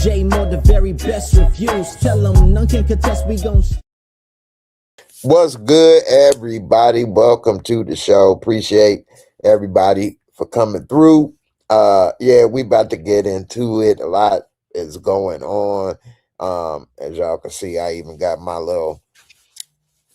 J Moore, the very best reviews. Tell them none can contest, we gon' What's good, everybody? Welcome to the show. Appreciate everybody for coming through. Yeah, we about to get into it. A lot is going on. As y'all can see, I even got my little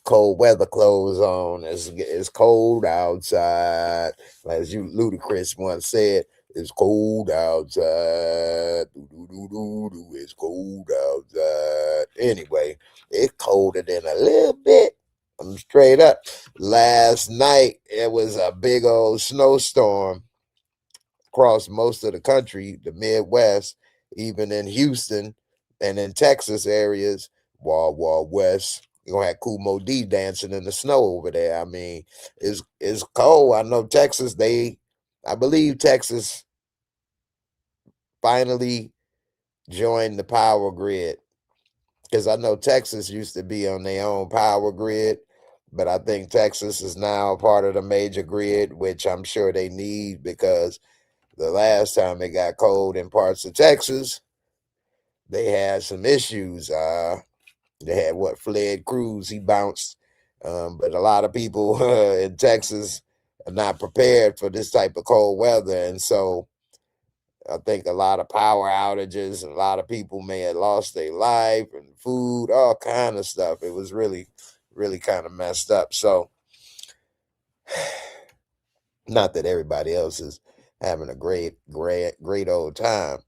cold weather clothes on. It's cold outside. As you Ludacris once said, it's cold outside. It's cold outside. Anyway, it's colder than a little bit. I'm straight up. Last night, it was a big old snowstorm across most of the country, the Midwest, even in Houston and in Texas areas, Wild West. You're gonna have Kumo D dancing in the snow over there. I mean, it's cold. I know Texas, I believe Texas finally joined the power grid. Because I know Texas used to be on their own power grid, but I think Texas is now part of the major grid, which I'm sure they need because the last time it got cold in parts of Texas, they had some issues. They had Fred Cruz, he bounced. But a lot of people in Texas are not prepared for this type of cold weather. And so I think a lot of power outages, and a lot of people may have lost their life and food, all kind of stuff. It was really, really kind of messed up. So not that everybody else is having a great old time.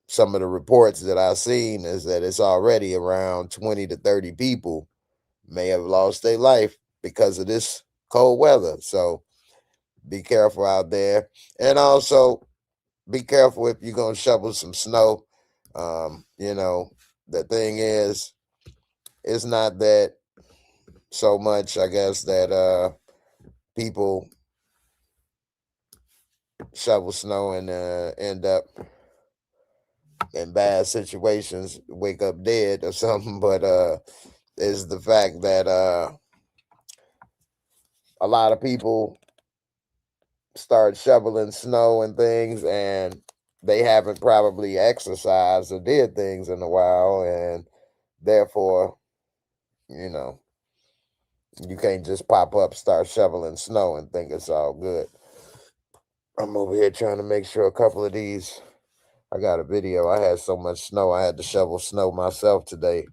Some of the reports that I've seen is that it's already around 20 to 30 people may have lost their life because of this cold weather. So be careful out there. And also be careful if you're going to shovel some snow. The thing is, it's not that so much, I guess, that people shovel snow and end up in bad situations, wake up dead or something, but is the fact that a lot of people start shoveling snow and things, and they haven't probably exercised or did things in a while, and therefore, you can't just pop up, start shoveling snow and think it's all good. I'm over here trying to make sure a couple of these, I got a video. I had so much snow, I had to shovel snow myself today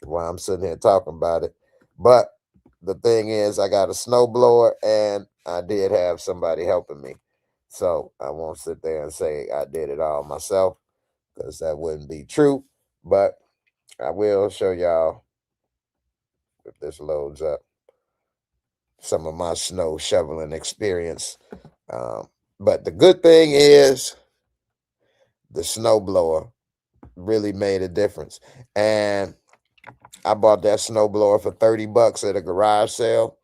while I'm sitting here talking about it. But the thing is, I got a snow blower, and I did have somebody helping me. So I won't sit there and say I did it all myself, because that wouldn't be true. But I will show y'all, if this loads up, some of my snow shoveling experience. But the good thing is the snow blower really made a difference. And I bought that snow blower for $30 at a garage sale.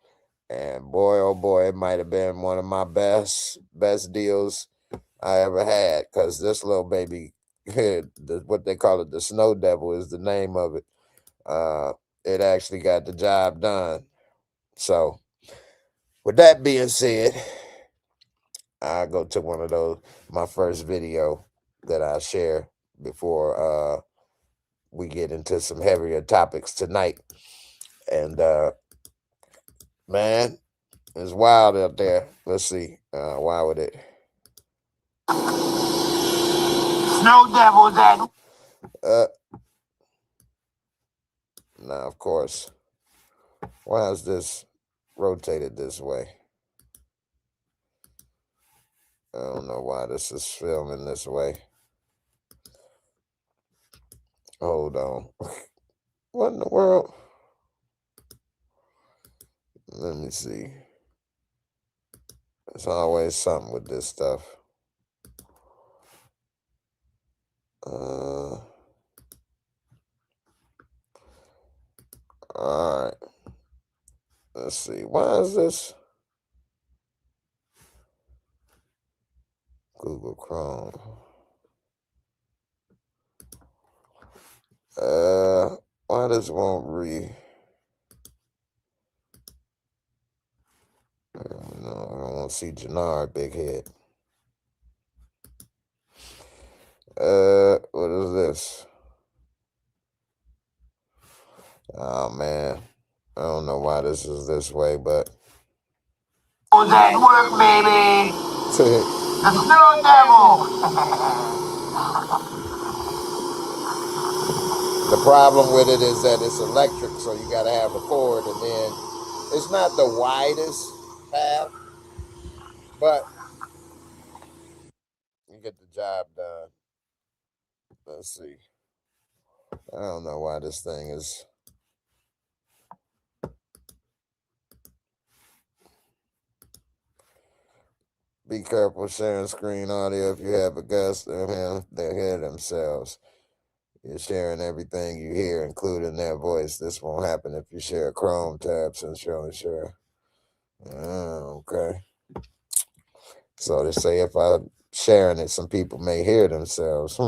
And boy, oh boy, it might have been one of my best deals I ever had, because this little baby, what they call it, the Snow Devil is the name of it. It actually got the job done. So with that being said, I go to one of those, my first video that I share before we get into some heavier topics tonight. And man, it's wild out there. Let's see. Why would it? Snow Devil that. Now, of course, why is this rotated this way? I don't know why this is filming this way. Hold on. What in the world? Let me see. There's always something with this stuff. All right. Let's see. Why is this? Google Chrome. Why this won't read? No, I don't want to see Jannard, big head. What is this. Oh man, I don't know why this is this way, but Was at work, baby. The snow devil. the problem with it is that it's electric, so you got to have a cord, and then it's not the widest path, but you get the job done. Let's see. I don't know why this thing is. Be careful sharing screen audio if you have a guest and they hear themselves. You're sharing everything you hear, including their voice. This won't happen if you share a Chrome tab, since you only share. Okay. So they say if I'm sharing it, some people may hear themselves.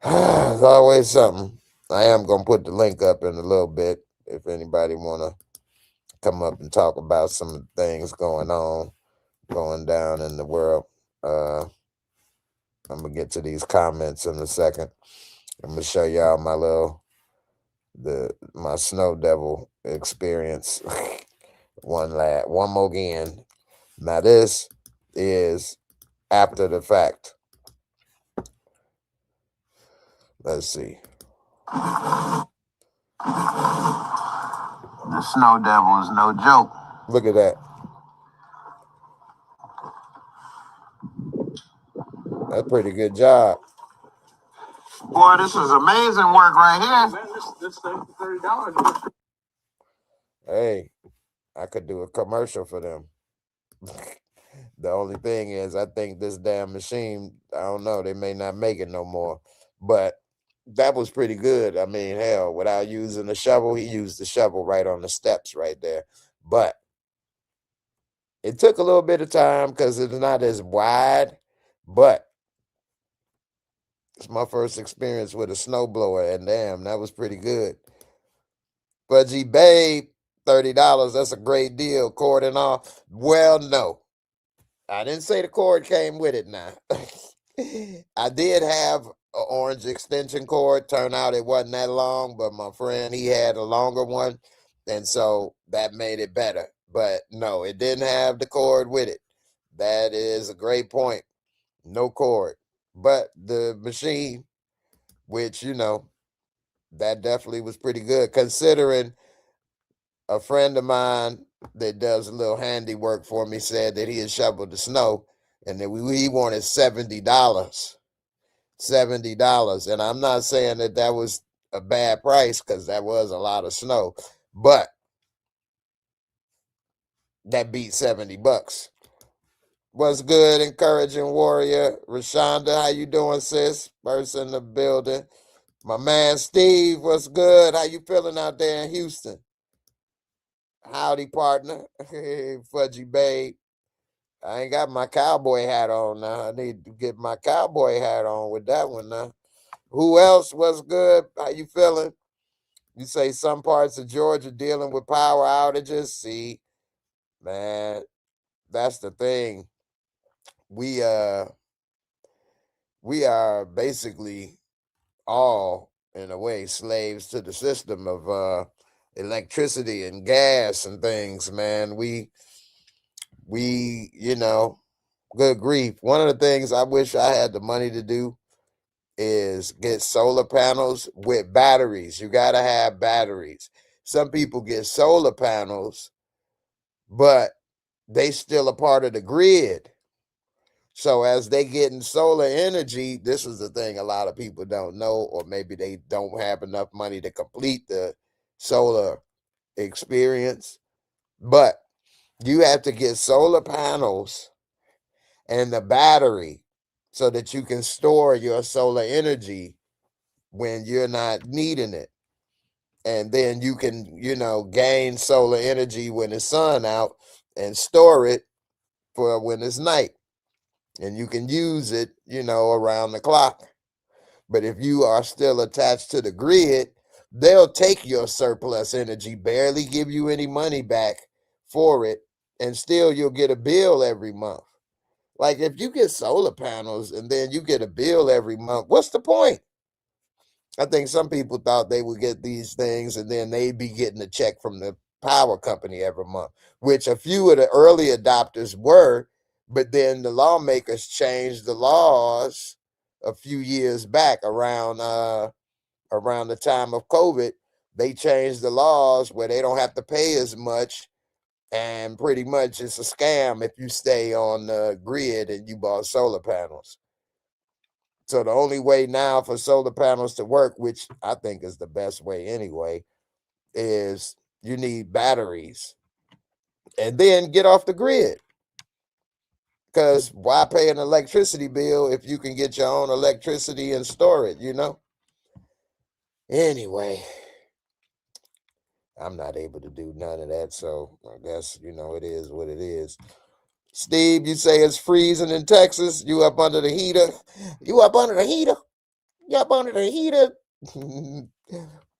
There's always something. I am going to put the link up in a little bit if anybody want to come up and talk about some things going down in the world. I'm going to get to these comments in a second. I'm going to show y'all my snow devil experience. One more again. Now this is after the fact. Let's see. The snow devil is no joke. Look at that. That's a pretty good job. Boy, this is amazing work right here. Man, this thing for $30. Hey, I could do a commercial for them. The only thing is, I think this damn machine, I don't know, they may not make it no more. But that was pretty good. I mean, hell, without using the shovel, he used the shovel right on the steps right there. But it took a little bit of time because it's not as wide, but it's my first experience with a snowblower, and damn, that was pretty good. Fudgy Babe, $30, that's a great deal, cord and all. Well, no. I didn't say the cord came with it now. I did have an orange extension cord. Turned out it wasn't that long, but my friend, he had a longer one, and so that made it better. But no, it didn't have the cord with it. That is a great point. No cord. But the machine, which, that definitely was pretty good, considering a friend of mine that does a little handiwork for me said that he had shoveled the snow and that he wanted $70. $70. And I'm not saying that was a bad price, because that was a lot of snow, but that beat $70. What's good, encouraging warrior? Rashonda, how you doing, sis? First in the building. My man Steve, what's good? How you feeling out there in Houston? Howdy, partner. Fudgy Babe. I ain't got my cowboy hat on now. I need to get my cowboy hat on with that one now. Who else? What's good? How you feeling? You say some parts of Georgia dealing with power outages. See, man, that's the thing. We are basically all, in a way, slaves to the system of electricity and gas and things, man. We good grief. One of the things I wish I had the money to do is get solar panels with batteries. You got to have batteries. Some people get solar panels, but they still a part of the grid. So as they getting solar energy, this is the thing a lot of people don't know, or maybe they don't have enough money to complete the solar experience. But you have to get solar panels and the battery so that you can store your solar energy when you're not needing it. And then you can, gain solar energy when the sun out and store it for when it's night. And you can use it, around the clock. But if you are still attached to the grid, they'll take your surplus energy, barely give you any money back for it, and still you'll get a bill every month. Like if you get solar panels and then you get a bill every month, what's the point? I think some people thought they would get these things and then they'd be getting a check from the power company every month, which a few of the early adopters were, but then the lawmakers changed the laws a few years back around the time of COVID. They changed the laws where they don't have to pay as much, and pretty much it's a scam if you stay on the grid and you bought solar panels. So the only way now for solar panels to work, which I think is the best way anyway, is you need batteries and then get off the grid. Because why pay an electricity bill if you can get your own electricity and store it, you know? Anyway, I'm not able to do none of that. So I guess, it is what it is. Steve, you say it's freezing in Texas. You up under the heater? You up under the heater? You up under the heater?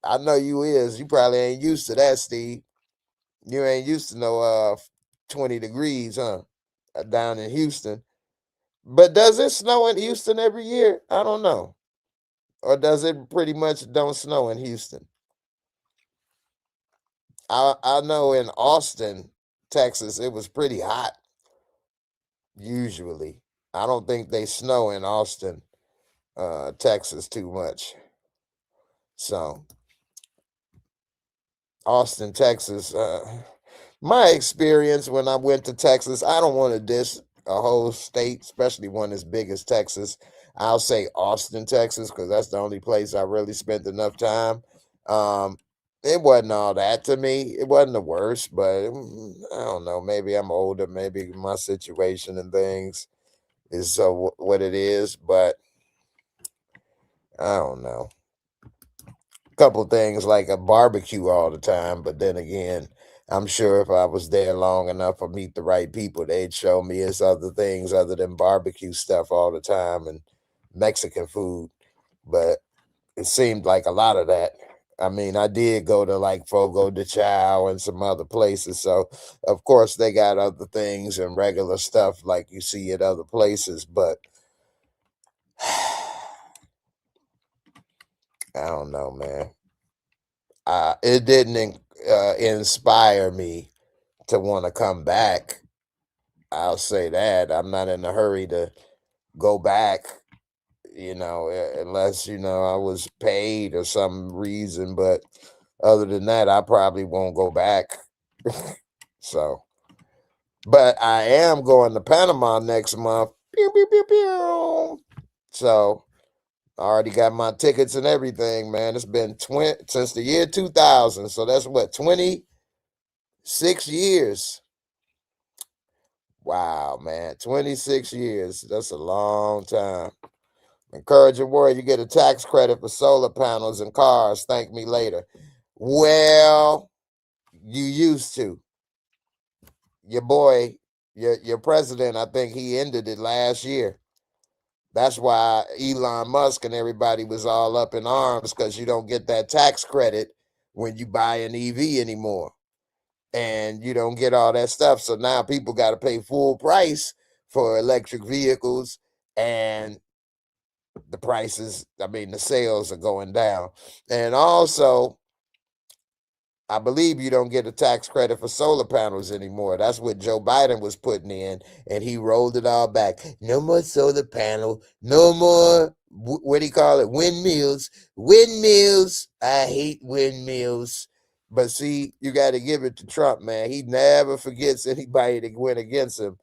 I know you is. You probably ain't used to that, Steve. You ain't used to no 20 degrees, huh? Down in Houston. But does it snow in Houston every year? I don't know. Or does it pretty much don't snow in Houston? I know in Austin, Texas, it was pretty hot. Usually. I don't think they snow in Austin, Texas too much. So Austin, Texas, my experience when I went to Texas, I don't want to diss a whole state, especially one as big as Texas. I'll say Austin, Texas, because that's the only place I really spent enough time. It wasn't all that to me. It wasn't the worst, but I don't know. Maybe I'm older. Maybe my situation and things is so what it is, but I don't know. Couple things like a barbecue all the time, but then again, I'm sure if I was there long enough or meet the right people, they'd show me it's other things other than barbecue stuff all the time and Mexican food. But it seemed like a lot of that. I mean, I did go to like Fogo de Chao and some other places. So, of course, they got other things and regular stuff like you see at other places. But I don't know, man. It didn't inspire me to want to come back. I'll say that. I'm not in a hurry to go back, unless, I was paid or some reason. But other than that, I probably won't go back. So, but I am going to Panama next month. Pew, pew, pew, pew. So, I already got my tickets and everything, man. It's been since the year 2000. So that's what, 26 years. Wow, man. 26 years. That's a long time. Encourage your warrior, you get a tax credit for solar panels and cars. Thank me later. Well, you used to. Your boy, your president, I think he ended it last year. That's why Elon Musk and everybody was all up in arms, because you don't get that tax credit when you buy an EV anymore. And you don't get all that stuff. So now people got to pay full price for electric vehicles, and the prices, the sales are going down. And also, I believe you don't get a tax credit for solar panels anymore. That's what Joe Biden was putting in, and he rolled it all back. No more solar panel, no more, what do you call it, windmills. Windmills, I hate windmills. But see, you got to give it to Trump, man. He never forgets anybody that went against him.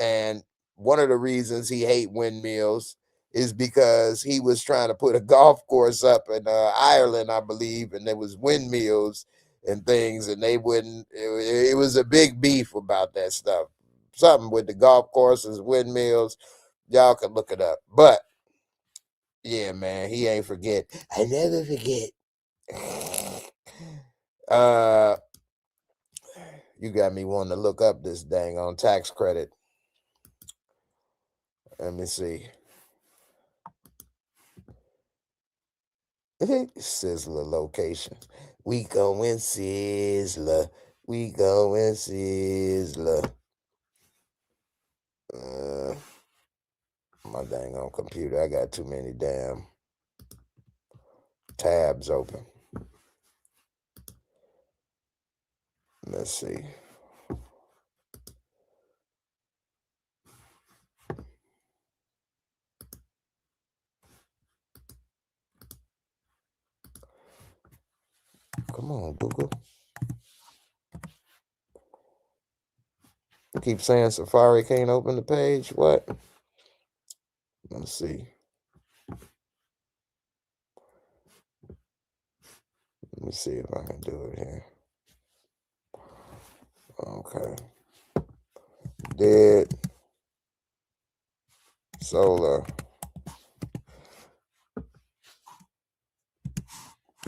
And one of the reasons he hate windmills is because he was trying to put a golf course up in Ireland, I believe, and there was windmills and things, and they wouldn't. It was a big beef about that stuff. Something with the golf courses, windmills. Y'all can look it up. But yeah, man, he ain't forget. I never forget. You got me wanting to look up this dang on tax credit. Let me see. Sizzler location. We going Sizzler. We going Sizzler. My dang on computer. I got too many damn tabs open. Let's see. Come on, Google. I keep saying Safari can't open the page. What? Let's see. Let me see if I can do it here. Okay. Dead solar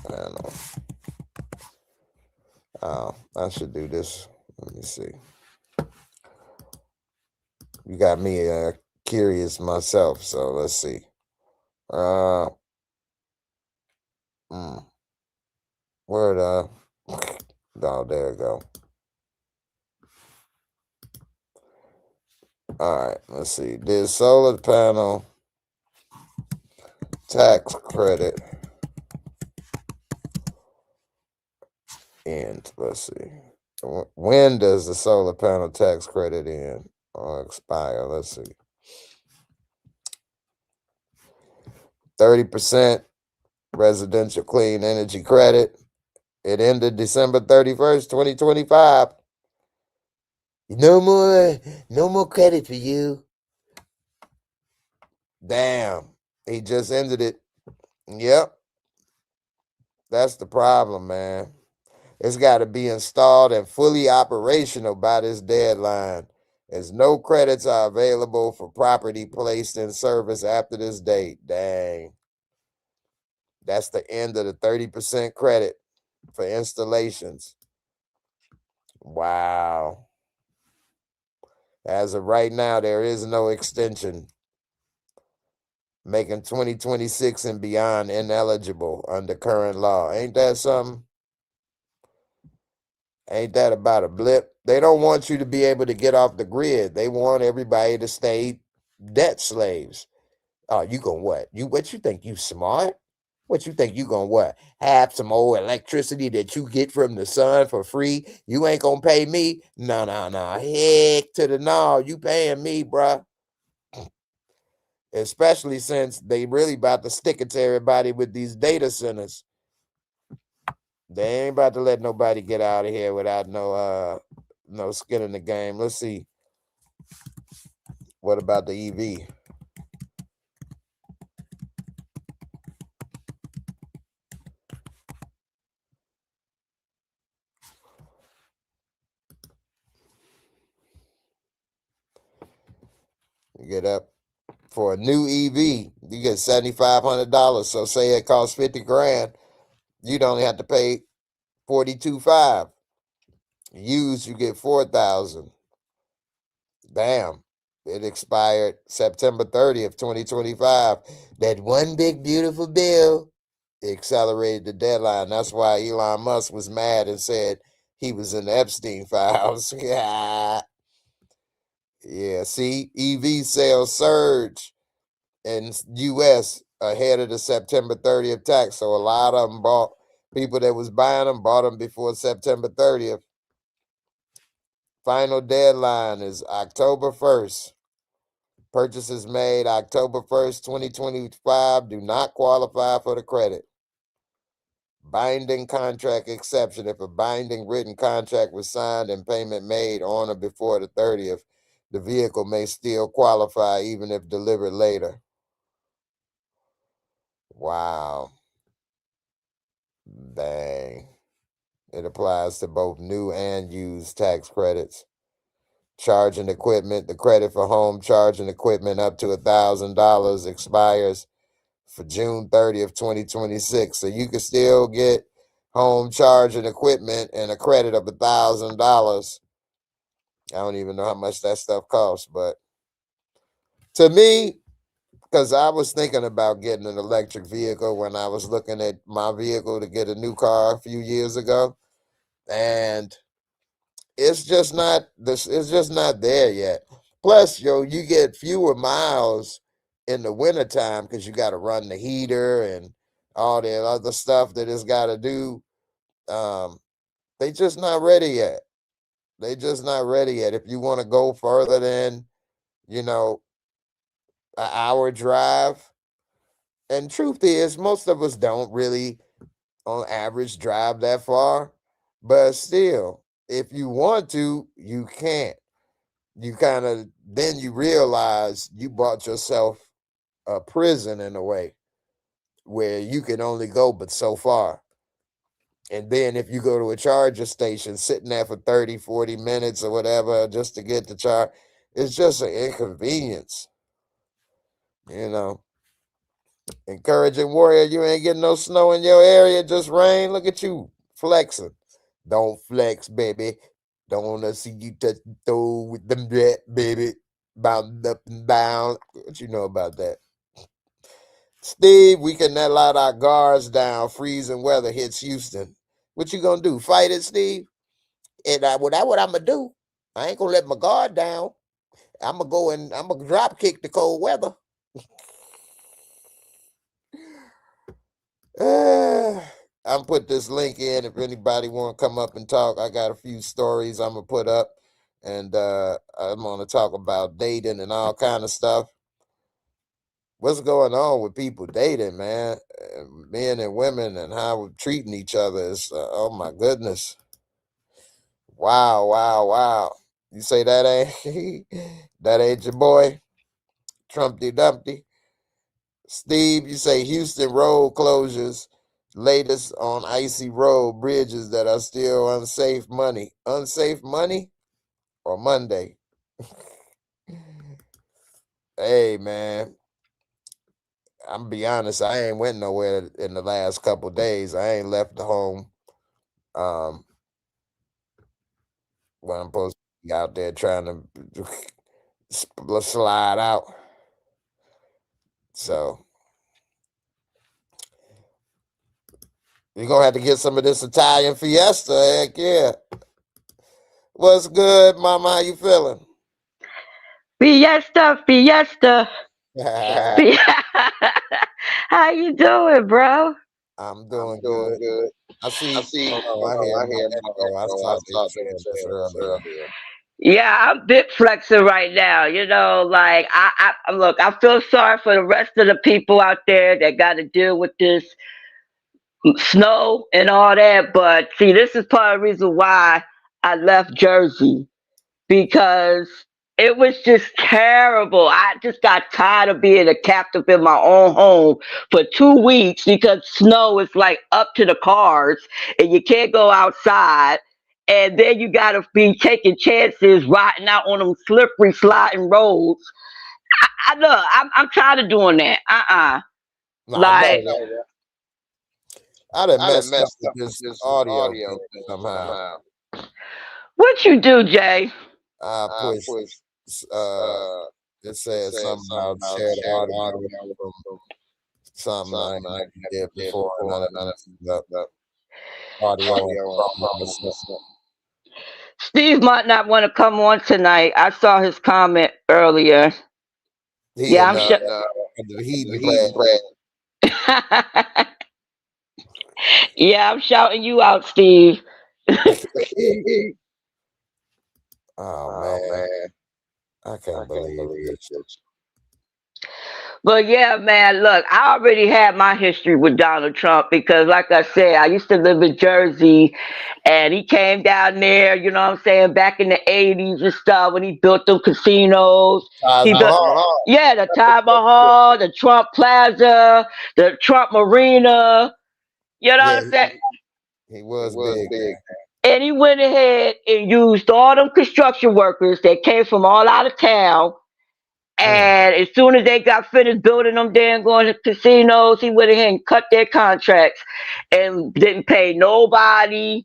panel. Oh, I should do this. Let me see. You got me curious myself, so let's see. Where the oh, there we go. All right, let's see. Did solar panel tax credit end? Let's see. When does the solar panel tax credit end or expire? Let's see. 30% residential clean energy credit. It ended December 31st, 2025. No more credit for you. Damn. He just ended it. Yep. That's the problem, man. It's got to be installed and fully operational by this deadline, as no credits are available for property placed in service after this date. Dang. That's the end of the 30% credit for installations. Wow. As of right now, there is no extension, making 2026 and beyond ineligible under current law. Ain't that something? Ain't that about a blip? They don't want you to be able to get off the grid. They want everybody to stay debt slaves. Oh, you gonna what? What you think you smart? What you think you gonna what? Have some old electricity that you get from the sun for free? You ain't gonna pay me? No. Heck to the no. You paying me, bruh. Especially since they really about to stick it to everybody with these data centers. They ain't about to let nobody get out of here without no skin in the game. Let's see. What about the EV? You get up for a new EV, you get $7,500. So say it costs $50,000, you'd only have to pay $42,500. Used, you get $4,000. Damn. It expired September 30th, 2025. That one big beautiful bill accelerated the deadline. That's why Elon Musk was mad and said he was in the Epstein files. Yeah. See, EV sales surge in U.S. ahead of the September 30th tax. So a lot of them people that was buying them bought them before September 30th. Final deadline is October 1st. Purchases made October 1st, 2025 do not qualify for the credit. Binding contract exception. If a binding written contract was signed and payment made on or before the 30th, the vehicle may still qualify even if delivered later. Wow. Dang. It applies to both new and used tax credits. Charging equipment. The credit for home charging equipment up to $1,000 expires for June 30th, 2026. So you can still get home charging equipment and a credit of $1,000. I don't even know how much that stuff costs, but to me, because I was thinking about getting an electric vehicle when I was looking at my vehicle to get a new car a few years ago, and it's just not there yet. Plus, you get fewer miles in the wintertime because you got to run the heater and all that other stuff that it's got to do. They just not ready yet. They just not ready yet. If you want to go further than, an hour drive, and truth is, most of us don't really, on average, drive that far. But still, if you want to, you can't. You then you realize you bought yourself a prison in a way where you can only go but so far. And then if you go to a charger station, sitting there for 30, 40 minutes or whatever just to get the charge, it's just an inconvenience. Encouraging warrior, you ain't getting no snow in your area, just rain. Look at you flexing. Don't flex, baby. Don't want to see you touch the toe with them jet, baby. Bound up and down. What you know about that? Steve, we can let our guards down. Freezing weather hits Houston. What you gonna do? Fight it, Steve? And that's what I'm gonna do. I ain't gonna let my guard down. I'm gonna go and I'm gonna drop kick the cold weather. I'm put this link in if anybody want to come up and talk. I got a few stories I'm gonna put up, and I'm gonna talk about dating and all kind of stuff. What's going on with people dating, man? Men and women, and how we're treating each other is oh my goodness. Wow. You say that ain't that ain't your boy, Trumpty Dumpty. Steve, you say Houston road closures, latest on icy road bridges that are still unsafe money. Unsafe money or Monday? Hey, man, I'm gonna be honest, I ain't went nowhere in the last couple days. I ain't left the home when I'm supposed to be out there trying to slide out. So you're gonna have to get some of this Italian fiesta. Heck yeah. What's good, mama? How you feeling? Fiesta. How you doing, bro? I'm doing good. I see. Hold on, I hear my echo. I saw they said this earlier. Yeah, I'm bit flexing right now. Like I look, I feel sorry for the rest of the people out there that got to deal with this snow and all that. But see, this is part of the reason why I left Jersey, because it was just terrible. I just got tired of being a captive in my own home for 2 weeks because snow is like up to the cars and you can't go outside. And then you got to be taking chances riding out on them slippery, sliding roads. I look, I'm tired of doing that. No, Like, I done messed up with this audio thing somehow. what you do, Jay? I pushed. It said something about shared audio from something I did before, and I done the audio. Steve might not want to come on tonight. I saw his comment earlier. Yeah, I'm sure. The heat Yeah, I'm shouting you out, Steve. Oh man, I can't believe this. But yeah, man, look, I already had my history with Donald Trump because, like I said, I used to live in Jersey, and he came down there, you know what I'm saying, back in the 80s and stuff when he built them casinos. He built, yeah, the Taj Mahal, the Trump Plaza, the Trump Marina. You know what I'm saying? He was big. And he went ahead and used all them construction workers that came from all out of town. And as soon as they got finished building them damn going to casinos, he went ahead and cut their contracts and didn't pay nobody.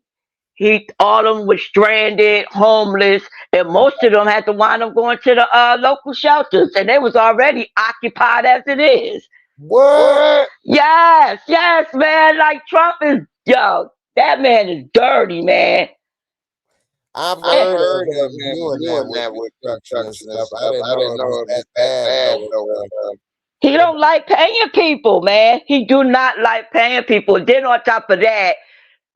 All of them were stranded, homeless, and most of them had to wind up going to the local shelters, and they was already occupied as it is. What? Yes, man. Like Trump is, that man is dirty, man. I've heard of him doing that with construction and stuff. I didn't know it was that bad though. He don't like paying people, man. He do not like paying people. Then on top of that,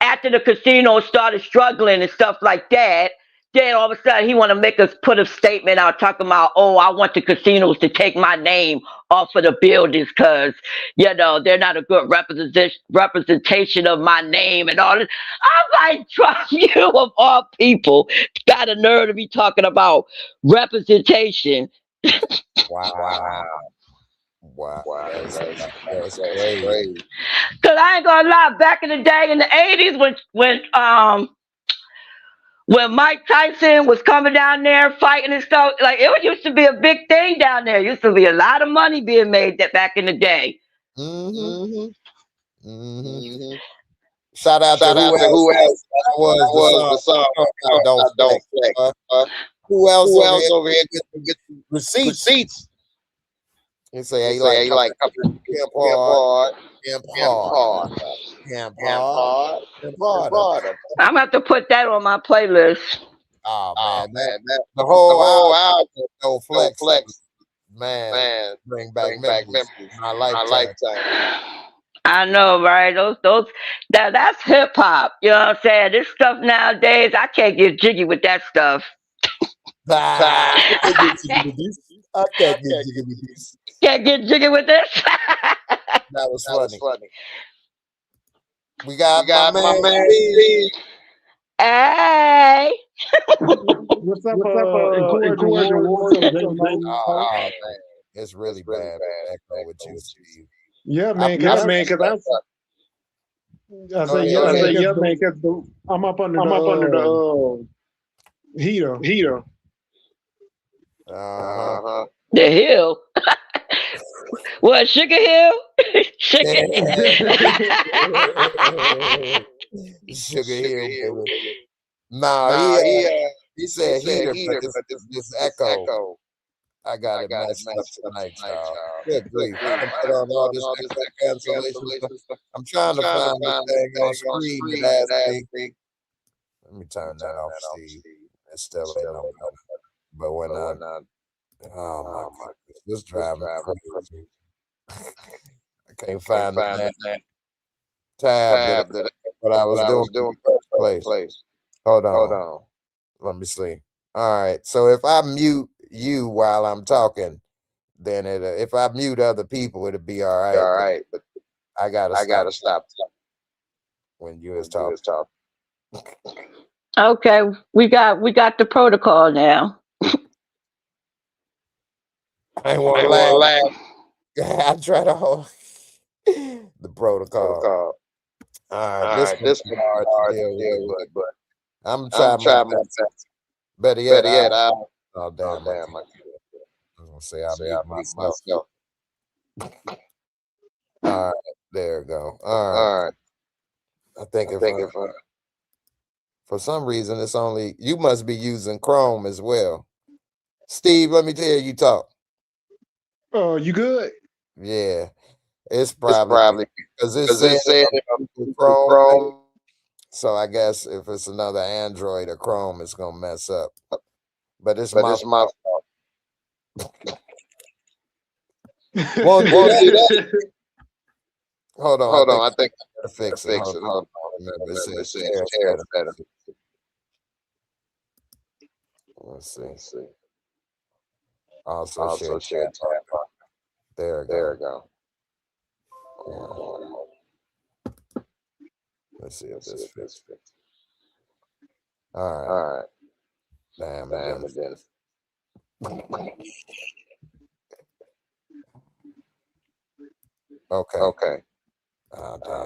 after the casino started struggling and stuff like that, then all of a sudden he want to make us put a statement out talking about, oh, I want the casinos to take my name off of the buildings because, you know, they're not a good representation of my name and all this. I'm like, trust you of all people got a nerve to be talking about representation. Wow. Wow. That's crazy. Cause I ain't gonna lie, back in the day in the 80s when Mike Tyson was coming down there fighting and stuff, like it used to be a big thing down there. It used to be a lot of money being made that back in the day. Shout out to who else was the song Don't Flex. Who else over here get receipts? You say, hey, you like Camp Hard. I'm gonna have to put that on my playlist. Oh man, the whole album, Don't Flex, man, bring back memories in my lifetime. I know, right? That's hip hop. You know what I'm saying? This stuff nowadays, I can't get jiggy with that stuff. I can't get jiggy with this. Can't get jiggy with this. That was funny. We got my man Steve. Hey. What's up, man. It's really bad echo with you, Steve. Yeah, man, because I'm up under the heater. The hill. What, Sugar Hill? Sugar Hill. He said heater, but this echo. I got it messed up tonight, y'all. Good grief. I put on all this echo cancellation. I'm trying to find the thing on screen that me. Let me turn that off, Steve. It still ain't no better. But when oh my God, this driving crazy. I can't find the tab that what I was doing in the first place. Hold on. Let me see. All right. So if I mute you while I'm talking, then if I mute other people, it'll be all right. All right. But I gotta stop when you is talking. Okay, we got the protocol now. I ain't want to laugh. I try to hold the protocol. All right, this is hard to deal with, but I'm trying my best. Better yet, oh damn! I was gonna say I myself. All right, there we go. All right. I think if for some reason it's only you must be using Chrome as well. Steve, let me tell you talk. Oh, you good? Yeah, it's probably because it said Chrome. So I guess if it's another Android or Chrome, it's gonna mess up. But it's my fault. Won't do that. Hold on. I think I gotta fix it. Hold on. Remember, it says better. Let's see. Also share tab. There we go. Let's see if this fits. All right. Damn it didn't. Okay. Oh, damn.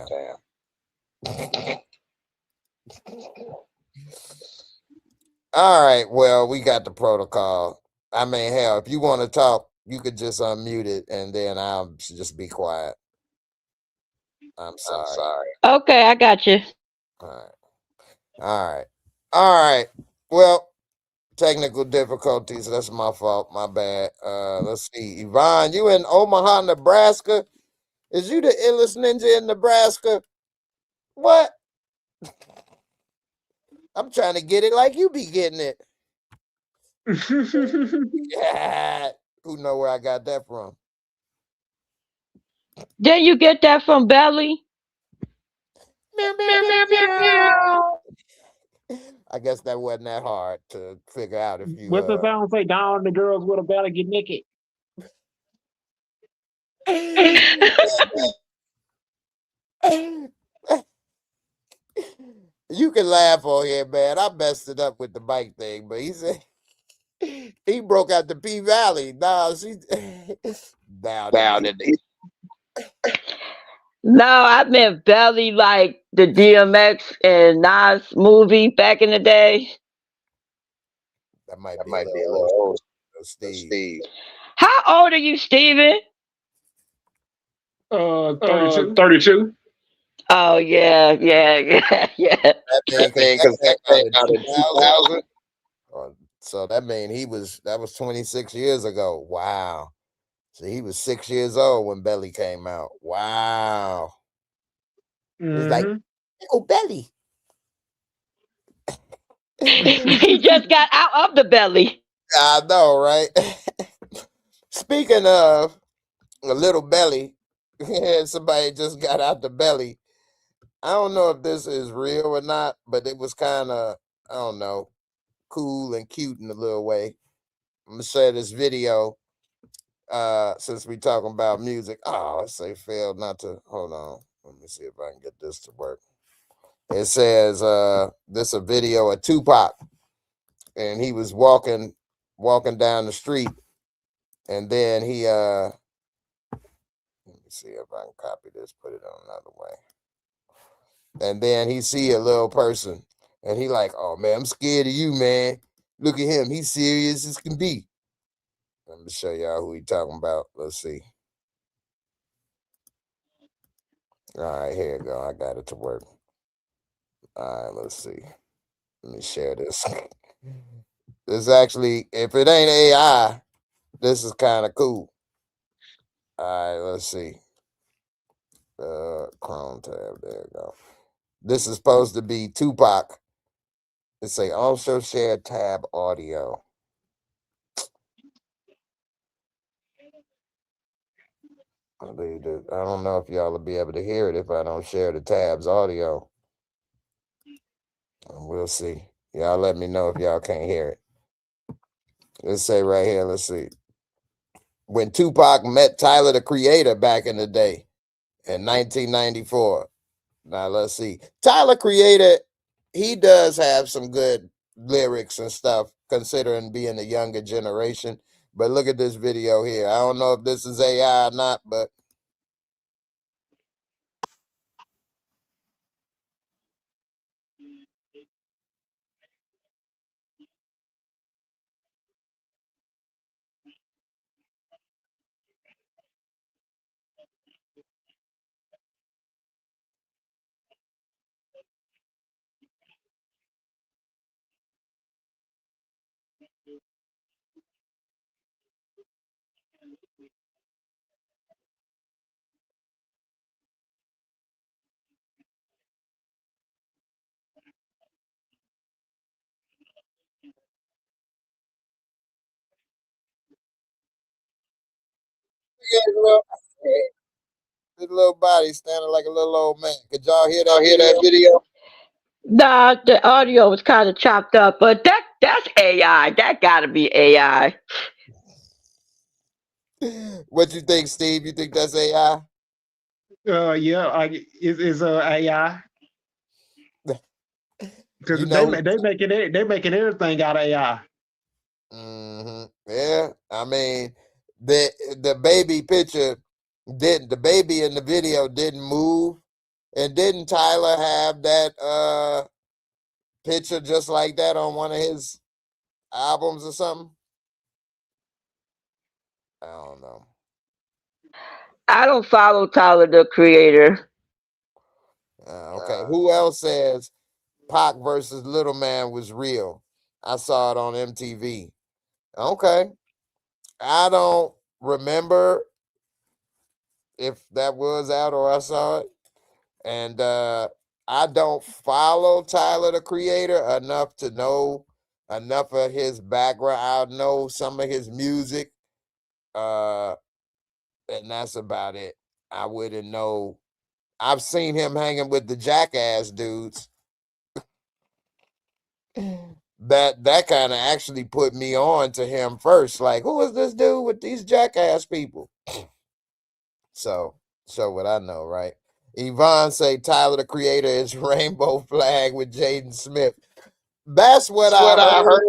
All right. Well, we got the protocol. I mean, hell, if you want to talk, you could just unmute it, and then I'll just be quiet. I'm sorry. Okay, I got you. All right. Well, technical difficulties. That's my fault. My bad. Let's see. Yvonne, you in Omaha, Nebraska? Is you the illest ninja in Nebraska? What? I'm trying to get it like you be getting it. Yeah. Who know where I got that from? Did you get that from Belly? Meow, meow, Meow, meow, meow, meow, meow. meow. I guess that wasn't that hard to figure out if you What's the song say? Down the girls with a belly get naked. You can laugh on here, man. I messed it up with the mic thing, but he said he broke out the P Valley. Nah, she down in Down the in the No, I meant Belly like the DMX and Nas movie back in the day. that might that be a might little be a old, little old, Steve. Steve. How old are you, Steven? 32. 32. Oh yeah, yeah, yeah, yeah. That mean That thing, because because that that came came out in out in 2000. 2000. So that mean that was 26 years ago. Wow. So he was 6 years old when Belly came out. Wow. It's like, oh, Belly. He just got out of the belly. I know, right? Speaking of a little belly, somebody just got out the belly. I don't know if this is real or not, but it was kind of, I don't know, cool and cute in a little way. I'm gonna share this video since we talking about music. Oh, let's say failed not to hold on. Let me see if I can get this to work. It says this a video of Tupac, and he was walking down the street, and then he let me see if I can copy this, put it on another way. And then he see a little person, and he like, oh man, I'm scared of you, man. Look at him, he's serious as can be. Let me show y'all who he talking about. Let's see. All right, here you go. I got it to work. All right, let's see. Let me share this. This actually, if it ain't AI, this is kind of cool. All right, let's see. Chrome tab. There you go. This is supposed to be Tupac. It's a also share tab audio. I don't know if y'all will be able to hear it if I don't share the tabs audio. We'll see. Y'all let me know if y'all can't hear it. Let's say right here, let's see. When Tupac met Tyler the Creator back in the day in 1994. Now let's see. Tyler Creator, he does have some good lyrics and stuff considering being the younger generation. But look at this video here. I don't know if this is AI or not, but his little body standing like a little old man. Could y'all hear Y'all that hear video? that video? Nah, the audio was kind of chopped up, but that's AI. That gotta be AI. What you think, Steve? You think that's AI? Yeah, is AI because You know, they making everything out of AI. yeah. I mean, the baby picture didn't. The baby in the video didn't move, and didn't Tyler have that picture just like that on one of his albums or something? I don't know. I don't follow Tyler the Creator. Okay. Who else says Pac versus Little Man was real? I saw it on MTV. Okay. I don't remember if that was out or I saw it. And I don't follow Tyler the Creator enough to know enough of his background. I know some of his music. And that's about it. I wouldn't know. I've seen him hanging with the jackass dudes. That kind of actually put me on to him first. Like, who is this dude with these jackass people? So what I know, right? Yvonne say Tyler the Creator is Rainbow Flag with Jaden Smith. That's what I heard.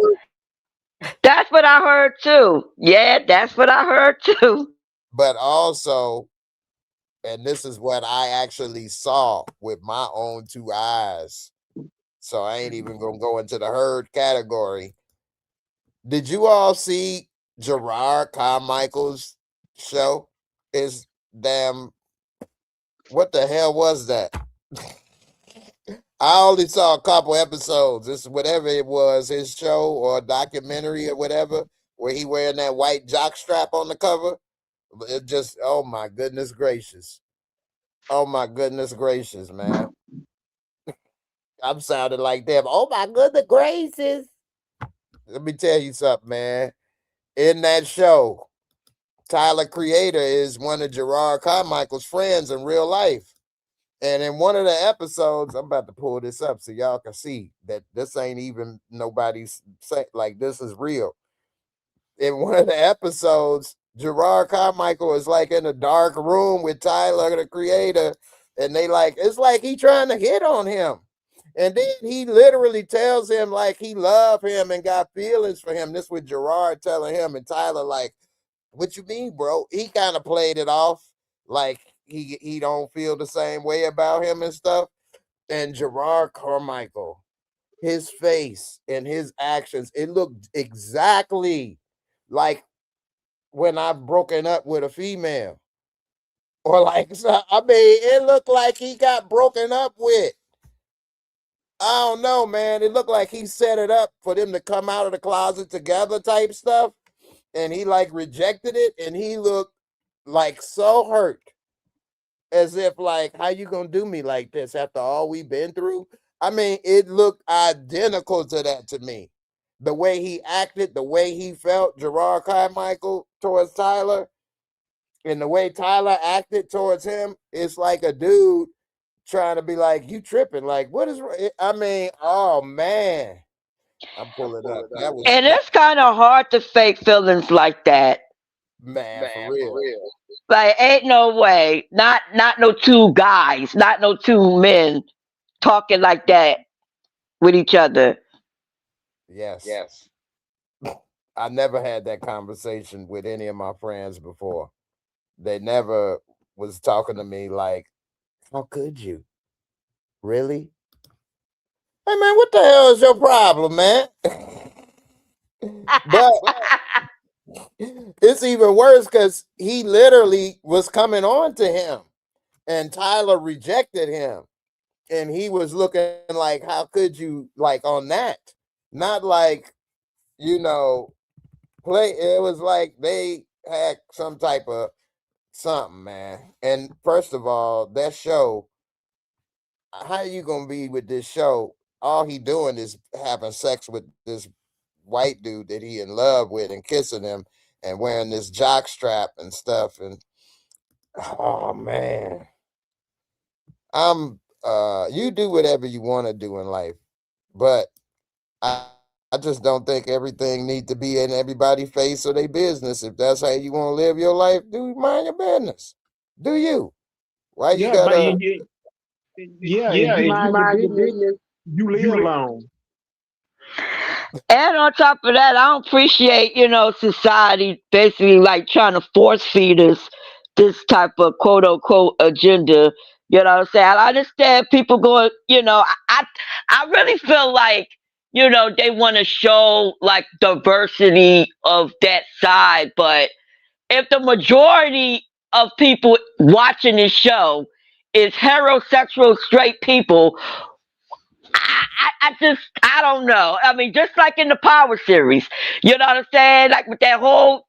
That's what I heard too. Yeah, that's what I heard too. But also, and this is what I actually saw with my own two eyes. So I ain't even gonna go into the heard category. Did you all see Gerard Carmichael's show? Is damn, what the hell was that? I only saw a couple episodes. It's whatever it was, his show or documentary or whatever, where he wearing that white jock strap on the cover. It just, oh my goodness gracious. Oh my goodness gracious, man. I'm sounding like them. Oh my goodness gracious. Let me tell you something, man. In that show, Tyler Creator is one of Gerard Carmichael's friends in real life. And in one of the episodes, I'm about to pull this up so y'all can see that this ain't even nobody's say, like, this is real. In one of the episodes, Gerard Carmichael is like in a dark room with Tyler the Creator, and they like, it's like he trying to hit on him. And then he literally tells him like he love him and got feelings for him. This with Gerard telling him, and Tyler like, what you mean, bro? He kind of played it off like he don't feel the same way about him and stuff. And Gerard Carmichael, his face and his actions, it looked exactly like when I've broken up with a female. Or like, so, I mean, it looked like he got broken up with. I don't know, man. It looked like he set it up for them to come out of the closet together type stuff. And he like rejected it, and he looked like so hurt. As if like, how you gonna do me like this after all we've been through? I mean, it looked identical to that to me. The way he acted, the way he felt, Gerard Carmichael towards Tyler, and the way Tyler acted towards him, it's like a dude trying to be like, you tripping. Like, what is, I mean, oh man. I'm pulling it up. That was, And it's kind of hard to fake feelings like that. man, for real. Like, ain't no way. Not no two guys, not no two men talking like that with each other. Yes. I never had that conversation with any of my friends before. They never was talking to me like, how could you? Really? Hey man, what the hell is your problem, man? But it's even worse because he literally was coming on to him, and Tyler rejected him, and he was looking like, how could you, like, on that? Not like, you know, play. It was like they had some type of something, man. And first of all, that show, how you gonna be with this show? All he doing is having sex with this white dude that he in love with and kissing him and wearing this jock strap and stuff. And oh man, you do whatever you want to do in life, but I just don't think everything need to be in everybody's face or their business. If that's how you want to live your life, do mind your business. Do you? Why you Yeah, but gotta? if you mind your business, you live long. And on top of that, I don't appreciate, society basically like trying to force feed us this type of quote unquote agenda. You know what I'm saying? I understand people going, I really feel like, they want to show like diversity of that side. But if the majority of people watching this show is heterosexual straight people, I don't know. I mean, just like in the Power series, you know what I'm saying? Like with that whole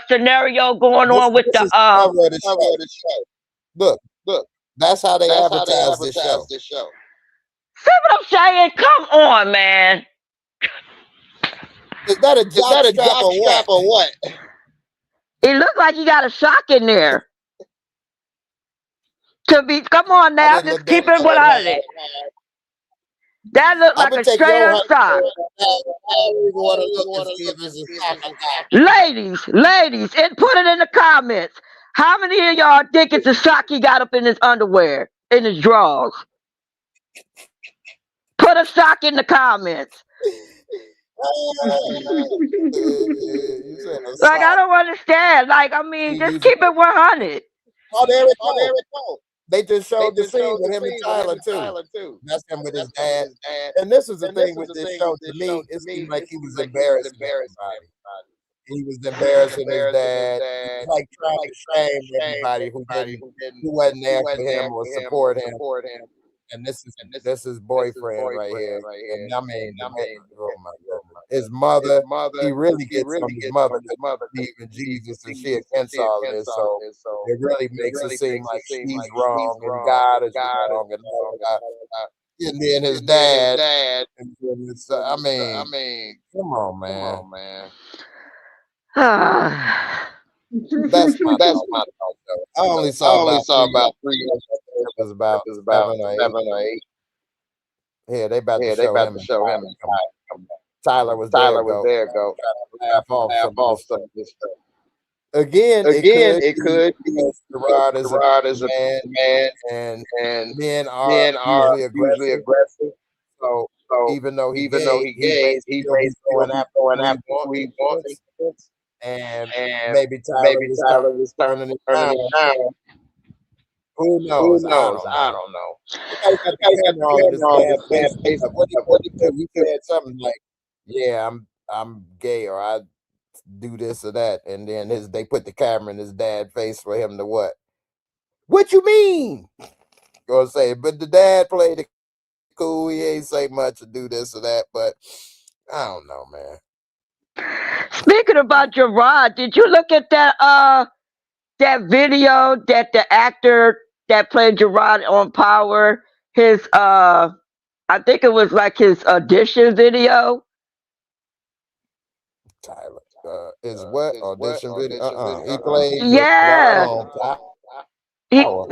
scenario going on with This the is the cover of the show. Look, that's how they advertise this show. See what I'm saying? Come on, man. Is that a jock strap or what? It looks like you got a sock in there. Come on I now, didn't just look keep that it shit hard. 100. That looked I'm like gonna a take straight your up hundred. sock. I don't even want to look and see if it's a sock or Ladies, and put it in the comments. How many of y'all think it's a sock he got up in his underwear, in his drawers? Put a sock in the comments. You said a Like, I sock. don't understand. Like, I mean, just keep it 100. Oh, there it go. They just showed the scene with him and Tyler too. That's him with his dad. And this was the thing with this show. To me, it seemed like he was embarrassing everybody. He was embarrassing his dad. He was like trying to shame everybody who wasn't there for him or support him. And this is boyfriend right here. And I mean, oh my goodness. His mother, he really gets on his mother because she believe in Jesus and she against all of this. So it really makes it seem like she's wrong and God is wrong and all that. And then his dad. And then it's, I mean, come on, man. That's my thought. I only saw about 3 episodes. It was about 7 or 8. Yeah, they about to show him. Tyler was there. Go laugh off some of this stuff. Again, it could because Gerard is a man, and men are usually aggressive. So even though he may still be going after who he wants, and maybe Tyler was turning it down. Who knows? I don't know. The guy got the camera on his bad face. What did he do? He said something like, "Yeah, I'm gay," or "I do this or that," and then they put the camera in his dad's face for him to what? What you mean? Gonna say, but the dad played it cool. He ain't say much to do this or that, but I don't know, man. Speaking about Gerard, did you look at that video that the actor that played Gerard on Power, his I think it was like his audition video? Tyler, is what audition video? He played Yeah. Gerard on Power.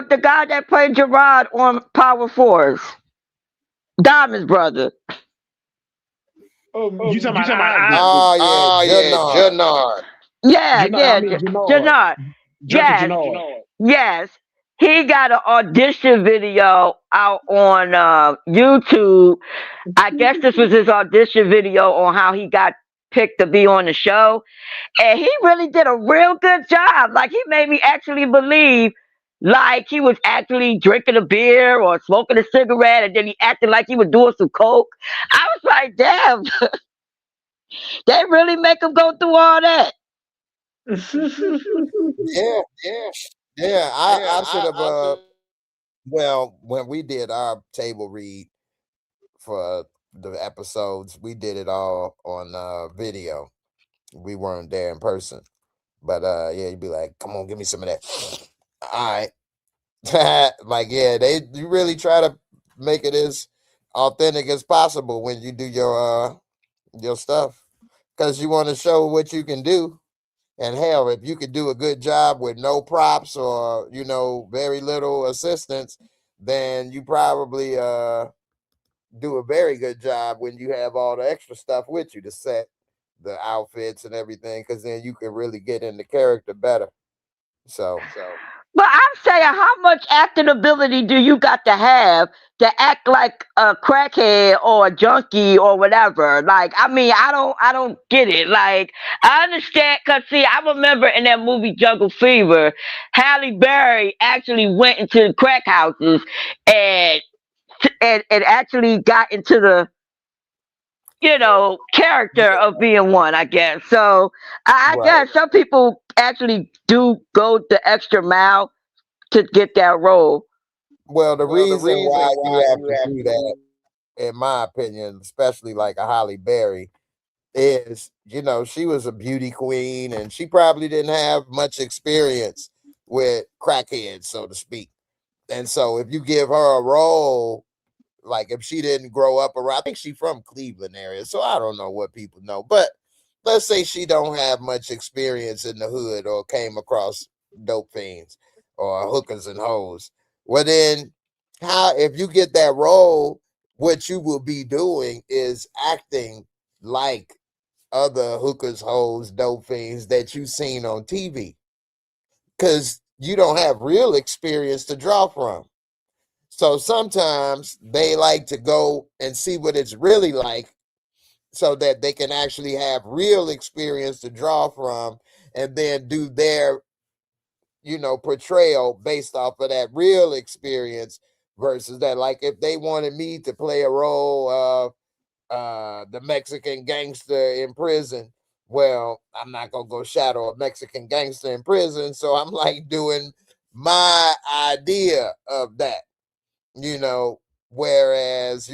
The guy that played Gerard on Power Force, Diamond's brother. You talking about Isaac? Oh yeah, Jannard. Jannard. Yes, yes. He got an audition video out on YouTube. I guess this was his audition video on how he got picked to be on the show. And he really did a real good job. Like, he made me actually believe like he was actually drinking a beer or smoking a cigarette, and then he acted like he was doing some coke. I was like, damn, they really make him go through all that. Yeah. I should have. Well, when we did our table read for the episodes, we did it all on video. We weren't there in person, but yeah, you'd be like, "Come on, give me some of that." All right, like you really try to make it as authentic as possible when you do your stuff, because you want to show what you can do. And hell, if you could do a good job with no props or very little assistance, then you probably do a very good job when you have all the extra stuff with you, the set, the outfits, and everything, because then you can really get into character better. So. But I'm saying, how much acting ability do you got to have to act like a crackhead or a junkie or whatever? Like, I mean, I don't get it. Like, I understand, cause see, I remember in that movie Jungle Fever, Halle Berry actually went into the crack houses and actually got into the character of being one, I guess. So I guess some people actually do go the extra mile to get that role. Well, the reason why you have to do that, in my opinion, especially like a Halle Berry, is she was a beauty queen and she probably didn't have much experience with crackheads, so to speak. And so if you give her a role, like if she didn't grow up around, I think she's from Cleveland area, so I don't know what people know, but let's say she don't have much experience in the hood or came across dope fiends. or hookers and hoes. Well, then, if you get that role, what you will be doing is acting like other hookers, hoes, dope fiends that you've seen on TV, because you don't have real experience to draw from. So sometimes they like to go and see what it's really like so that they can actually have real experience to draw from and then do their, portrayal based off of that real experience versus that. Like if they wanted me to play a role of the Mexican gangster in prison, well, I'm not gonna go shadow a Mexican gangster in prison. So I'm like doing my idea of that, whereas,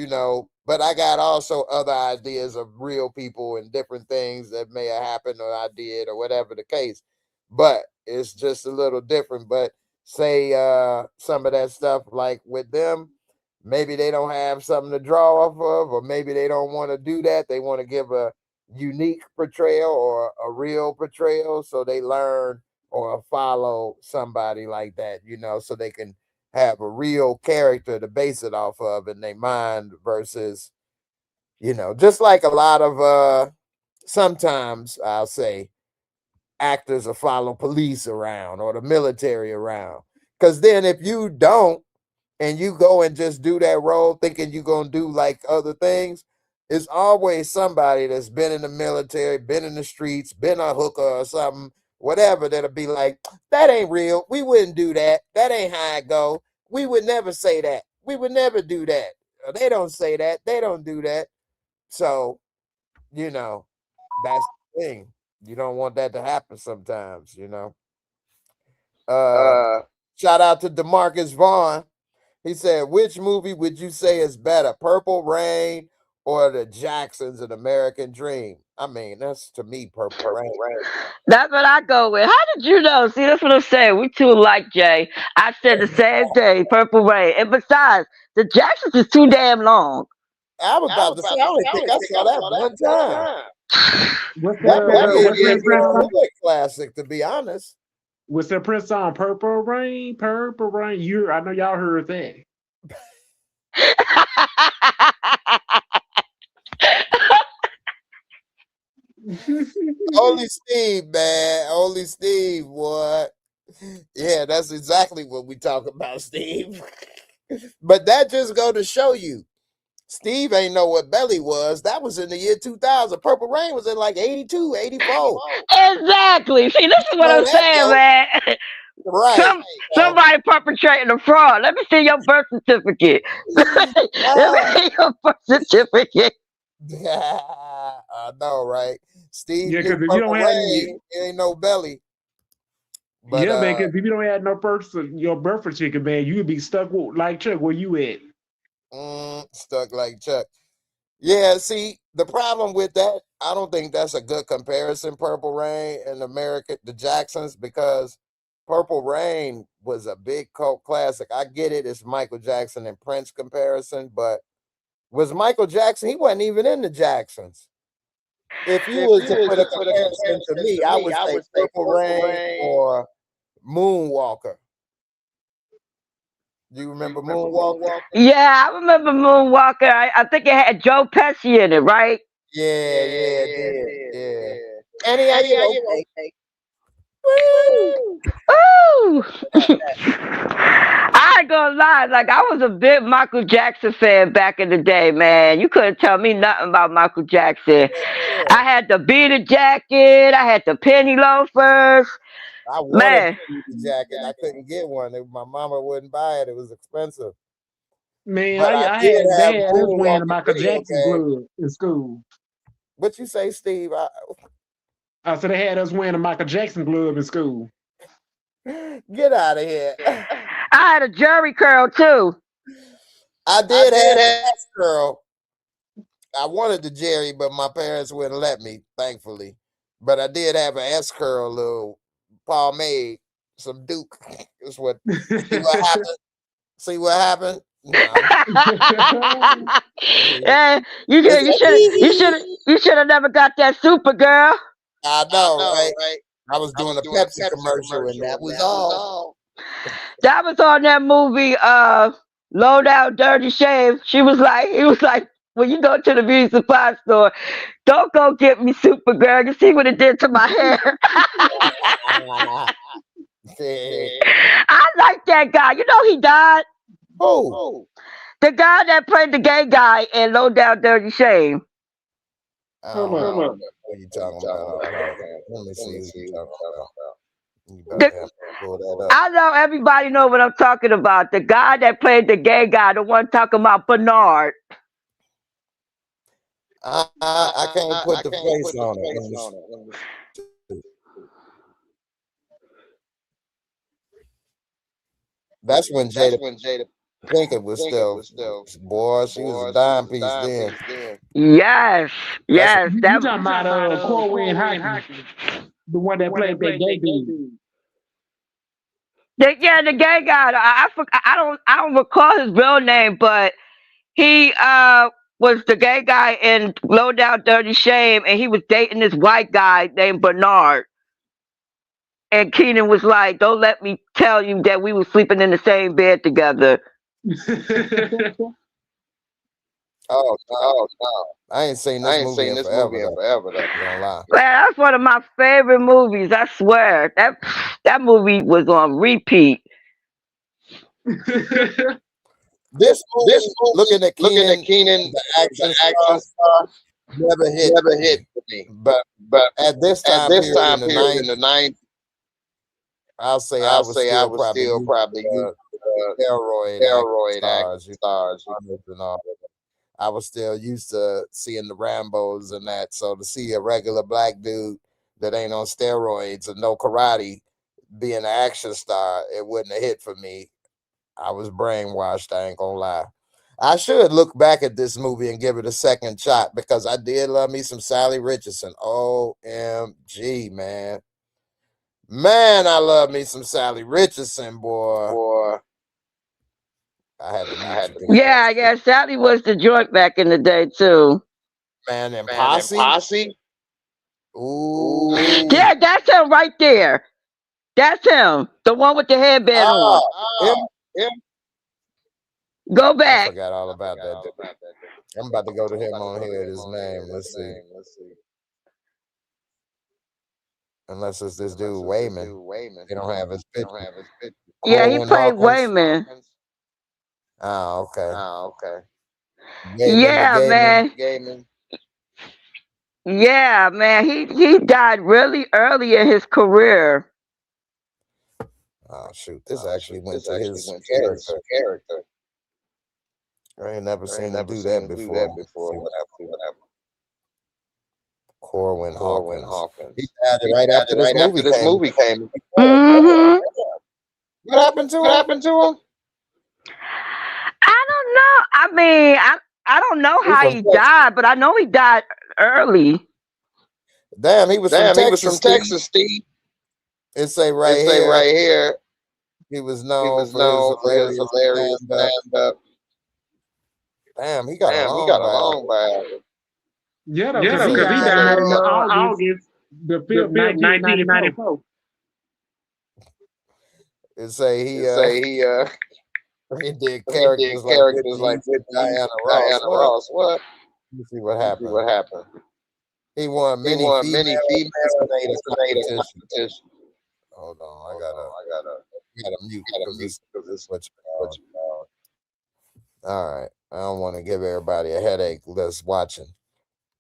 but I got also other ideas of real people and different things that may have happened or I did or whatever the case. But it's just a little different. But say some of that stuff, like with them, maybe they don't have something to draw off of, or maybe they don't want to do that. They want to give a unique portrayal or a real portrayal, so they learn or follow somebody like that, so they can have a real character to base it off of in their mind versus, just like a lot of sometimes I'll say actors will follow police around or the military around. Because then if you don't and you go and just do that role thinking you're going to do like other things, it's always somebody that's been in the military, been in the streets, been a hooker or something, whatever, that'll be like, that ain't real. We wouldn't do that. That ain't how it go. We would never say that. We would never do that. They don't say that. They don't do that. So, that's the thing. You don't want that to happen sometimes, Shout out to DeMarcus Vaughn. He said, which movie would you say is better, Purple Rain or The Jacksons, An American Dream? I mean, that's to me, Purple Rain. That's what I go with. How did you know? See, that's what I'm saying. We too alike, Jay. I said the same thing, Purple Rain. And besides, the Jacksons is too damn long. I was about to say, I only think I saw that one time. What's That movie is Prince a song? classic, to be honest. What's that Prince song? Purple Rain, Purple Rain. I know y'all heard that. Only Steve, man. Only Steve, what? Yeah, that's exactly what we talk about, Steve. But that just go to show you, Steve ain't know what belly was. That was in the year 2000. Purple Rain was in like 82, 84. Exactly. See, this is what I'm saying, man. Right. Somebody perpetrating a fraud. Let me see your birth certificate. Let me see your birth certificate. I know, right? Steve, Yeah, because if you Purple don't have Rain, it ain't no belly. But, yeah, man, because if you don't have no your birth certificate, man, you would be stuck like Chuck. Where you at? Stuck like Chuck. Yeah, see, the problem with that, I don't think that's a good comparison, Purple Rain and the Jacksons, because Purple Rain was a big cult classic. I get it, it's Michael Jackson and Prince comparison, but was Michael Jackson, he wasn't even in the Jacksons. If you were to put a comparison to me, I would say Purple Rain or Moonwalker. Do you remember Moonwalker? Yeah, I remember Moonwalker. I think it had Joe Pesci in it, right? Yeah, it did. Yeah. And he had okay. Woo! Ooh! I ain't gonna lie, like I was a big Michael Jackson fan back in the day, man. You couldn't tell me nothing about Michael Jackson. Yeah. I had the beaded jacket, I had the penny loafers. I wanted a beaded jacket. I couldn't get one. My mama wouldn't buy it. It was expensive. Man, I had us wearing a Michael Jackson glove in school. What you say, Steve? I said they had us wearing a Michael Jackson glove in school. Get out of here. I had a jerry curl too. I did have an S curl. I wanted the Jerry, but my parents wouldn't let me, thankfully. But I did have an S curl, little pomade, some Duke. That's what. See what happened? No. Yeah, you should have never got that Supergirl. I know, right? I was doing a Pepsi commercial, and that was all. That was on that movie, Low Down Dirty Shame. He was like, when you go to the beauty supply store, don't go get me Supergirl. You see what it did to my hair. I like that guy. You know he died. Who? The guy that played the gay guy in Low Down Dirty Shame. I don't know what you talking about. Let me see what you talking about. You better have to pull that up. I know everybody know what I'm talking about. The guy that played the gay guy, the one talking about Bernard. I can't put the face on it. That's when Jada Pinkett was still, boy, she was a dime piece then. Yes. You talking about Corwin Hockey, the one that played that gay dude. The gay guy. I don't recall his real name, but he was the gay guy in Low Down Dirty Shame, and he was dating this white guy named Bernard. And Keenan was like, "Don't let me tell you that we were sleeping in the same bed together." Oh no. I ain't seen this movie in forever. Though. Don't lie. Man, that's one of my favorite movies. I swear that movie was on repeat. This movie, looking at Keenan, the action star, never hit me. But at this time period in the 90s, I'll say I was still probably steroid acting stars. And all of that. I was still used to seeing the Rambos and that. So to see a regular black dude that ain't on steroids and no karate being an action star, it wouldn't have hit for me. I was brainwashed, I ain't gonna lie. I should look back at this movie and give it a second shot because I did love me some Sally Richardson. OMG, man. Man, I love me some Sally Richardson, boy. I had to Yeah, Sally was the joint back in the day too. Man, and Posse? Ooh. Yeah, that's him right there. That's him. The one with the headband on. Him? Go back. I forgot all about that. I'm about to go to him on here. His name. Let's see. Unless it's this dude Wayman. They don't have his picture. Yeah, he played Wayman. Oh, okay. Yeah, man. Yeah, man. He died really early in his career. Oh shoot! This actually went to his character. I ain't never seen him do that before. See what happened. Corwin Hawkins. He died right after this movie came. Mm-hmm. What happened to him? I don't know. I mean, I don't know how he died, but I know he died early. Damn, he was from Texas, Steve. It say right here. He was known for his hilarious stand-up. Damn, he got a long bio. Yeah, because he died in August the 5th, 1994. It say he did characters like Diana Ross. What? Let me see what happened. He won many female competitions. Hold on, I gotta mute because this what you call. All right, I don't want to give everybody a headache that's watching.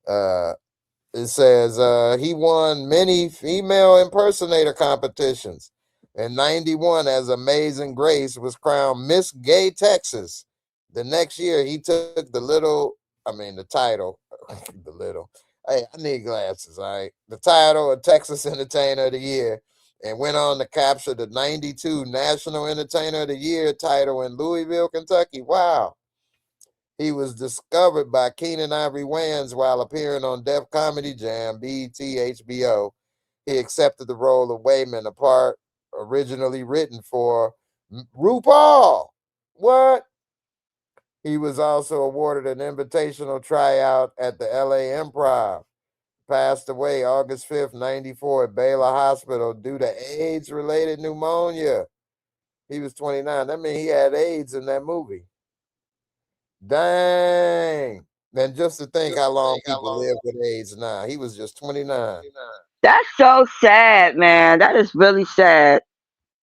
It says he won many female impersonator competitions. In 91, as Amazing Grace was crowned Miss Gay Texas. The next year, he took the title. Hey, I need glasses, all right? The title of Texas Entertainer of the Year and went on to capture the 92 National Entertainer of the Year title in Louisville, Kentucky. Wow. He was discovered by Keenan Ivory Wayans while appearing on Def Comedy Jam, BET, HBO. He accepted the role of Wayman, a part originally written for RuPaul. What? He was also awarded an invitational tryout at the LA Improv. Passed away August 5th, 94 at Baylor Hospital due to AIDS-related pneumonia. He was 29. That means he had AIDS in that movie. Dang. And just to think how long people live with AIDS now. He was just 29. That's so sad, man. That is really sad.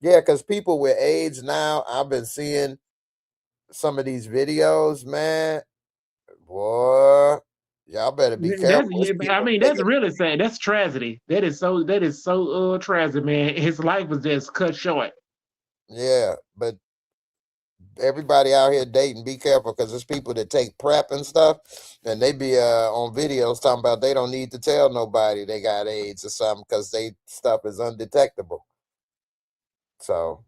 Yeah, because people with AIDS now, I've been seeing some of these videos, man. Boy, y'all better be careful. I mean, that's really sad. That's tragedy. That is so tragic, man. His life was just cut short. Yeah, but everybody out here dating, be careful, because there's people that take PrEP and stuff, and they be on videos talking about they don't need to tell nobody they got AIDS or something because they stuff is undetectable. So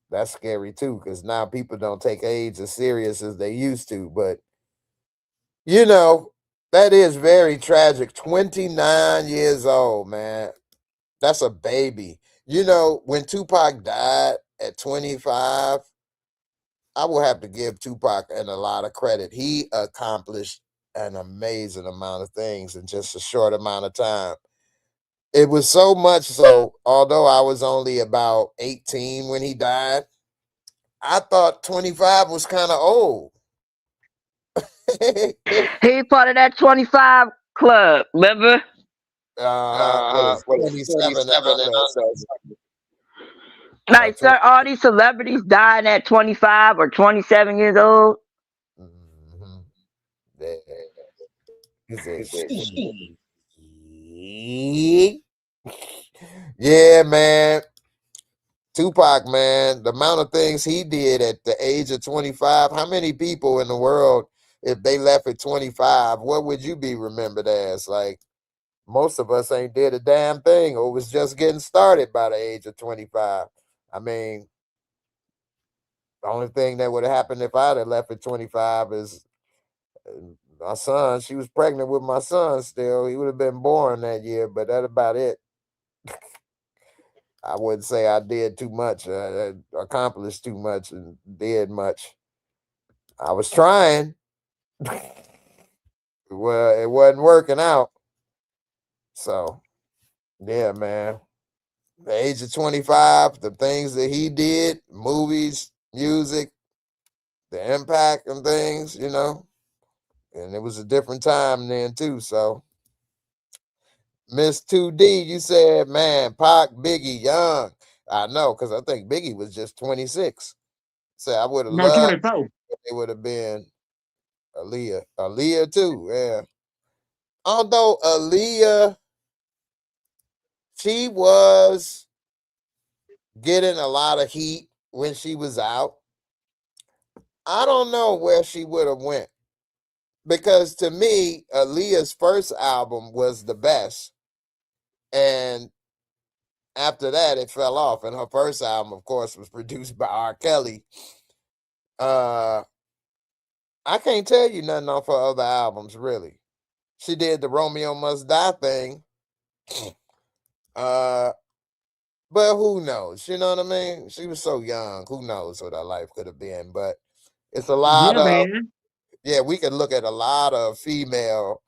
that's scary too, because now people don't take AIDS as serious as they used to. But you know, that is very tragic. 29 years old, man. That's a baby. You know, when Tupac died at 25, I will have to give Tupac a lot of credit. He accomplished an amazing amount of things in just a short amount of time. It was so much so, although I was only about 18 when he died, I thought 25 was kind of old. He part of that 25 club, remember? What is 27 and under? Like, sir, all these celebrities dying at 25 or 27 years old. Mm-hmm. Yeah, man. Tupac, man, the amount of things he did at the age of 25. How many people in the world, if they left at 25, what would you be remembered as? Like, most of us ain't did a damn thing or was just getting started by the age of 25. I mean, the only thing that would have happened if I'd have left at 25 is my son. She was pregnant with my son still. He would have been born that year, but that's about it. I wouldn't say I did too much, accomplished too much, and did much. I was trying. Well, it wasn't working out. So, yeah, man. The age of 25, the things that he did, movies, music, the impact and things, you know. And it was a different time then, too. So, Miss 2D, you said, man, Pac, Biggie, young. I know, because I think Biggie was just 26. So I would have No, loved 24. it would have been Aaliyah. Aaliyah, too, yeah. Although Aaliyah, she was getting a lot of heat when she was out. I don't know where she would have went. Because to me, Aaliyah's first album was the best. And after that, it fell off. And her first album, of course, was produced by R. Kelly. I can't tell you nothing off her other albums, really. She did the Romeo Must Die thing. But who knows? You know what I mean? She was so young. Who knows what her life could have been? But it's a lot of, man. Yeah, we could look at a lot of female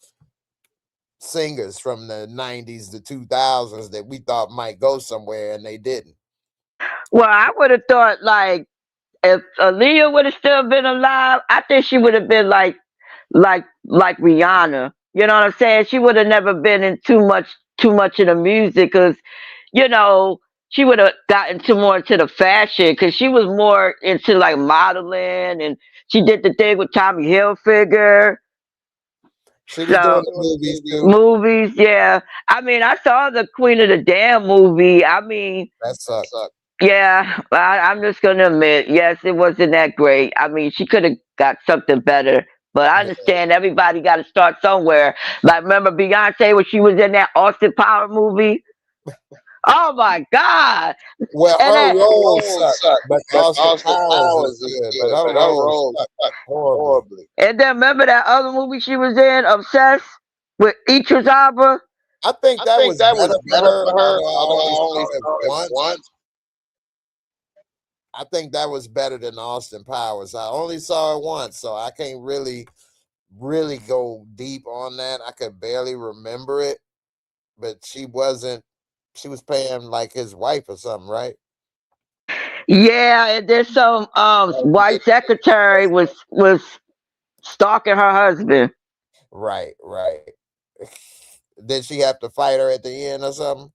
singers from the 90s to 2000s that we thought might go somewhere and they didn't. Well, I would have thought, like, if Aaliyah would have still been alive, I think she would have been like Rihanna. You know what I'm saying? She would have never been in too much of the music, because, you know, she would have gotten too more into the fashion, because she was more into like modeling, and she did the thing with Tommy Hilfiger. She was So doing the movies too. movies, yeah. I mean, I saw the Queen of the Damn movie. I mean, That sucked. yeah, I'm just gonna admit, yes, it wasn't that great. I mean, she could have got something better, but I Yeah. understand everybody got to start somewhere. Like, remember Beyonce when she was in that Austin Power movie? Oh my God! Well, And her that, role sucked, but Austin Powers was good. But her role sucked horribly. and then remember that other movie she was in, Obsessed, with Idris Elba. I think that was better for her, although I only saw it once. I think that was better than Austin Powers. I only saw it once, so I can't really go deep on that. I could barely remember it, but she was paying like his wife or something, right? Yeah, and there's some white secretary was stalking her husband. Right, right. Did she have to fight her at the end or something?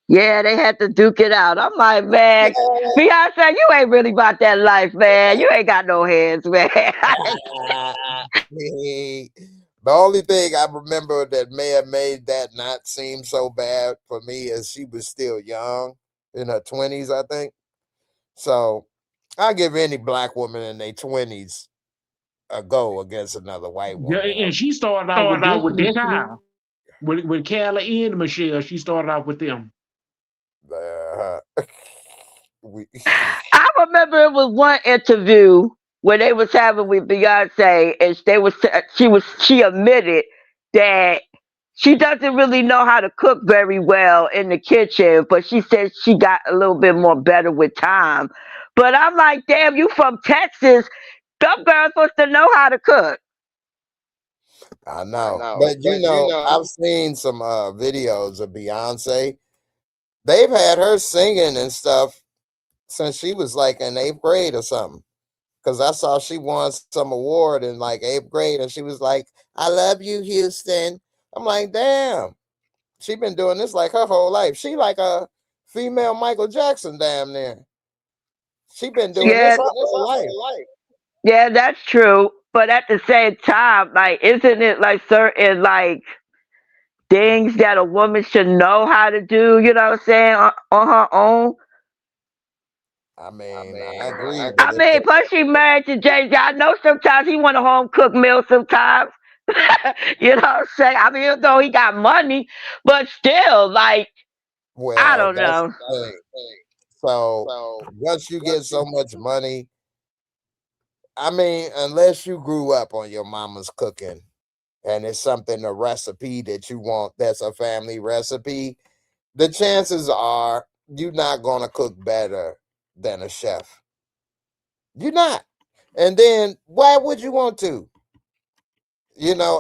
Yeah, they had to duke it out. I'm like, man, Yeah. Beyonce, you ain't really about that life, man. You ain't got no hands, man. The only thing I remember that may have made that not seem so bad for me is she was still young, in her 20s, I think. So I give any black woman in their 20s a go against another white Yeah, woman. and she started out with Destiny's Child. With Callie and Michelle, she started out with them. Uh, we, I remember it was one interview where they was having with Beyonce, and she admitted that she doesn't really know how to cook very well in the kitchen, but she said she got a little bit more better with time. But I'm like, damn, you from Texas? Some girls supposed to know how to cook. I know, but I've seen some videos of Beyonce. They've had her singing and stuff since she was like in 8th grade or something. Because I saw she won some award in like 8th grade, and she was like, "I love you, Houston." I'm like, damn, she been doing this like her whole life. She like a female Michael Jackson, damn near. She been doing Yeah, this her whole life. yeah, that's true. But at the same time, like, isn't it like certain like things that a woman should know how to do? You know what I'm saying on her own. I mean, I agree, but I mean, plus she married to Jay-Z. I know sometimes he want a home cooked meal sometimes. You know what I'm saying? I mean, even though he got money, but still, like, I well, don't that's know. the thing. So once you get so much money, I mean, unless you grew up on your mama's cooking and it's something, a recipe that you want, that's a family recipe, the chances are you're not gonna cook better than a chef. You're not. And then why would you want to?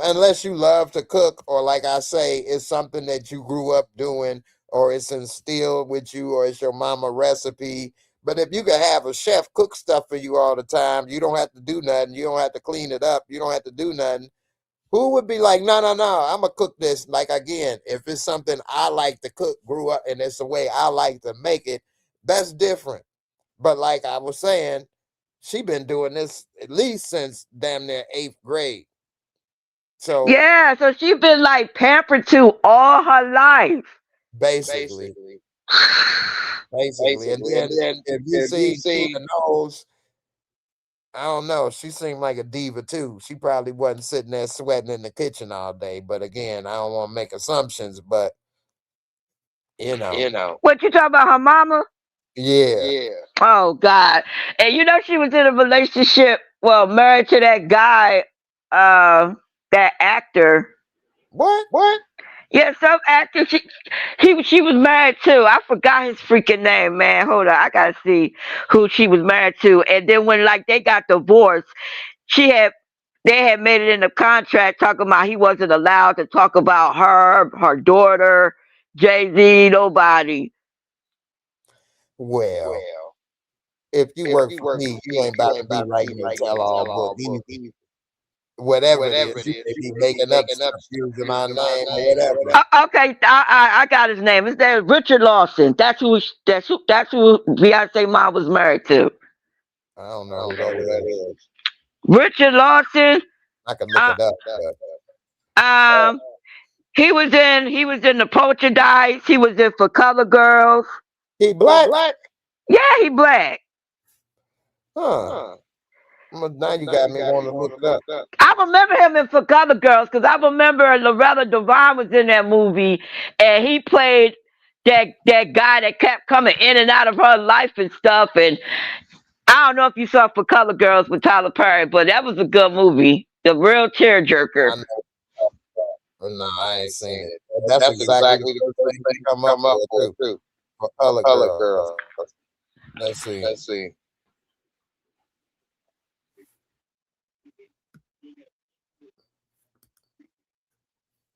Unless you love to cook, or like I say, it's something that you grew up doing, or it's instilled with you, or it's your mama recipe. But if you could have a chef cook stuff for you all the time, you don't have to do nothing. You don't have to clean it up. You don't have to do nothing. Who would be like, no, no, no, I'm gonna cook this? Like, again, if it's something I like to cook, grew up, and it's the way I like to make it, that's different. But like I was saying, she been doing this at least since damn near 8th grade. So Yeah, so she been like pampered to all her life. basically, and then if you see Tina Knowles, I don't know, she seemed like a diva too. She probably wasn't sitting there sweating in the kitchen all day. But again, I don't want to make assumptions, but you know, What you talking about, her mama? yeah. Oh God! And you know she was in a relationship, well, married to that guy, that actor. What? Yeah, some actor. She was married to. I forgot his freaking name, man. Hold on, I gotta see who she was married to. And then when like they got divorced, she had they had made it in the contract talking about he wasn't allowed to talk about her daughter, Jay-Z, nobody. Well, if you work for me, you ain't about to be writing a tell-all book either. Whatever it is, you may be making up stuff using my name or whatever. Okay, I got his name. His name is Richard Lawson. That's who Beyonce mom was married to. I don't know who that is. Richard Lawson. I could look Uh, it up. But um, he was in the Poltergeist. He was in For Color Girls. he black? Yeah, he black. Huh. Now you got me wanting to look it up. I remember him in For Color Girls because I remember Loretta Devine was in that movie, and he played that guy that kept coming in and out of her life and stuff. And I don't know if you saw For Color Girls with Tyler Perry, but that was a good movie. The real tearjerker. I know. No, I ain't seen it. But that's exactly the first thing to come up for too. For Color Girls. Let's see.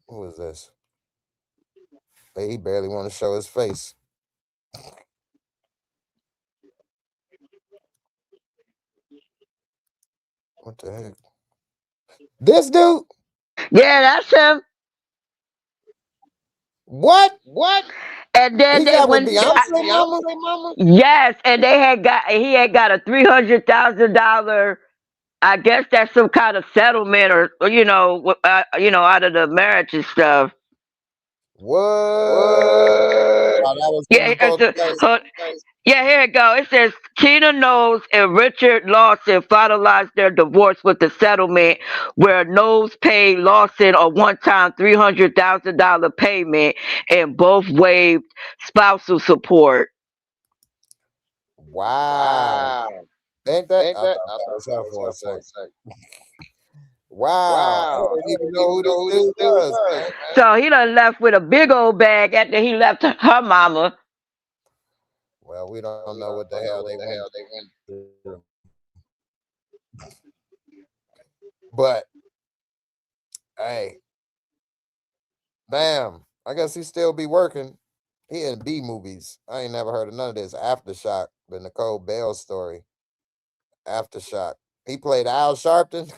Who is this? He barely want to show his face. What the heck? This dude? Yeah, that's him. What? And then He they got with went. Beyonce mama? Yes, and he had got a $300,000. I guess that's some kind of settlement, or out of the marriage and stuff. What? Oh, that was Yeah, supposed to play. yeah. Here it go. It says Tina Knowles and Richard Lawson finalized their divorce with a settlement where Knowles paid Lawson a one-time $300,000 payment, and both waived spousal support. Wow. Ain't that? I thought that was her for a second. Wow. I didn't even know who this dude was, man. So he done left with a big old bag after he left her mama. Well, we don't know what the hell they went through. But hey, damn. I guess he still be working. He in B movies. I ain't never heard of none of this. Aftershock, the Nicole Bell story. Aftershock. He played Al Sharpton.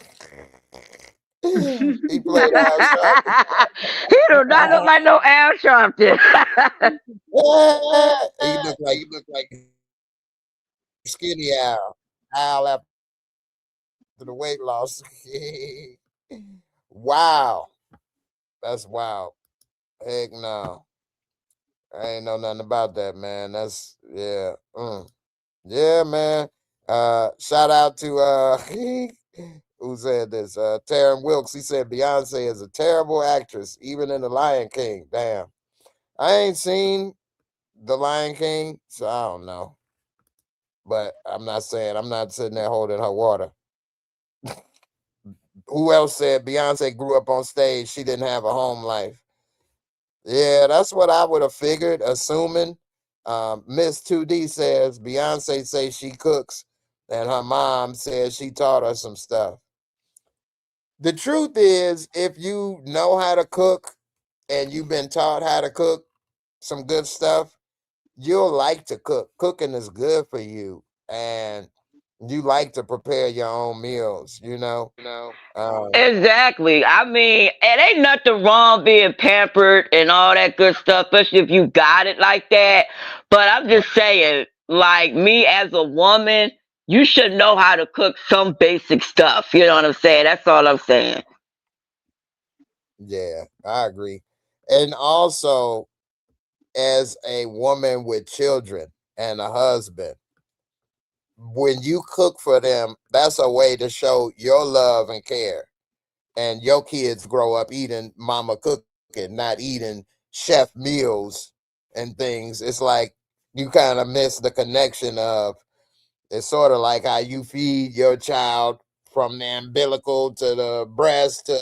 He played Al Sharpton. He do not look like no Al Sharpton. He looked like skinny Al. Al after the weight loss. Wow. That's wild. Heck no. I ain't know nothing about that, man. That's yeah. Yeah, man. Shout out to who said this? Taryn Wilkes. He said Beyonce is a terrible actress, even in The Lion King. Damn. I ain't seen The Lion King, so I don't know. But I'm not sitting there holding her water. Who else said Beyonce grew up on stage? She didn't have a home life. Yeah, that's what I would have figured, assuming. Miss 2D says Beyonce says she cooks, and her mom says she taught her some stuff. The truth is, if you know how to cook and you've been taught how to cook some good stuff, you'll like to cook. Cooking is good for you, and you like to prepare your own meals, Exactly. I mean, it ain't nothing wrong being pampered and all that good stuff, especially if you got it like that. But I'm just saying, like me as a woman, you should know how to cook some basic stuff. You know what I'm saying? That's all I'm saying. Yeah, I agree. And also, as a woman with children and a husband, when you cook for them, that's a way to show your love and care. And your kids grow up eating mama cooking, not eating chef meals and things. It's like you kind of miss the connection of, it's sort of like how you feed your child from the umbilical to the breast to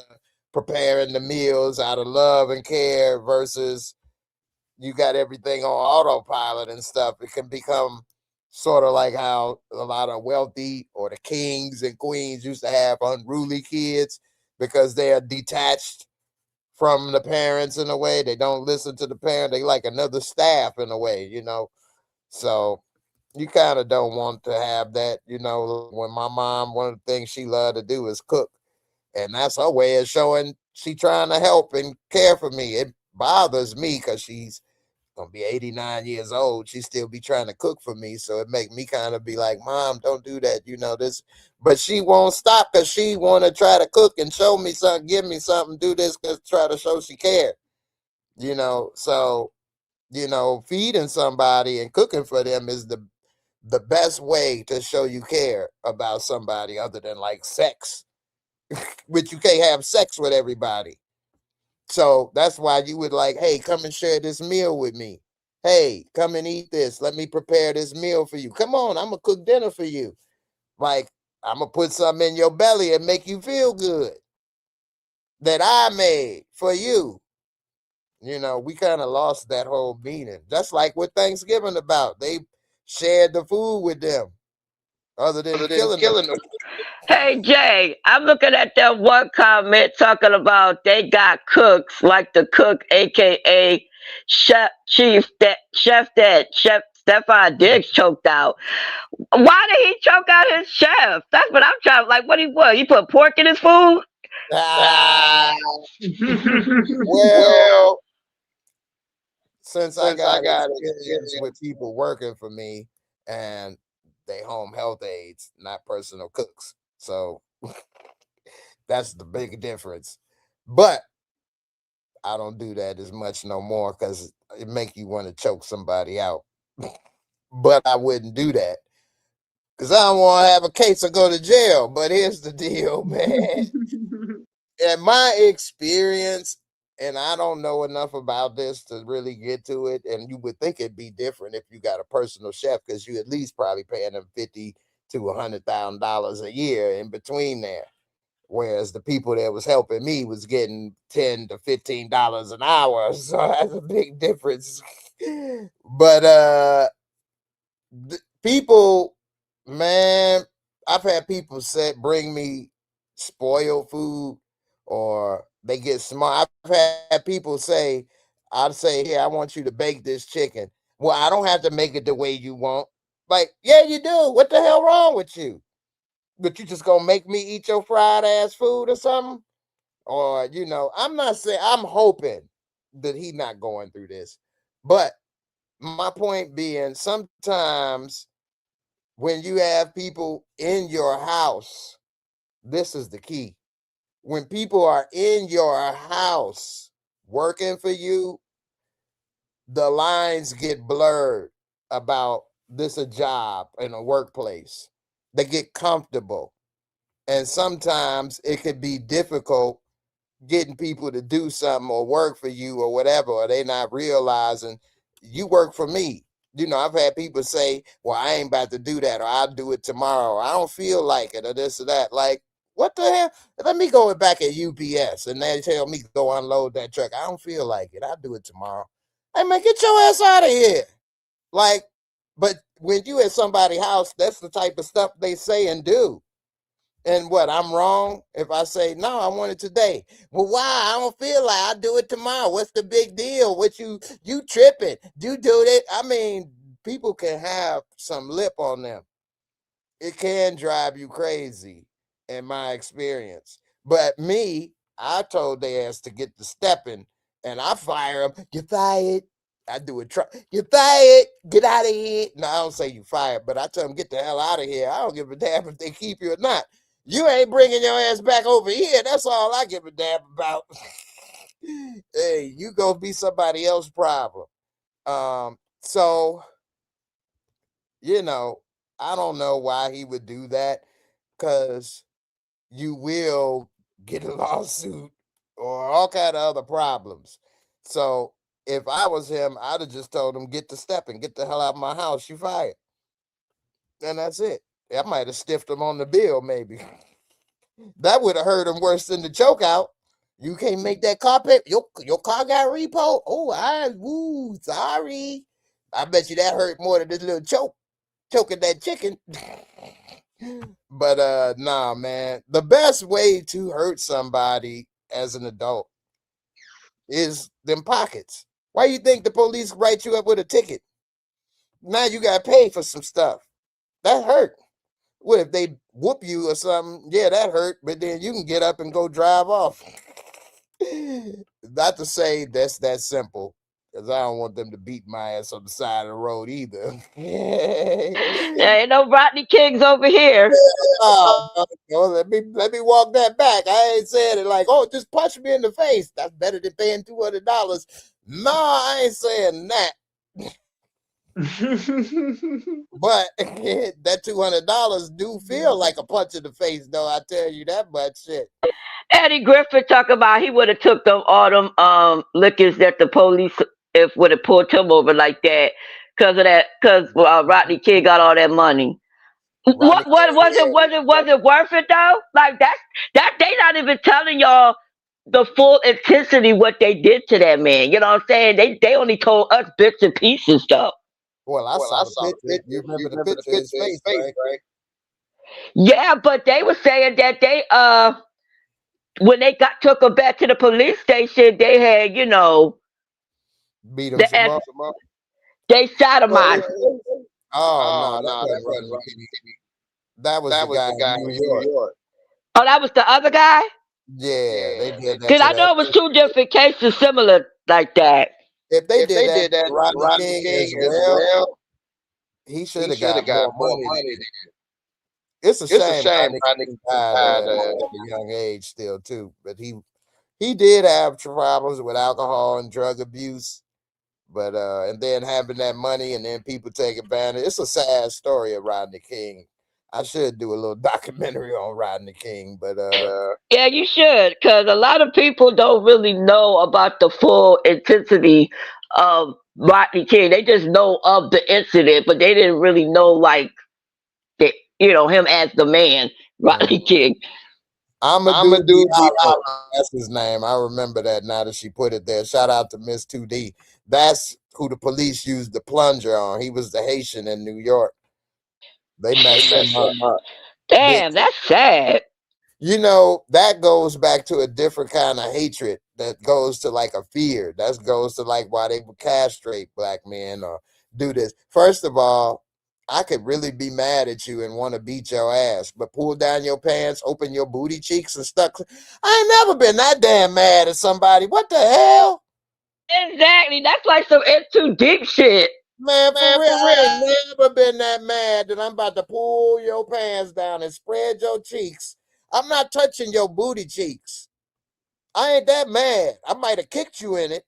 preparing the meals out of love and care versus you got everything on autopilot and stuff. It can become sort of like how a lot of wealthy or the kings and queens used to have unruly kids because they are detached from the parents in a way. They don't listen to the parent. They like another staff in a way, So you kind of don't want to have that, When my mom, one of the things she loved to do is cook. And that's her way of showing she trying to help and care for me. It bothers me because she's gonna be 89 years old. She still be trying to cook for me. So it make me kind of be like, Mom, don't do that. This, but she won't stop because she want to try to cook and show me something, give me something, do this, because try to show she care. So, feeding somebody and cooking for them is the best way to show you care about somebody other than like sex, which you can't have sex with everybody. So that's why you would like, hey, come and share this meal with me. Hey, come and eat this. Let me prepare this meal for you. Come on, I'm going to cook dinner for you. Like, I'm going to put something in your belly and make you feel good that I made for you. We kind of lost that whole meaning. Just like what Thanksgiving about. They shared the food with them other than killing them. Hey Jay, I'm looking at that one comment talking about they got cooks like the cook, aka Chef Chief, that Chef Stefan Diggs choked out. Why did he choke out his chef? That's what I'm trying. Like, what he was? He put pork in his food. Well, since I got experience with people working for me, and they home health aides, not personal cooks, so that's the big difference. But I don't do that as much no more because it make you want to choke somebody out. But I wouldn't do that because I don't want to have a case or go to jail. But here's the deal, man. In my experience, and I don't know enough about this to really get to it, and you would think it'd be different if you got a personal chef because you at least probably paying them $50,000 to $100,000 a year in between there. Whereas the people that was helping me was getting $10 to $15 an hour, so that's a big difference. But people, man, I've had people bring me spoiled food, or they get smart. I've had people say, I'd say, here, I want you to bake this chicken. Well, I don't have to make it the way you want. Like, yeah, you do. What the hell wrong with you? But you just gonna make me eat your fried ass food or something? Or, I'm not saying, I'm hoping that he not going through this. But my point being, sometimes when you have people in your house, this is the key. When people are in your house working for you, the lines get blurred about this a job in a workplace. They get comfortable. And sometimes it could be difficult getting people to do something or work for you or whatever, or they not realizing you work for me. I've had people say, well, I ain't about to do that, or I'll do it tomorrow, or I don't feel like it, or this or that. Like, what the hell? Let me go back at UPS, and they tell me go unload that truck. I don't feel like it. I'll do it tomorrow. Hey, man, get your ass out of here. Like, but when you at somebody's house, that's the type of stuff they say and do. And what, I'm wrong if I say, no, I want it today. Well, why? I don't feel like I'll do it tomorrow. What's the big deal? What you tripping? You do it. I mean, people can have some lip on them. It can drive you crazy in my experience. But me, I told their ass to get the stepping, and I fire them. You fired. I do it. You fired. Get out of here. No, I don't say you fired, but I tell them, get the hell out of here. I don't give a damn if they keep you or not. You ain't bringing your ass back over here. That's all I give a damn about. Hey, you gonna be somebody else's problem. So, I don't know why he would do that, because you will get a lawsuit or all kind of other problems. So if I was him, I'd have just told him, get the stepping, get the hell out of my house, you fired. And that's it. I might have stiffed him on the bill, maybe. That would have hurt him worse than the choke out. You can't make that car pay. Your car got repo. Oh, sorry. I bet you that hurt more than this little choking that chicken. But nah, man. The best way to hurt somebody as an adult is them pockets. Why you think the police write you up with a ticket? Now you got to pay for some stuff. That hurt. What if they whoop you or something? Yeah, that hurt, but then you can get up and go drive off. Not to say that's that simple, because I don't want them to beat my ass on the side of the road either. There ain't no Rodney Kings over here. Let me walk that back. I ain't saying it like, oh, just punch me in the face. That's better than paying $200. No, I ain't saying that. But that $200 do feel like a punch in the face, though. I tell you that much. Shit. Eddie Griffin talk about he would have took all them liquors that the police would have pulled him over like that because Rodney King got all that money. What was it worth it though? Like that they not even telling y'all the full intensity what they did to that man. You know what I'm saying? They only told us bits and pieces though. Well, I saw the picture. You remember the picture of his face, right? Yeah, but they were saying that they when they took him back to the police station, they had beat him some up. They sodomized. Oh no, that wasn't Rodney King. That was the guy in New York. Oh, that was the other guy? Yeah, they did that Because to I know that. it was 2 different cases similar like that. If they did that to Rodney King as well, he should have got more money. It's a shame Rodney King died at a young age still too, but he did have problems with alcohol and drug abuse, but and then having that money and then people take advantage. It's a sad story of Rodney King. I should do a little documentary on Rodney King, but Yeah, you should, because a lot of people don't really know about the full intensity of Rodney King. They just know of the incident, but they didn't really know like the, him as the man, Rodney King. Amadou Diallo, that's his name. I remember that now that she put it there. Shout out to Miss 2D. That's who the police used the plunger on. He was the Haitian in New York. They messed him up. Damn, that's sad. You know, that goes back to a different kind of hatred that goes to like a fear. That goes to like why they would castrate black men or do this. First of all, I could really be mad at you and want to beat your ass, but pull down your pants, open your booty cheeks and stuck. I ain't never been that damn mad at somebody. What the hell? Exactly. That's like some too deep shit. Man, for real, I ain't never been that mad that I'm about to pull your pants down and spread your cheeks. I'm not touching your booty cheeks. I ain't that mad. I might have kicked you in it.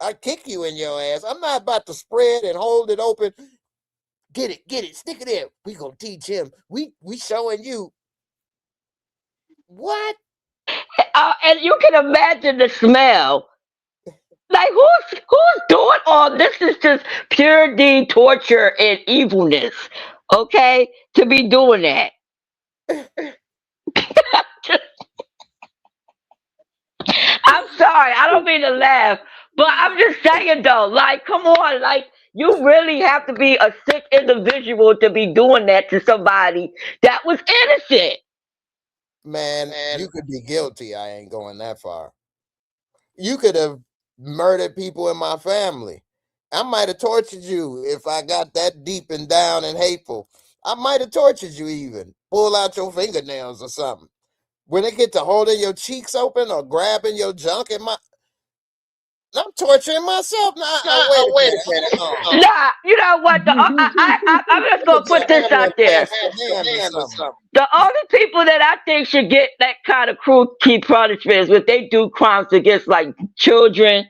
I'd kick you in your ass. I'm not about to spread and hold it open. Get it, stick it in. We gonna teach him. We showing you. What? And you can imagine the smell. Like who's doing all this? Is just pure D torture and evilness. Okay, to be doing that. I'm sorry, I don't mean to laugh, but I'm just saying though, like, come on, like, you really have to be a sick individual to be doing that to somebody that was innocent. Man, you could be guilty. I ain't going that far. You could have murdered people in my family. I might have tortured you if I got that deep and down and hateful. I might have tortured you even. Pull out your fingernails or something. When it get to holding your cheeks open or grabbing your junk in my... I'm torturing myself. Wait a minute. Nah, you know what? I'm just gonna put this out there. The only people that I think should get that kind of cruel punishment is if they do crimes against like children,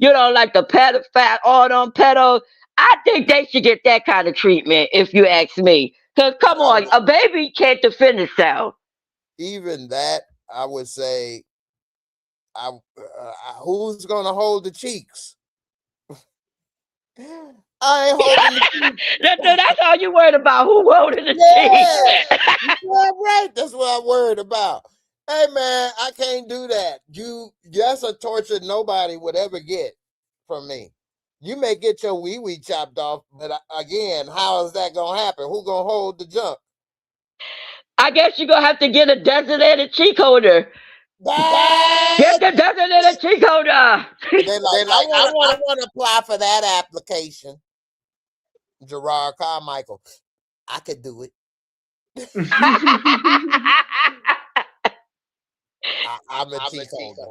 like the pedophile, all them pedos. I think they should get that kind of treatment, if you ask me. Because come on, a baby can't defend itself. Even that, I would say, who's gonna hold the cheeks? I ain't holding the cheeks. That's all you worried about. Who holding the cheeks? Yeah, right. That's what I'm worried about. Hey man, I can't do that. That's a torture nobody would ever get from me. You may get your wee chopped off, but again, how is that gonna happen? Who gonna hold the junk? I guess you're gonna have to get a designated cheek holder. Get the designated cheek holder. They're like, I want to apply for that application. Gerard Carmichael, I could do it. I'm a cheek holder.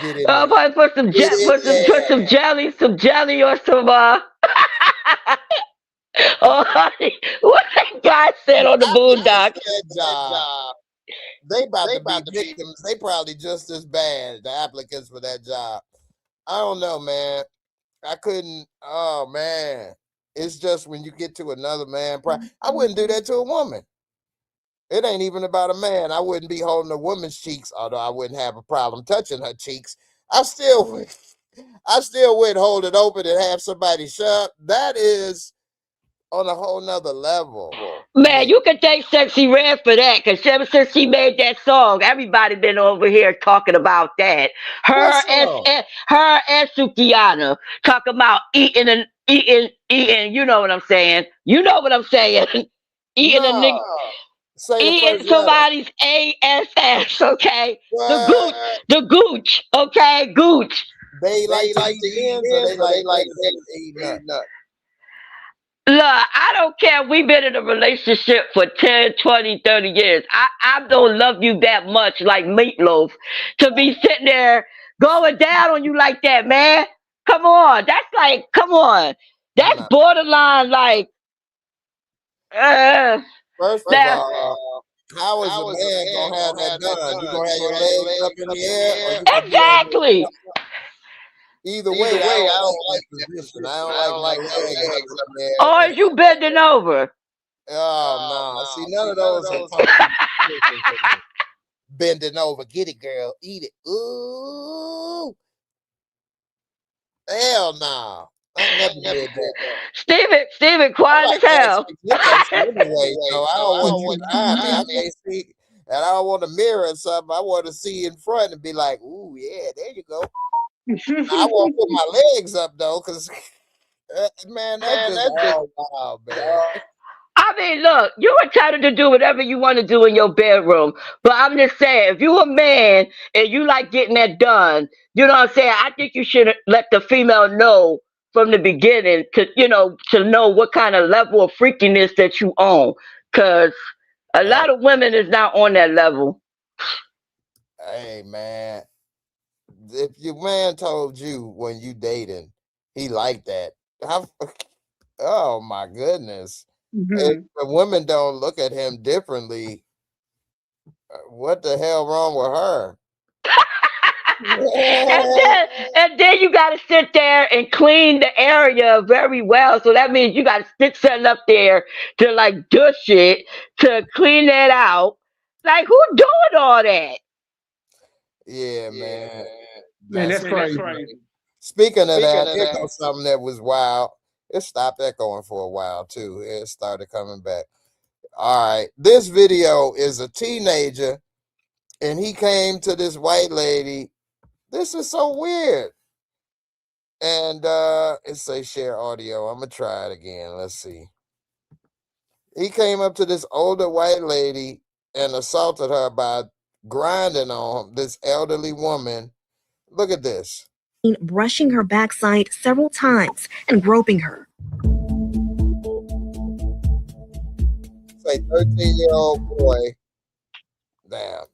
Get it. I'll probably put some jelly or some oh, honey, what that guy said on the Boondocks. They about to be victims. They probably just as bad, the applicants for that job. I don't know, man. I couldn't. Oh man, it's just when you get to another man. I wouldn't do that to a woman. It ain't even about a man. I wouldn't be holding a woman's cheeks, although I wouldn't have a problem touching her cheeks. I still would hold it open and have somebody shut. That is on a whole nother level. Man, you can thank Sexy Red for that, because ever since she made that song, everybody been over here talking about that. Her and Sukiana talking about eating. You know what I'm saying? Eating somebody's ass. Okay, the gooch. Okay, gooch. they like to eat men, so they like to eat nuts. Look, I don't care. We've been in a relationship for 10, 20, 30 years. I don't love you that much like Meatloaf to be sitting there going down on you like that, man. Come on. That's like, come on. That's borderline like, First of all, how is a man gonna have that done? You gonna have your legs up in the air, or you gonna exactly. Either way, I don't like that position. I don't like my legs up in the air. Or is you bending over? Oh no! See, none of those are bending over. Get it, girl. Eat it. Ooh. Hell no. I never did that. Steven, quiet as hell. Anyway, so I don't want you to I can't see, and I don't want a mirror or something. I want to see in front and be like, ooh, yeah, there you go. I won't put my legs up though, because man, that's all wild, man. I mean, look, you're entitled to do whatever you want to do in your bedroom. But I'm just saying, if you're a man and you like getting that done, you know what I'm saying? I think you should let the female know from the beginning to know what kind of level of freakiness that you own. Because a lot of women is not on that level. Hey, man. If your man told you when you dating, he liked that. Oh, my goodness. If the women don't look at him differently, what the hell wrong with her? and then you got to sit there and clean the area very well. So that means you got to sit something up there to like dush it, to clean that out. Like, who doing all that? Yeah, man. Man, that's crazy. Speaking of that, here goes something that was wild. It stopped echoing for a while too. It started coming back. All right. This video is a teenager, and he came to this white lady. This is so weird. And it says share audio. I'm gonna try it again. Let's see. He came up to this older white lady and assaulted her by grinding on this elderly woman. Look at this. Brushing her backside several times and groping her. Say 13-year-old boy. Damn.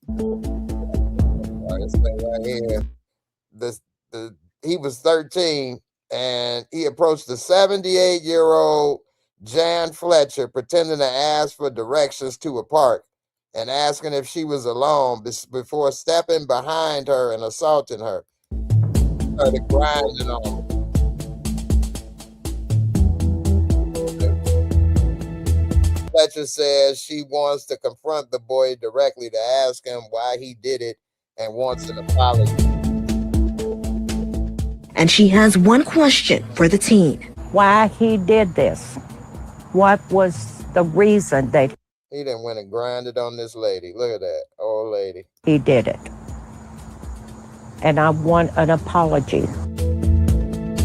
This thing right here. He was 13, and he approached the 78-year-old Jan Fletcher, pretending to ask for directions to a park and asking if she was alone before stepping behind her and assaulting her. Started grinding on her. Fletcher says she wants to confront the boy directly to ask him why he did it and wants an apology. And she has one question for the teen. Why he did this? What was the reason that he done went and grinded on this lady? Look at that old lady. He did it. And I want an apology. He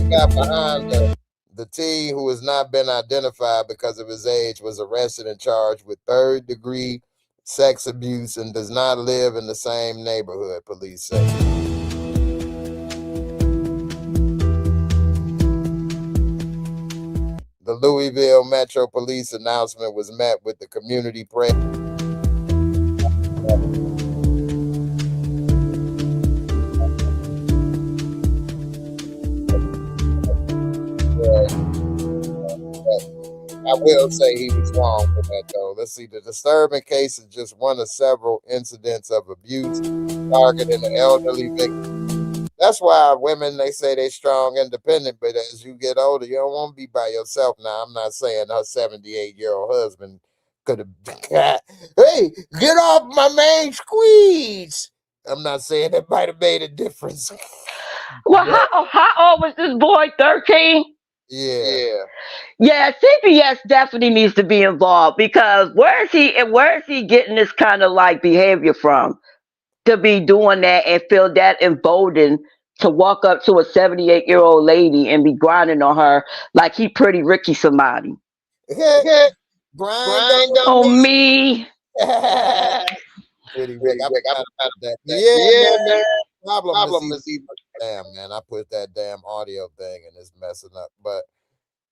got behind her. The teen, who has not been identified because of his age, was arrested and charged with third-degree sex abuse and does not live in the same neighborhood, police say. The Louisville Metro Police announcement was met with the community prayer. I will say he was wrong for that, though. Let's see. The disturbing case is just one of several incidents of abuse targeting the elderly victim. That's why women, they say they're strong, independent, but as you get older, you don't want to be by yourself. Now, I'm not saying her 78-year-old husband could have, hey, get off my main squeeze. I'm not saying that might have made a difference. Well, how old was this boy? 13? Yeah. Yeah, CPS definitely needs to be involved, because where is he getting this kind of like behavior from, to be doing that and feel that emboldened to walk up to a 78-year-old lady and be grinding on her like he Pretty Ricky somebody. Grind on me. Pretty Rick. Yeah, man. Problem is Damn, man, I put that damn audio thing and it's messing up. But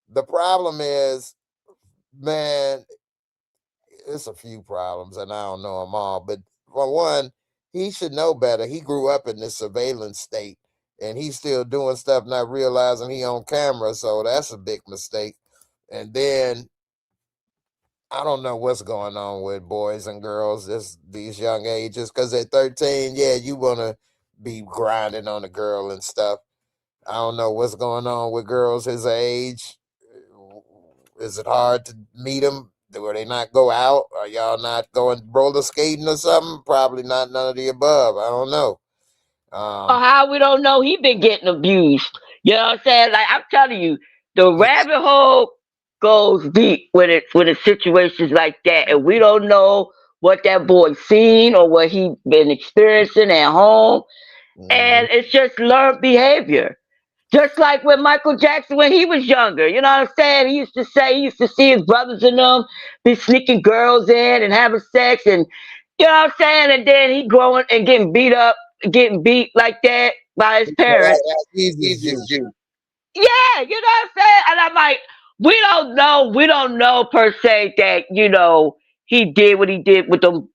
the problem is, man, it's a few problems, and I don't know them all. But for one, he should know better. He grew up in this surveillance state, and he's still doing stuff, not realizing he on camera. So that's a big mistake. And then I don't know what's going on with boys and girls these young ages. Because at 13, yeah, you want to be grinding on a girl and stuff. I don't know what's going on with girls his age. Is it hard to meet them? Do they not go out? Are y'all not going roller skating or something? Probably not. None of the above. I don't know. Or how we don't know he been getting abused. You know what I'm saying? Like I'm telling you, the rabbit hole goes deep when it's situations like that, and we don't know what that boy's seen or what he been experiencing at home, and it's just learned behavior. Just like with Michael Jackson when he was younger, you know what I'm saying? He used to see his brothers and them be sneaking girls in and having sex, and you know what I'm saying? And then he growing and getting beat up, getting beat like that by his parents. Yeah, you know what I'm saying? And I'm like, we don't know per se that, he did what he did with them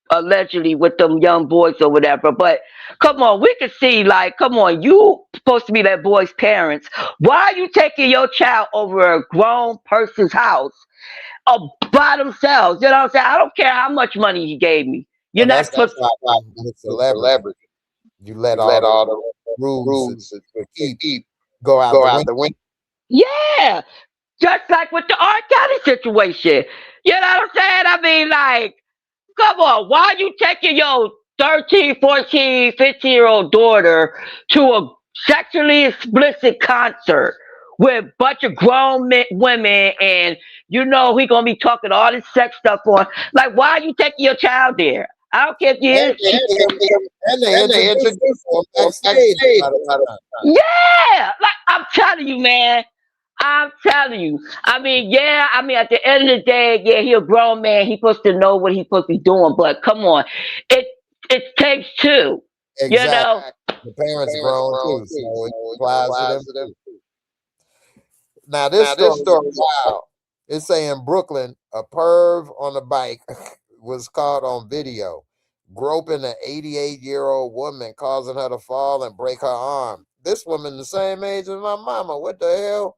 allegedly with them young boys or whatever. But come on, we can see, like, come on, you supposed to be that boy's parents. Why are you taking your child over a grown person's house by themselves? You know what I'm saying? I don't care how much money he gave me. You're not supposed to. With celebrity. You let all the rules and keep go out the window. Yeah, just like with the R. Kelly situation. You know what I'm saying? I mean, like, come on, why are you taking your 13, 14, 15-year-old daughter to a sexually explicit concert with a bunch of grown women, and he gonna be talking all this sex stuff on? Like, why are you taking your child there? I don't care if you And they introduced him backstage. Yeah, like I'm telling you, man. I'm telling you. I mean, at the end of the day, yeah, he a grown man. He's supposed to know what he's supposed to be doing. But come on, it takes two. Exactly. The parents grown too, so it applies to them. Now this story, wow. It's saying Brooklyn, a perv on a bike was caught on video groping an 88-year-old woman, causing her to fall and break her arm. This woman the same age as my mama. What the hell?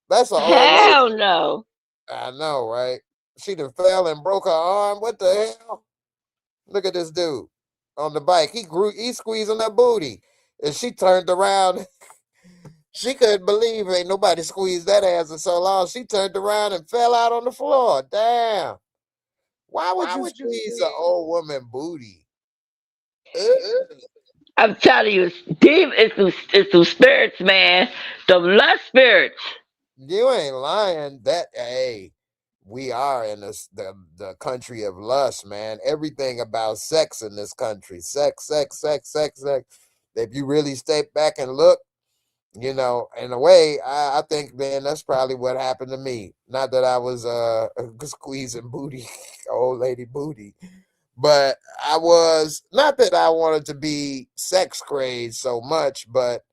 That's an old lady. Hell no. I know, right? She done fell and broke her arm. What the hell? Look at this dude on the bike. He's squeezing her booty. And she turned around. She couldn't believe ain't nobody squeezed that ass in so long. She turned around and fell out on the floor. Damn. Why would you squeeze an old woman booty? I'm telling you, Steve, it's some spirits, man. The lust spirits. You ain't lying. We are in the country of lust, man. Everything about sex in this country. Sex. If you really step back and look, in a way, I think, man, that's probably what happened to me. Not that I was squeezing booty, old lady booty. But I was, not that I wanted to be sex crazed so much, but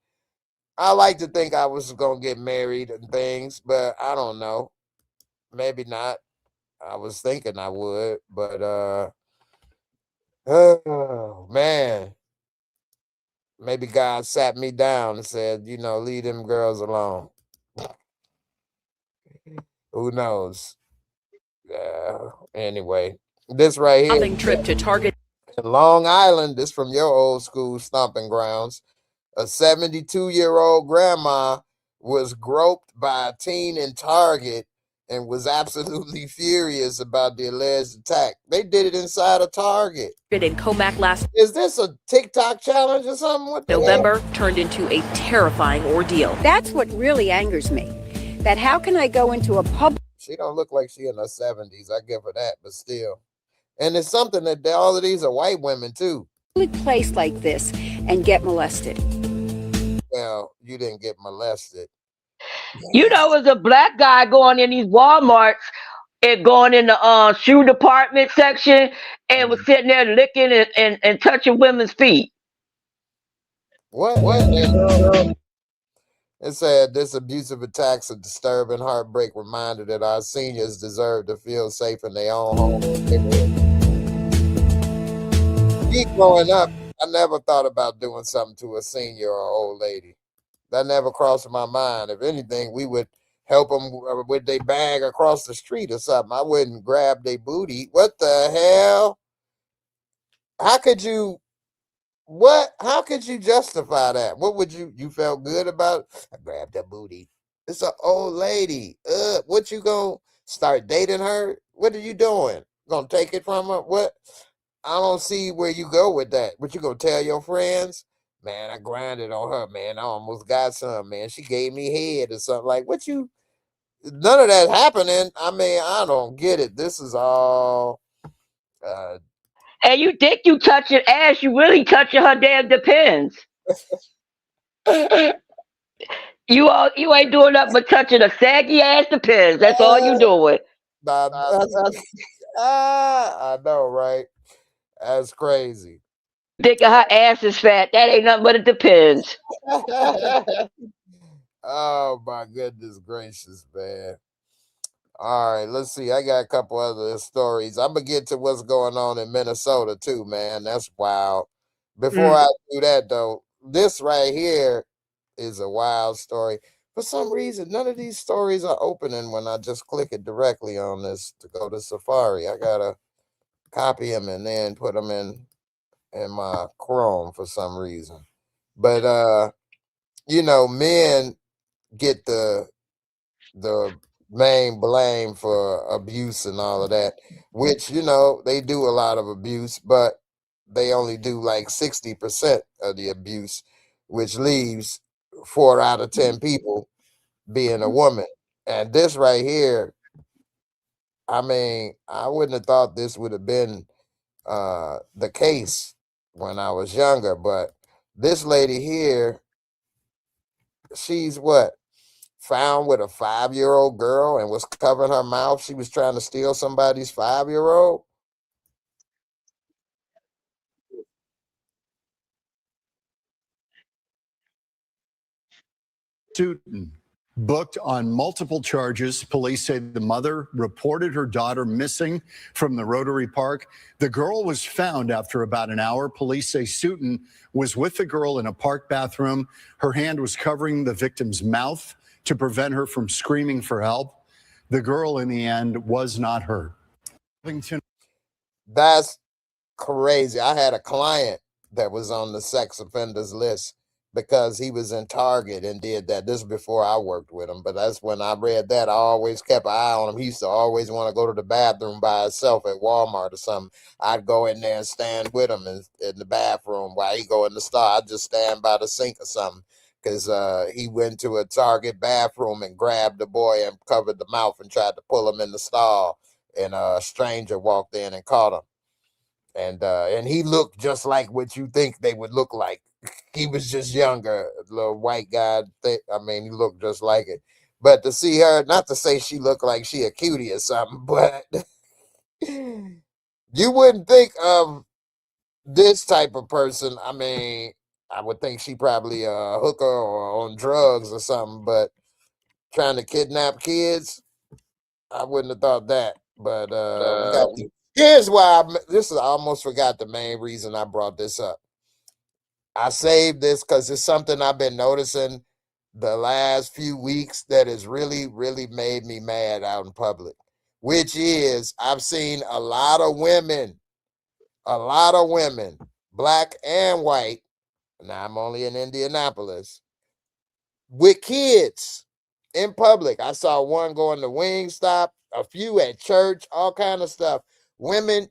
I like to think I was going to get married and things, but I don't know. Maybe not. I was thinking I would, but oh man. Maybe God sat me down and said, leave them girls alone. Who knows? Anyway, this right here. Trip to Target. In Long Island, this from your old school stomping grounds. A 72-year-old grandma was groped by a teen in Target and was absolutely furious about the alleged attack. They did it inside a Target. In Comac last Is this a TikTok challenge or something? What the November hell? turned into a terrifying ordeal. That's what really angers me. That how can I go into a public... She don't look like she in her 70s. I give her that, but still. And it's something that all of these are white women too. place like this and get molested? Well, you didn't get molested. It's a black guy going in these Walmarts and going in the shoe department section and was sitting there licking and touching women's feet. What? It said this abusive attacks a disturbing heartbreak reminder that our seniors deserve to feel safe in their own home. Me growing up, I never thought about doing something to a senior or old lady. That never crossed my mind. If anything, we would help them with their bag across the street or something. I wouldn't grab their booty. What the hell? How could you? What? How could you justify that? What would you felt good about? I grabbed that booty. It's an old lady. What you gonna start dating her? What are you doing? Gonna take it from her? What? I don't see where you go with that. What you gonna tell your friends? Man, I grinded on her, man. I almost got some, man. She gave me head or something. Like, what you? None of that happening. I mean, I don't get it. This is all And you think you touching ass, you really touching her damn depends. You ain't doing nothing but touching a saggy ass depends. That's all you doing. I know, right? That's crazy. Thinking her ass is fat. That ain't nothing but it depends. Oh my goodness gracious, man. All right, let's see. I got a couple other stories. I'm gonna get to what's going on in Minnesota too, man. That's wild. Before I do that though, this right here is a wild story. For some reason, none of these stories are opening when I just click it directly on this to go to Safari. I gotta copy them and then put them in my Chrome for some reason. But men get the main blame for abuse and all of that, which they do a lot of abuse, but they only do like 60% of the abuse, which leaves 4 out of 10 people being a woman. And this right here, I mean, I wouldn't have thought this would have been the case when I was younger, but this lady here, she's what? Found with a 5-year-old girl and was covering her mouth. She was trying to steal somebody's 5-year-old. Suiton, booked on multiple charges. Police say the mother reported her daughter missing from the Rotary Park. The girl was found after about an hour. Police say Suiton was with the girl in a park bathroom. Her hand was covering the victim's mouth to prevent her from screaming for help. The girl, in the end, was not hurt. That's crazy. I had a client that was on the sex offenders list because he was in Target and did that. This is before I worked with him, but that's when I read that. I always kept an eye on him. He used to always want to go to the bathroom by himself at Walmart or something. I'd go in there and stand with him in the bathroom while he go in the store. I'd just stand by the sink or something because he went to a Target bathroom and grabbed the boy and covered the mouth and tried to pull him in the stall. And a stranger walked in and caught him. And he looked just like what you think they would look like. He was just younger, a little white guy. I mean, he looked just like it. But to see her, not to say she looked like she a cutie or something, but you wouldn't think of this type of person. I mean, I would think she probably a hooker or on drugs or something, but trying to kidnap kids, I wouldn't have thought that. But here's why I almost forgot the main reason I brought this up. I saved this because it's something I've been noticing the last few weeks that has really, really made me mad out in public, which is I've seen a lot of women, black and white. Now I'm only in Indianapolis with kids in public. I saw one going to Wingstop, a few at church, all kind of stuff. Women,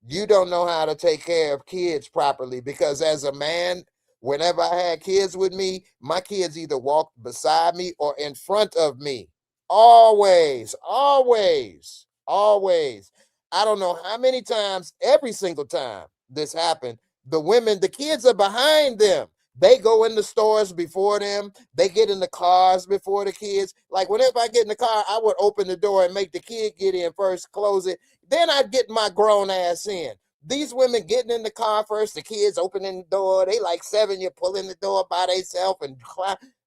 you don't know how to take care of kids properly because as a man, whenever I had kids with me, my kids either walked beside me or in front of me. Always, always, always. I don't know how many times, every single time this happened, the kids are behind them. They go in the stores before them. They get in the cars before the kids. Like whenever I get in the car, I would open the door and make the kid get in first, close it. Then I'd get my grown ass in. These women getting in the car first, the kids opening the door. They like 7, you're pulling the door by themselves and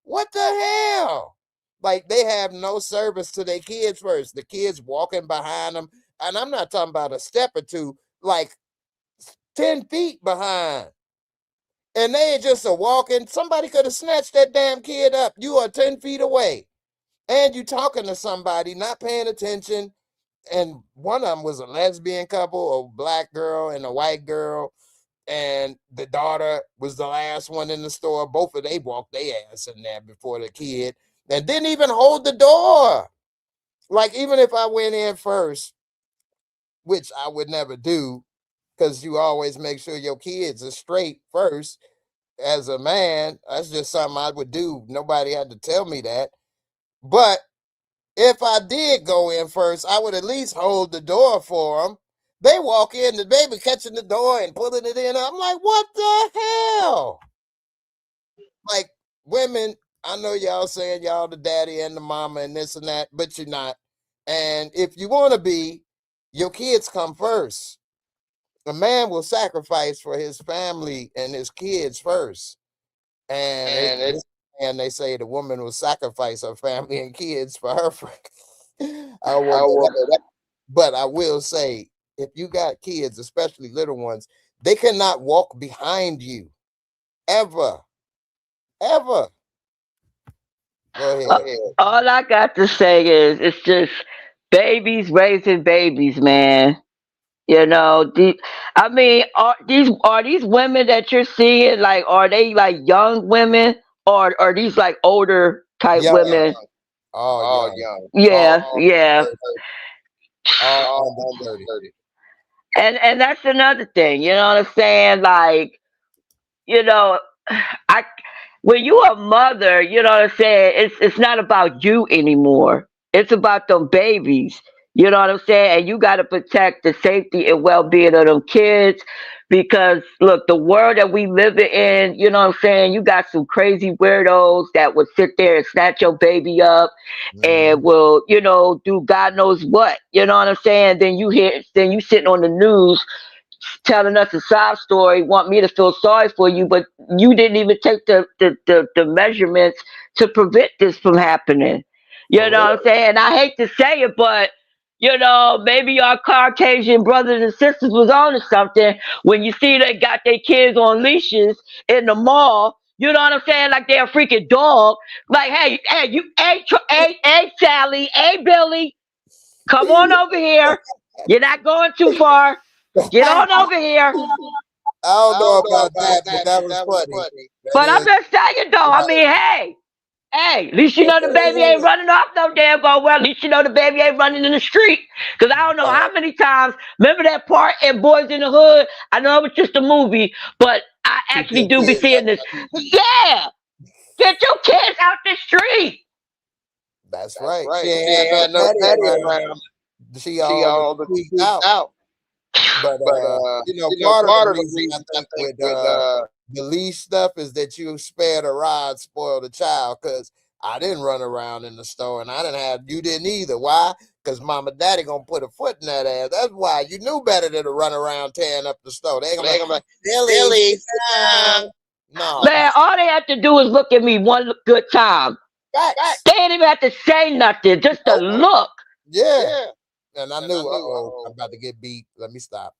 what the hell? Like, they have no service to their kids first. The kids walking behind them. And I'm not talking about a step or two, like 10 feet behind. And they just a walking. Somebody could have snatched that damn kid up. You are 10 feet away. And you talking to somebody, not paying attention. And one of them was a lesbian couple, a black girl and a white girl. And the daughter was the last one in the store. Both of they walked their ass in there before the kid. And didn't even hold the door. Like, even if I went in first, which I would never do, because you always make sure your kids are straight first. As a man, that's just something I would do. Nobody had to tell me that. But if I did go in first, I would at least hold the door for them. They walk in, the baby catching the door and pulling it in. I'm like, what the hell? Like, women, I know y'all saying y'all the daddy and the mama and this and that, but you're not. And if you want to be, your kids come first. A man will sacrifice for his family and his kids first. And they say the woman will sacrifice her family and kids for her friends. But I will say, if you got kids, especially little ones, they cannot walk behind you. Ever. Ever. Go ahead. All I got to say is it's just babies raising babies, man. You know, I mean, are these women that you're seeing, like, are they like young women, or are these like older type women? Oh, young. Yeah, yeah. All 30. And that's another thing, you know what I'm saying? Like, you know, I when you a mother, you know what I'm saying, it's not about you anymore. It's about them babies. You know what I'm saying? And you gotta protect the safety and well being of them kids, because look, the world that we live in, you know what I'm saying, you got some crazy weirdos that would sit there and snatch your baby up and will, you know, do God knows what. You know what I'm saying? Then you sitting on the news telling us a sob story, want me to feel sorry for you, but you didn't even take the measurements to prevent this from happening. You know what I'm saying? I hate to say it, but you know, maybe our Caucasian brothers and sisters was on to something when you see they got their kids on leashes in the mall. You know what I'm saying? Like they're a freaking dog. Like, hey, Sally, hey, Billy, come on over here. You're not going too far. Get on over here. I don't know about that, but that was funny. But I'm just saying, though. I mean, hey, at least you know the baby ain't running off no damn well. At least you know the baby ain't running in the street. Because I don't know how many times. Remember that part in Boys in the Hood? I know it was just a movie, but I actually do be seeing this. Yeah, get your kids out the street. That's right. She ain't had no daddy around. She all out. But you know, part of the reason I think with the leash stuff is that you spare the rod, spoil the child. Because I didn't run around in the store, and you didn't either. Why? Because mama, daddy gonna put a foot in that ass. That's why you knew better than to run around tearing up the store. They gonna be like, Billy. No, man, all they have to do is look at me one good time. Right. They ain't even have to say nothing, just to look. Yeah. And I knew, I'm about to get beat. Let me stop.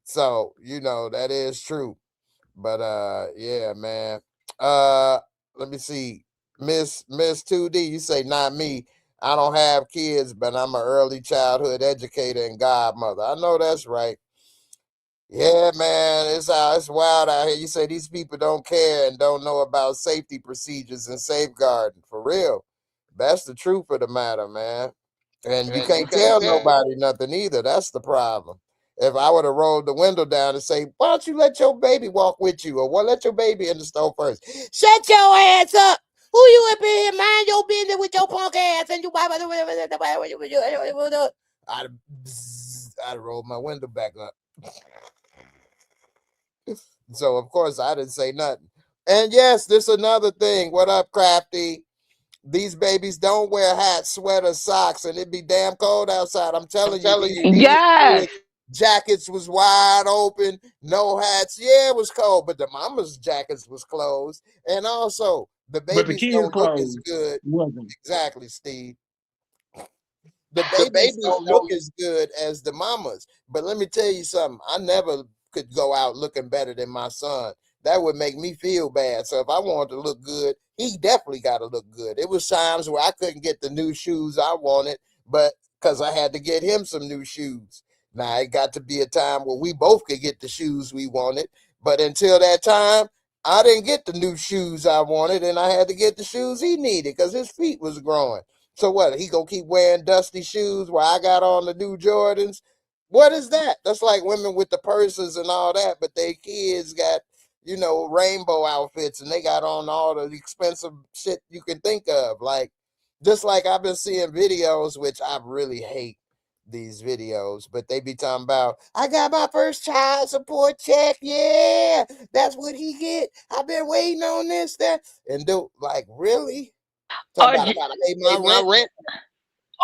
So, you know, that is true. But yeah, man. Let me see. Miss 2D, you say not me. I don't have kids, but I'm an early childhood educator and godmother. I know that's right. Yeah, man, it's wild out here. You say these people don't care and don't know about safety procedures and safeguarding. For real. That's the truth of the matter, man. And you can't tell nobody nothing either. That's the problem. If I would have rolled the window down and say, why don't you let your baby walk with you? Or let your baby in the store first? Shut your ass up. Who you up in here? Mind your business with your punk ass. And I'd roll my window back up. So, of course, I didn't say nothing. And yes, this is another thing. What up, Crafty? These babies don't wear hats, sweaters, socks, and it be damn cold outside. I'm telling you. Yes. Jackets was wide open, no hats. Yeah, it was cold, but the mama's jackets was closed. And also, the But the babies kids' don't look as clothes good. wasn't. Exactly, Steve. The babies don't look as good as the mamas. But let me tell you something. I never could go out looking better than my son. That would make me feel bad. So if I wanted to look good, he definitely got to look good. It was times where I couldn't get the new shoes I wanted, but because I had to get him some new shoes. Now it got to be a time where we both could get the shoes we wanted. But until that time, I didn't get the new shoes I wanted, and I had to get the shoes he needed because his feet was growing. So what? He gonna keep wearing dusty shoes while I got on the new Jordans? What is that? That's like women with the purses and all that, but they kids got, rainbow outfits and they got on all the expensive shit you can think of. Like, just like I've been seeing videos, which I really hate these videos, but they be talking about, I got my first child support check. Yeah, that's what he get. I've been waiting on this, that, and do like really? Talking about I gotta pay my rent.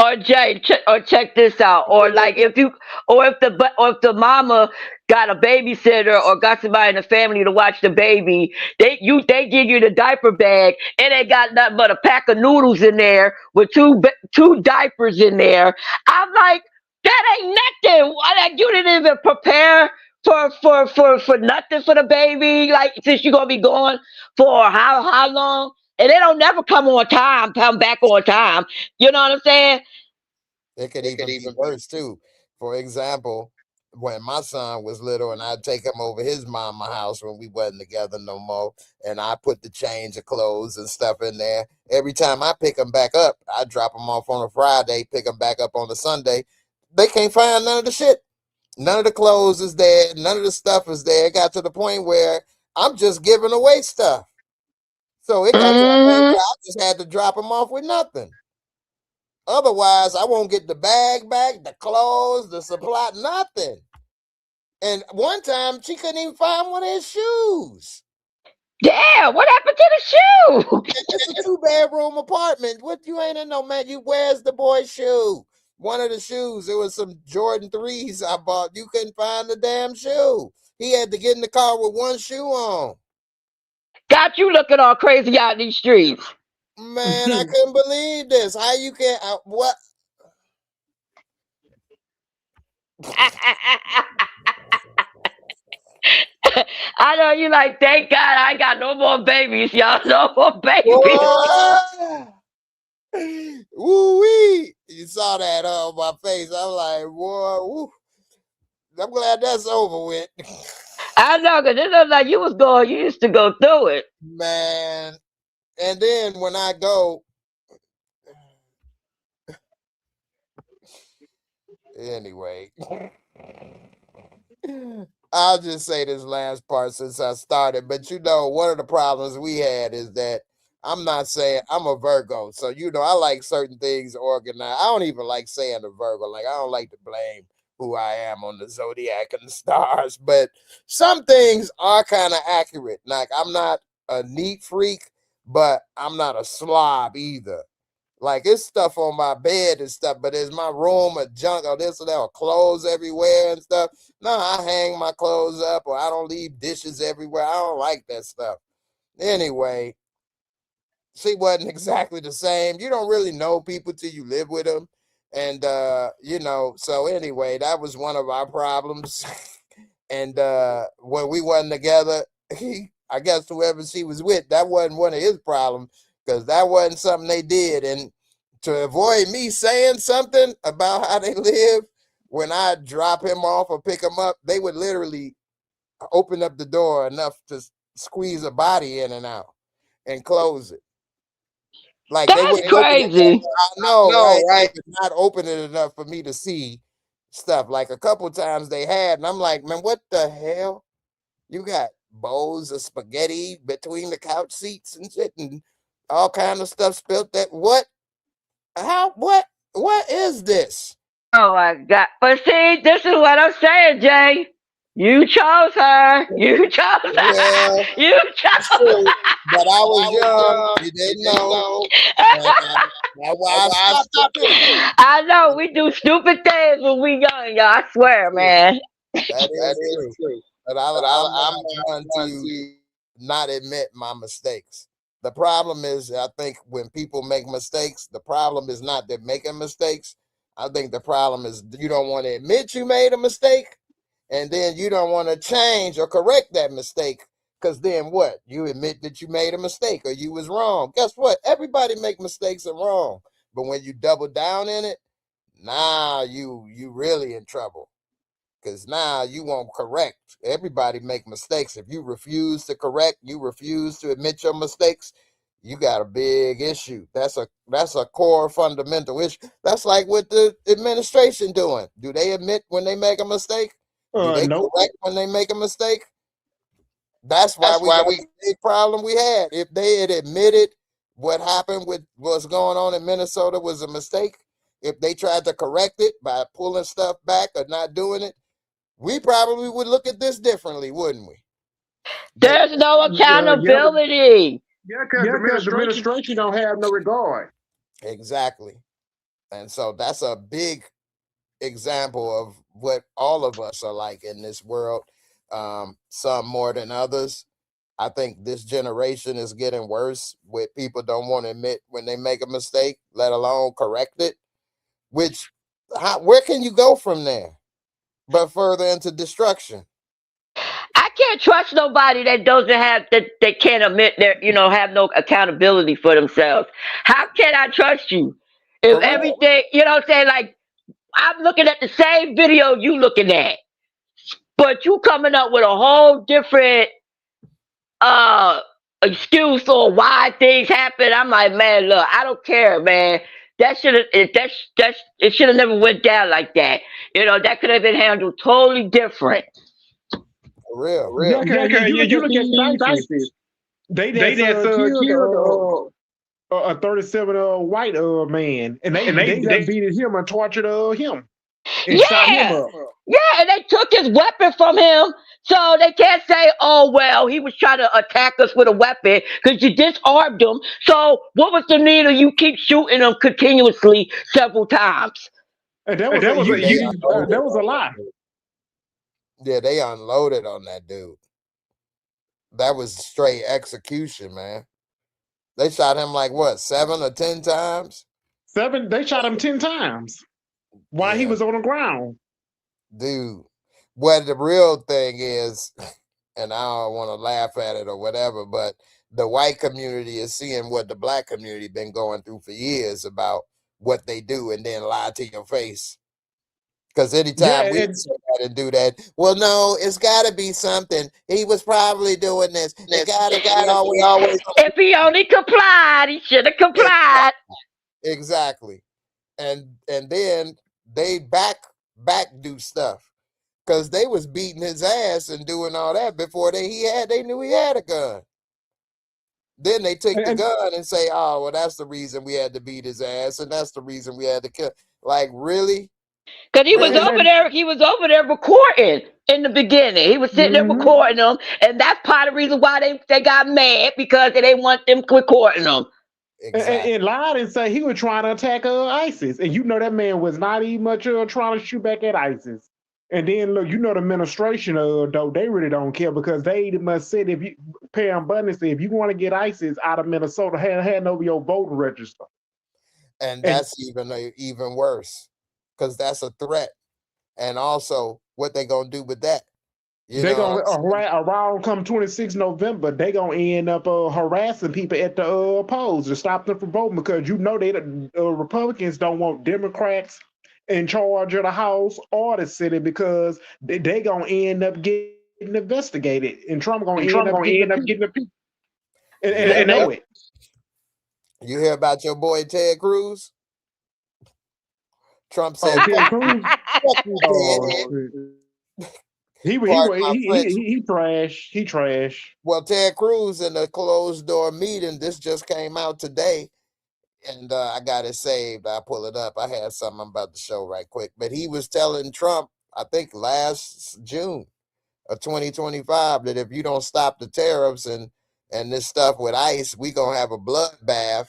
Or Jay, check this out. Or like if the mama got a babysitter or got somebody in the family to watch the baby, they give you the diaper bag and they got nothing but a pack of noodles in there with two diapers in there. I'm like, that ain't nothing. Like, you didn't even prepare for nothing for the baby. Like, since you're gonna be gone for how long? And they don't never come back on time. You know what I'm saying? It could even be worse too. For example, when my son was little and I'd take him over his mama house when we wasn't together no more, and I put the change of clothes and stuff in there. Every time I pick him back up, I drop him off on a Friday, pick him back up on a Sunday. They can't find none of the shit. None of the clothes is there. None of the stuff is there. It got to the point where I'm just giving away stuff. So it got to the point where I just had to drop him off with nothing. Otherwise, I won't get the bag back, the clothes, the supply, nothing. And one time, she couldn't even find one of his shoes. Damn, what happened to the shoe? It's a 2-bedroom apartment. What, you ain't in no man? Where's the boy's shoe? One of the shoes, it was some Jordan 3s I bought. You couldn't find the damn shoe. He had to get in the car with one shoe on. Got you looking all crazy out in these streets. Man, I couldn't believe this. How you can't, what? I know you like, thank God I ain't got no more babies, y'all. No more babies. Woo-wee. You saw that on my face. I'm like, boy, woo. I'm glad that's over with. I know, because it looked like you used to go through it. Man. And then when I go, anyway, I'll just say this last part since I started. But one of the problems we had is that I'm not saying I'm a Virgo. So, I like certain things organized. I don't even like saying a Virgo. Like, I don't like to blame who I am on the zodiac and the stars. But some things are kind of accurate. Like, I'm not a neat freak, but I'm not a slob either. Like, it's stuff on my bed and stuff, but is my room a junk or this or that, or clothes everywhere and stuff? No, I hang my clothes up, or I don't leave dishes everywhere. I don't like that stuff. Anyway, she wasn't exactly the same. You don't really know people till you live with them. And, so anyway, that was one of our problems. And when we wasn't together, I guess whoever she was with, that wasn't one of his problems, because that wasn't something they did. And to avoid me saying something about how they live, when I drop him off or pick him up, they would literally open up the door enough to squeeze a body in and out and close it. Like, that's they wouldn't crazy. I know, right? Not open it enough for me to see stuff. Like, a couple times they had, and I'm like, man, what the hell? You got bowls of spaghetti between the couch seats and shit, and all kind of stuff spilled. That what? How? What is this? Oh my God! But see, this is what I'm saying, Jay. You chose her. You chose her. Well, You it's chose true, her. but I was young. You didn't know. And that's why I stopped it. I know we do stupid things when we young, y'all. I swear, man. That is true. But I'm not one to not admit my mistakes. The problem is, I think when people make mistakes, the problem is not they're making mistakes. I think the problem is you don't want to admit you made a mistake, and then you don't want to change or correct that mistake. Because then what? You admit that you made a mistake or you was wrong. Guess what? Everybody make mistakes and wrong. But when you double down in it, now you really in trouble. Because now you won't correct. Everybody make mistakes. If you refuse to correct, you refuse to admit your mistakes, you got a big issue. That's a core fundamental issue. That's like what the administration doing. Do they admit when they make a mistake? Do they Nope. correct when they make a mistake? That's why we got the big problem we had. If they had admitted what happened with what's going on in Minnesota was a mistake, if they tried to correct it by pulling stuff back or not doing it, we probably would look at this differently, wouldn't we? There's no accountability. Yeah, because the administration don't have no regard. Exactly. And so that's a big example of what all of us are like in this world, some more than others. I think this generation is getting worse where people don't want to admit when they make a mistake, let alone correct it, where can you go from there but further into destruction? I can't trust nobody that doesn't have that they can't admit have no accountability for themselves. How can I trust you if everything what I'm saying? Like I'm looking at the same video you looking at, but you coming up with a whole different uh excuse or why things happen. I'm like, man, look, I don't care, man. That should have it should have never went down like that. That could have been handled totally different. For real. Yeah, you look at these ISIS. They just killed a 37 white man, and they just beat him and tortured him and shot him up. Yeah, and they took his weapon from him, so they can't say, "Oh well, he was trying to attack us with a weapon because you disarmed him." So what was the need of you keep shooting him continuously several times? And that was a lie. Yeah, they unloaded on that dude. That was straight execution, man. They shot him like what, 7 or 10 times? 7. They shot him 10 times while he was on the ground. Dude, what the real thing is, and I don't want to laugh at it or whatever, but the white community is seeing what the black community been going through for years about what they do and then lie to your face. Because anytime we say that and do that, well, no, it's got to be something. He was probably doing this. It got always. If he only complied, he should have complied. Exactly, and then they back do stuff because they was beating his ass and doing all that before they knew he had a gun. Then they take the gun and say, "Oh, well, that's the reason we had to beat his ass, and that's the reason we had to kill." Like, really? Because he was over there. He was over there recording in the beginning. He was sitting there recording them, and that's part of the reason why they got mad because they didn't want them recording them. Exactly. And lied and say he was trying to attack ISIS, and that man was not even much trying to shoot back at ISIS. And then look, the administration though they really don't care because they must say if you pay abundantly, if you want to get ISIS out of Minnesota, hand over your voter register. And that's even worse. Because that's a threat, and also what they gonna do with that? They're gonna around come 26 November. They gonna end up harassing people at the polls to stop them from voting because they Republicans don't want Democrats in charge of the House or the Senate because they gonna end up getting investigated, and Trump gonna end up getting the people. And they know it. You hear about your boy Ted Cruz? Trump said, he trash. He trash. Well, Ted Cruz in a closed door meeting, this just came out today, and I got it saved. I'll pull it up. I had something I'm about to show right quick. But he was telling Trump, I think last June, of 2025 that if you don't stop the tariffs and this stuff with ICE, we gonna have a bloodbath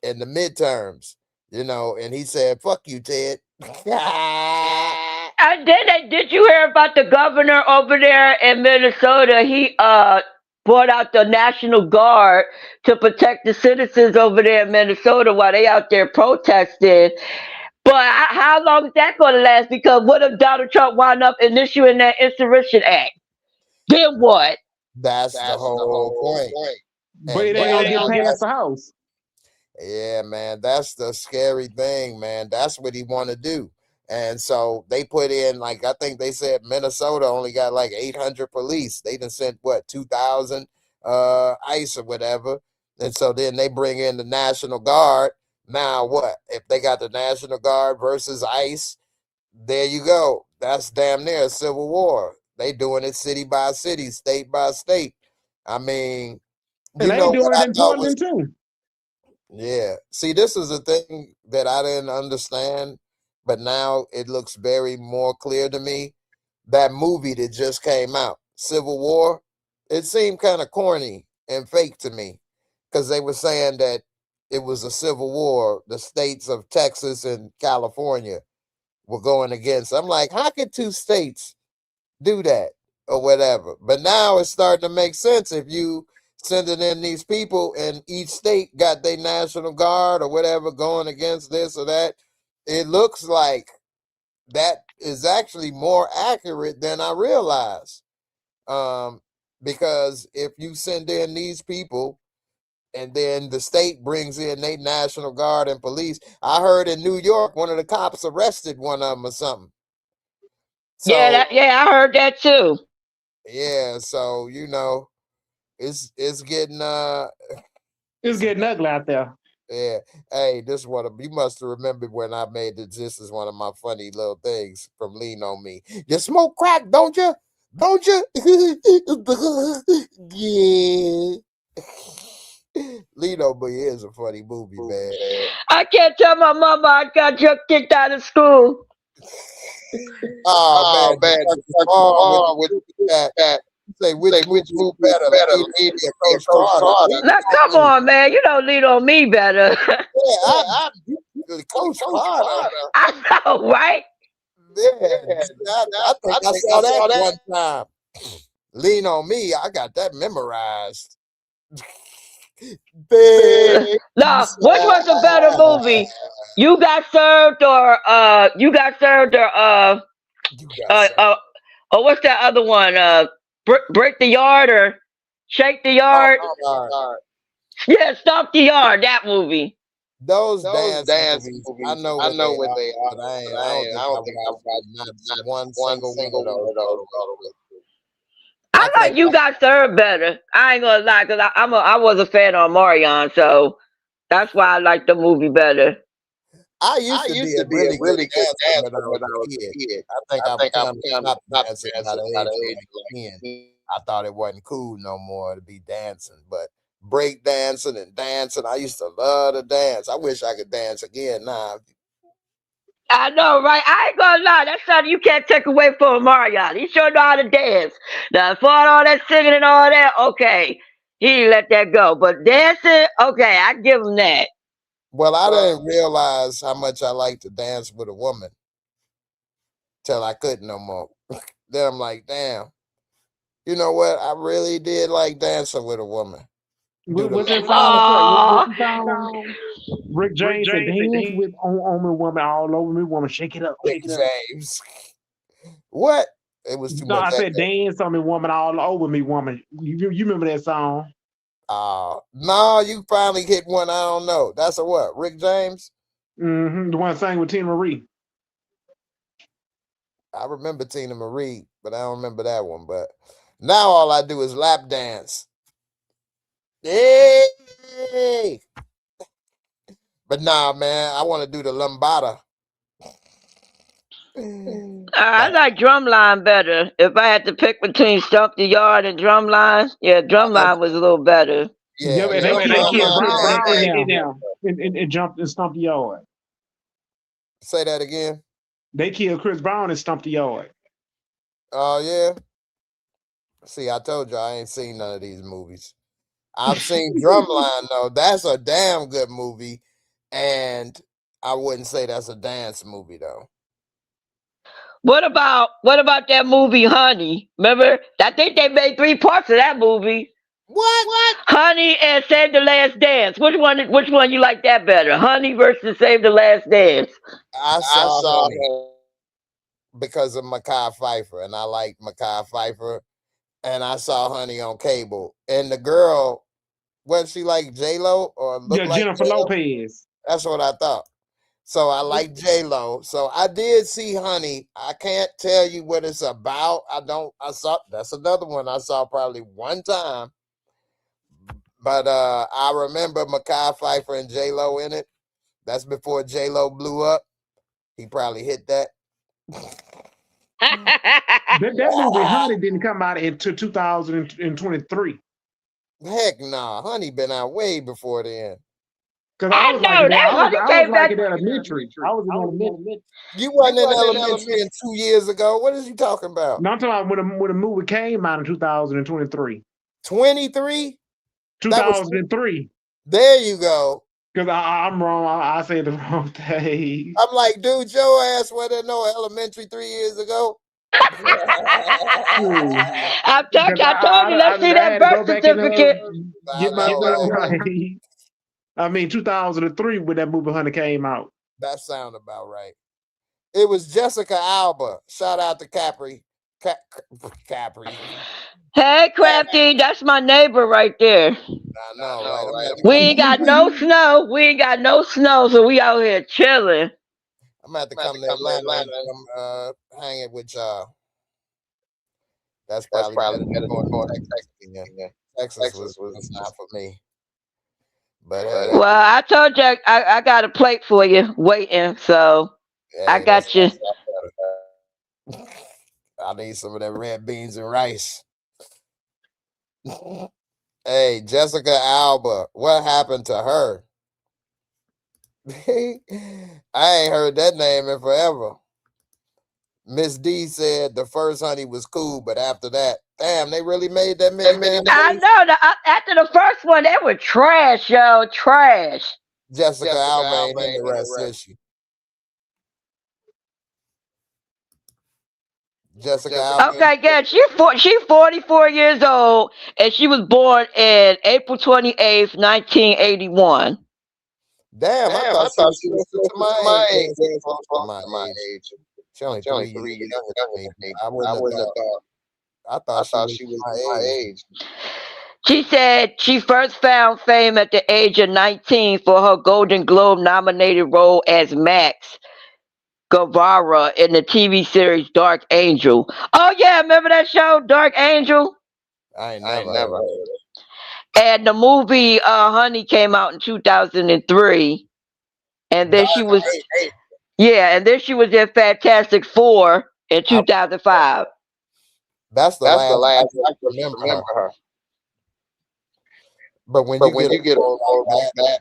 in the midterms, you know. And he said, "Fuck you, Ted." Did you hear about the governor over there in Minnesota? He brought out the National Guard to protect the citizens over there in Minnesota while they out there protesting. But how long is that going to last? Because what if Donald Trump wound up initiating that Insurrection Act? Then what? That's the whole point. But it ain't gonna get past the House. Yeah, man, that's the scary thing, man. That's what he want to do. And so they put in, like, I think they said Minnesota only got like 800 police. They done sent, what, 2,000 ICE or whatever. And so then they bring in the National Guard. Now what? If they got the National Guard versus ICE, there you go. That's damn near a civil war. They doing it city by city, state by state. I mean, and they doing it in Portland too. Yeah. See, this is a thing that I didn't understand, but now it looks very more clear to me. That movie that just came out, Civil War, it seemed kind of corny and fake to me because they were saying that it was a civil war. The states of Texas and California were going against. I'm like, how could two states do that or whatever? But now it's starting to make sense if you sending in these people and each state got their National Guard or whatever going against this or that. It looks like that is actually more accurate than I realized. Because if you send in these people and then the state brings in their National Guard and police, I heard in New York, one of the cops arrested one of them or something. So, I heard that too. Yeah, so you know, it's getting ugly out there. Yeah. Hey, this one you must have remembered when I made this. This is one of my funny little things from Lean on Me. You smoke crack, don't you? Don't you? Yeah. Lean on Me is a funny movie, man. I can't tell my mama I got just kicked out of school. Oh man, with that. Say which move better? Now come on, man. You don't lean on me better. Yeah, Coach Carter. I know, right? Yeah, I think I saw that one time. Lean on Me. I got that memorized. No, which was a better movie? You Got Served or what's that other one? Break the Yard or Shake the Yard? Yeah, Stomp the Yard. That movie. Those dance movies, I know what they are. But I don't think I've got not one single one of those. I like You Got Served better. I ain't gonna lie, because I was a fan of Marion, so that's why I like the movie better. I used to be a really good dancer when I was a kid. I think I'm not dancing by the age of 10. I thought it wasn't cool no more to be dancing, but break dancing and dancing, I used to love to dance. I wish I could dance again now. I know, right? I ain't gonna lie. That's something you can't take away from Marion. He sure know how to dance. Now, for all that singing and all that, okay, he let that go. But dancing, okay, I give him that. Well, I didn't realize how much I like to dance with a woman till I couldn't no more. Then I'm like, damn, you know what? I really did like dancing with a woman. Was it song? Rick James said, "Dance with on me, woman, all over me, woman, shake it up, shake it up." James, what? It was too much. I said, "Dance on me, woman, all over me, woman." You remember that song? No, you finally hit one. I don't know. That's a what? Rick James? Mm-hmm. The one sang with Tina Marie. I remember Tina Marie, but I don't remember that one. But now all I do is lap dance. Hey! But nah, man, I want to do the lambada. I like Drumline better. If I had to pick between Stomp the Yard and Drumline, yeah, Drumline was a little better. Yeah, and they killed Brown and jumped and stomped the yard. Say that again. They killed Chris Brown and stomped the yard. Oh, yeah? See, I told you I ain't seen none of these movies. I've seen Drumline though. That's a damn good movie, and I wouldn't say that's a dance movie though. What about that movie Honey? Remember? I think they made 3 parts of that movie. What? Honey and Save the Last Dance. Which one you like that better? Honey versus Save the Last Dance. I saw Honey because of Mekhi Phifer, and I like Mekhi Phifer, and I saw Honey on cable, and the girl, was she like J-Lo or look like Jennifer J-Lo? Lopez. That's what I thought. So I like J-Lo. So I did see Honey. I can't tell you what it's about. That's another one I saw probably one time. But I remember Mekhi Phifer and J-Lo in it. That's before J-Lo blew up. He probably hit that. That movie Honey didn't come out until 2023. Heck nah. Honey been out way before then. Because I was like in elementary. I was in elementary. You wasn't in elementary 2 years ago. What is you talking about? No, I'm talking about when the movie came out in 2023. 23? 2003. There you go. Because I'm wrong. I said the wrong thing. I'm like, dude, your ass wasn't in no elementary 3 years ago. I told you, let's see that birth certificate. Get my stuff right. I mean, 2003 when that movie Honey came out. That sound about right. It was Jessica Alba. Shout out to Capri. Capri. Hey, Crafty, that's my neighbor right there. I know, right? We ain't got no snow. So we out here chilling. I'm gonna have to come to Atlanta and hang it with y'all. That's probably better than going to Texas. Texas was not for me. But well, I told you I got a plate for you waiting, so hey, I got you. I need some of that red beans and rice. Hey, Jessica Alba, what happened to her? I ain't heard that name in forever. Miss D said the first Honey was cool, but after that, damn, they really made that many. I know. After the first one, they were trash, yo, trash. Jessica Alba ain't in the rest, is she? Jessica Alba. Okay, good. She's 44 years old, and she was born in April 28th, 1981. Damn, I thought she was my age. She only 3 years younger than me. I wouldn't have thought. I thought she was my age. She said she first found fame at the age of 19 for her Golden Globe nominated role as Max Guevara in the TV series Dark Angel. Oh yeah, remember that show, Dark Angel? I ain't never heard it. And the movie Honey came out in 2003. And then she was and then she was in Fantastic Four in 2005. That's the last I remember her. But when you get old like that,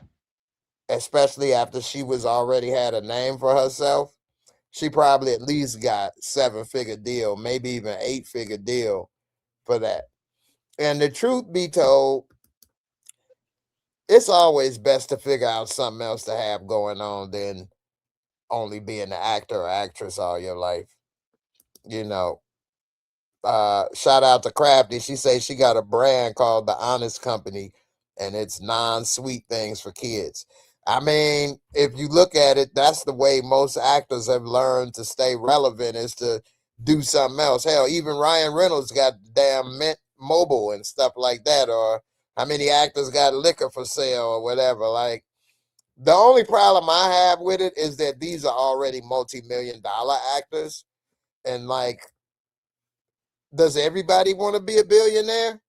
especially after she was already had a name for herself, she probably at least got 7-figure deal, maybe even 8-figure deal for that. And the truth be told, it's always best to figure out something else to have going on than only being an actor or actress all your life. You know, shout out to Crafty. She says she got a brand called The Honest Company, and it's non-sweet things for kids. I mean, if you look at it, that's the way most actors have learned to stay relevant, is to do something else. Hell, even Ryan Reynolds got damn Mint Mobile and stuff like that, or how many actors got liquor for sale or whatever. Like, the only problem I have with it is that these are already multi-million-dollar actors. And like, does everybody want to be a billionaire?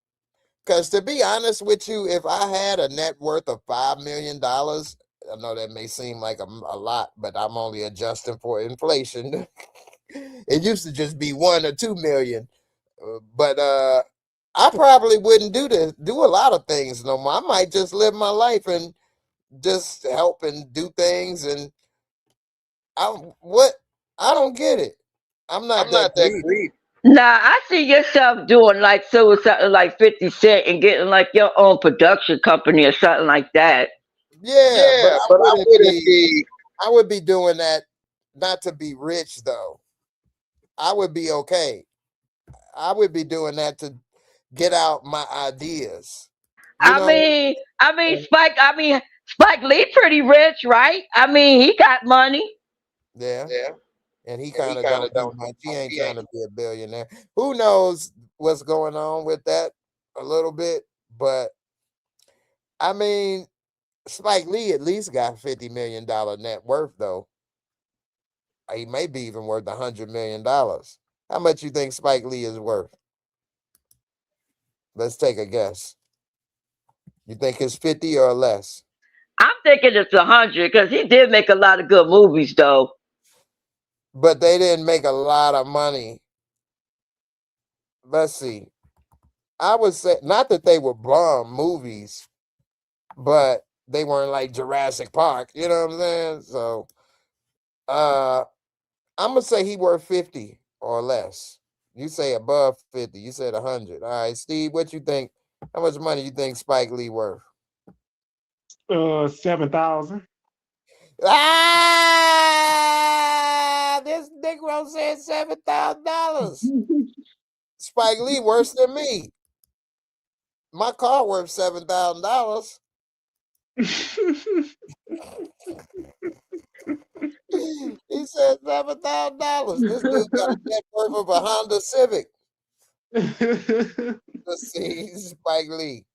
Because to be honest with you, if I had a net worth of $5 million, I know that may seem like a lot, but I'm only adjusting for inflation. It used to just be 1 or 2 million. But I probably wouldn't do a lot of things no more. I might just live my life and just help and do things. And I don't get it. I'm not that greedy. Nah, I see yourself doing like something like 50 Cent and getting like your own production company or something like that. Yeah, but Yeah, but I wouldn't be. I would be doing that not to be rich though. I would be okay. I would be doing that to get out my ideas. You I know? mean, Spike Lee pretty rich, right? I mean, he got money. Yeah. Yeah, And he and he kind of kind don't of do don't. much. He ain't He trying ain't. to be a billionaire. Who knows what's going on with that a little bit, but I mean, Spike Lee at least got $50 million net worth though. He may be even worth $100 million. How much you think Spike Lee is worth? Let's take a guess. You think it's 50 or less? I'm thinking it's 100 because he did make a lot of good movies, though. But they didn't make a lot of money. Let's see. I would say not that they were bomb movies, but they weren't like Jurassic Park. You know what I'm saying? So I'm gonna say he worth 50 or less. You say above 50. You said 100. All right, Steve, what you think? How much money you think Spike Lee worth? 7,000. Ah, this Negro said $7,000. Spike Lee worse than me. My car worth $7,000. He said $7,000. This dude got a net worth of a Honda Civic. Let's see, Spike Lee.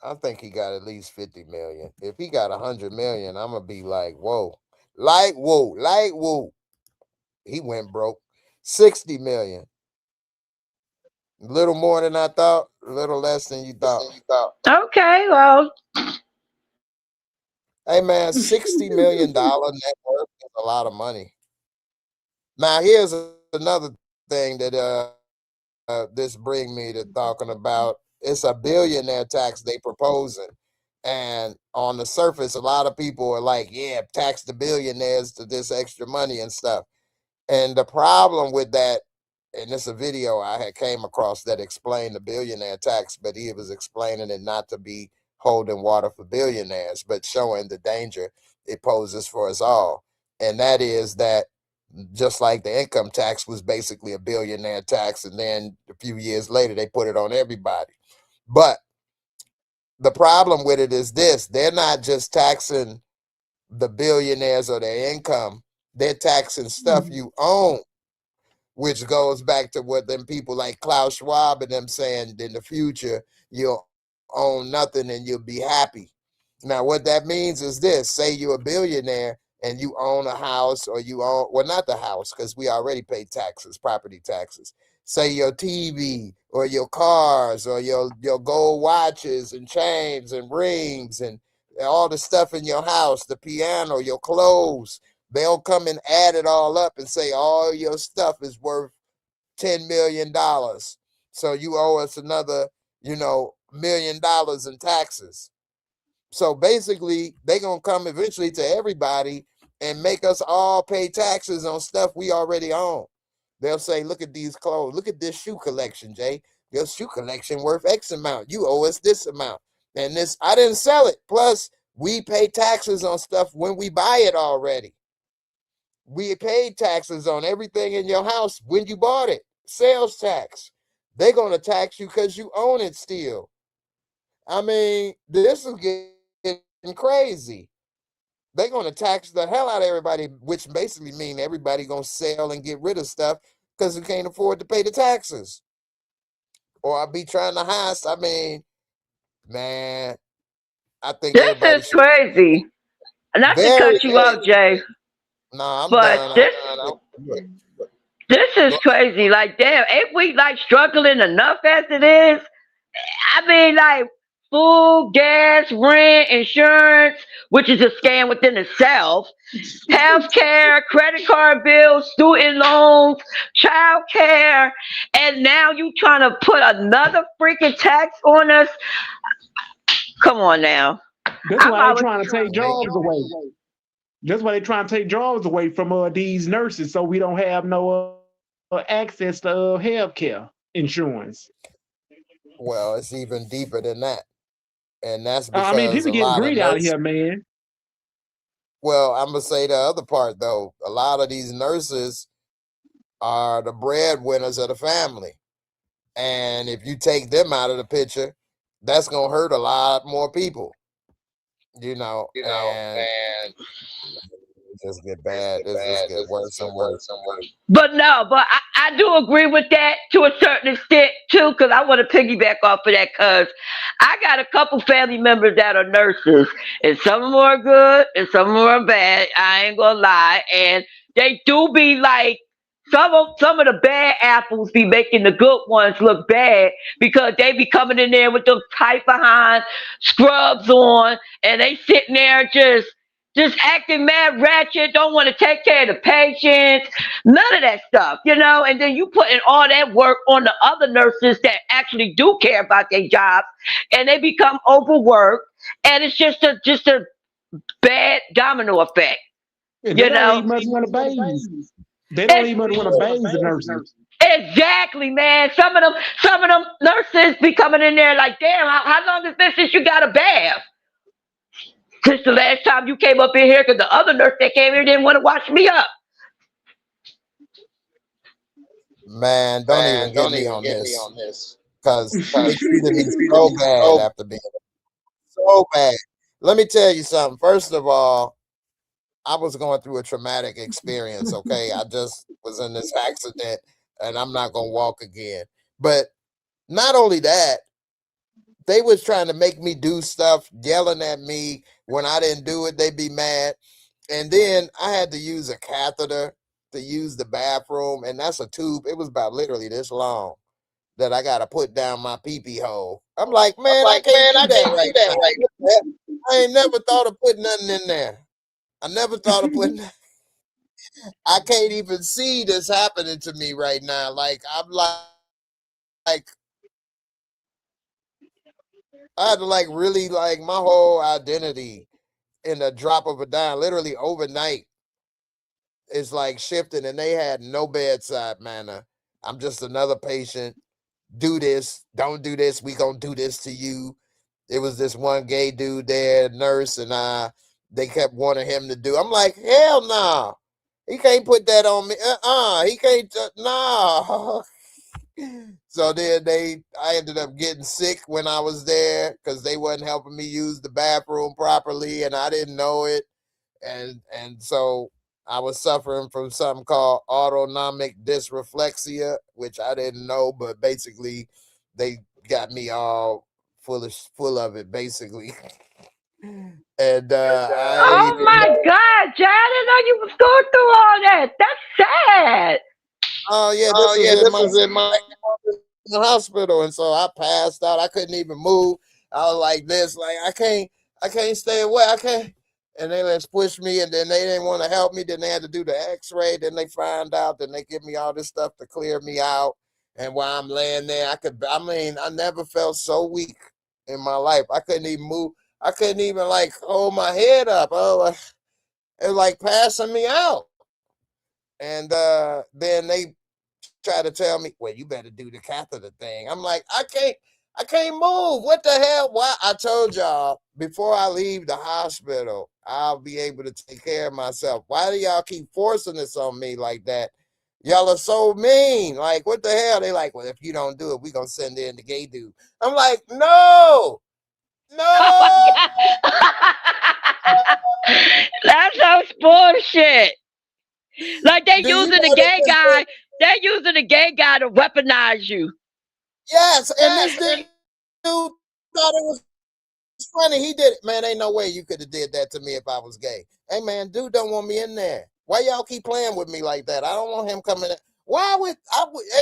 I think he got at least 50 million. If he got 100 million, I'm gonna be like, whoa, like whoa. He went broke. 60 million. A little more than I thought, a little less than you thought. Okay, well, Hey man, $60 million net worth is a lot of money. Now here's another thing that this bring me to talking about. It's a billionaire tax they proposing. And on the surface, a lot of people are like, yeah, tax the billionaires to this extra money and stuff. And the problem with that, and it's a video I had came across that explained the billionaire tax, but he was explaining it not to be holding water for billionaires, but showing the danger it poses for us all. And that is that just like the income tax was basically a billionaire tax, and then a few years later they put it on everybody. But the problem with it is this: they're not just taxing the billionaires or their income, they're taxing stuff you own, which goes back to what them people like Klaus Schwab and them saying in the future, you'll own nothing and you'll be happy. Now, what that means is this: say you're a billionaire and you own a house, or you own, well, not the house, because we already pay taxes, property taxes. Say your TV or your cars or your gold watches and chains and rings and all the stuff in your house, the piano, your clothes. They'll come and add it all up and say all your stuff is worth $10 million. So you owe us another, $1 million in taxes. So basically, they're going to come eventually to everybody and make us all pay taxes on stuff we already own. They'll say, look at these clothes. Look at this shoe collection, Jay. Your shoe collection worth X amount. You owe us this amount. And this, I didn't sell it. Plus, we pay taxes on stuff when we buy it already. We paid taxes on everything in your house when you bought it. Sales tax. They're going to tax you because you own it still. I mean, this is getting crazy. They're going to tax the hell out of everybody, which basically means everybody going to sell and get rid of stuff because we can't afford to pay the taxes. Or I'll be trying to hide. I mean, man, I think this everybody is should. crazy. Not to cut you off, Jay, No, I'm but done. this is crazy. Like, damn, ain't we like struggling enough as it is? I mean, like food, gas, rent, insurance, which is a scam within itself, health care, credit card bills, student loans, child care, and now you trying to put another freaking tax on us? Come on now. That's why they trying to take jobs away. That's why they trying to take jobs away from these nurses, so we don't have no access to health care insurance. Well, it's even deeper than that. And that's I mean, because people a getting lot of greedy out nurses. here, man. Well, I'm gonna say the other part though. A lot of these nurses are the breadwinners of the family, and if you take them out of the picture, that's gonna hurt a lot more people. And it just get bad. It just get worse and worse. But no, but I do agree with that to a certain extent too, because I want to piggyback off of that because I got a couple family members that are nurses, and some of them are good and some of them are bad. I ain't gonna lie, and they do be like some of the bad apples be making the good ones look bad because they be coming in there with them tight behind scrubs on, and they sitting there just acting mad ratchet, don't want to take care of the patients, none of that stuff, and then you putting all that work on the other nurses that actually do care about their jobs, and they become overworked, and it's just a bad domino effect. And they don't even much want to bathe. They don't even want to bathe the nurses. Exactly, man. Some of them nurses be coming in there like, damn, how long has been since you got a bath? Since the last time you came up in here, because the other nurse that came here didn't want to wash me up. Man, don't even get me on this because they treated me so bad after being so bad. Let me tell you something. First of all, I was going through a traumatic experience. Okay, I just was in this accident, and I'm not gonna walk again. But not only that, they was trying to make me do stuff, yelling at me when I didn't do it. They'd be mad, and then I had to use a catheter to use the bathroom, and that's a tube. It was about literally this long that I got to put down my pee-pee hole. I'm like, man, I can't do that right now. I ain't never thought of putting nothing in there. I never thought of putting. I can't even see this happening to me right now. Like I'm like I had to like really like my whole identity in a drop of a dime, literally overnight, is like shifting, and they had no bedside manner. I'm just another patient. Do this, don't do this. We gonna do this to you. It was this one gay dude there, nurse, and they kept wanting him to do. I'm like, hell no. Nah. He can't put that on me. He can't. No. So then I ended up getting sick when I was there because they wasn't helping me use the bathroom properly, and I didn't know it, and so I was suffering from something called autonomic dysreflexia, which I didn't know, but basically they got me all full of it, basically. And I ain't Oh even my know. God, Jay, I didn't know you was going through all that. That's sad. Oh yeah, this was in my hospital, and so I passed out. I couldn't even move. I was like this, like I can't stay away. I can't. And they let's push me, and then they didn't want to help me. Then they had to do the X-ray. Then they find out. Then they give me all this stuff to clear me out. And while I'm laying there, I never felt so weak in my life. I couldn't even move. I couldn't even like hold my head up. Oh, it was like passing me out. And then they try to tell me, well, you better do the catheter thing. I'm like, I can't move. What the hell? Why? I told y'all before I leave the hospital, I'll be able to take care of myself. Why do y'all keep forcing this on me like that? Y'all are so mean. Like, what the hell? They like, well, if you don't do it, we're going to send in the gay dude. I'm like, no. That's some bullshit. Like they Do you using the know gay guy. They're using the gay guy to weaponize you. Yes, and this dude thought it was funny. He did it. Man, ain't no way you could have did that to me if I was gay. Hey, man, dude don't want me in there. Why y'all keep playing with me like that? I don't want him coming in.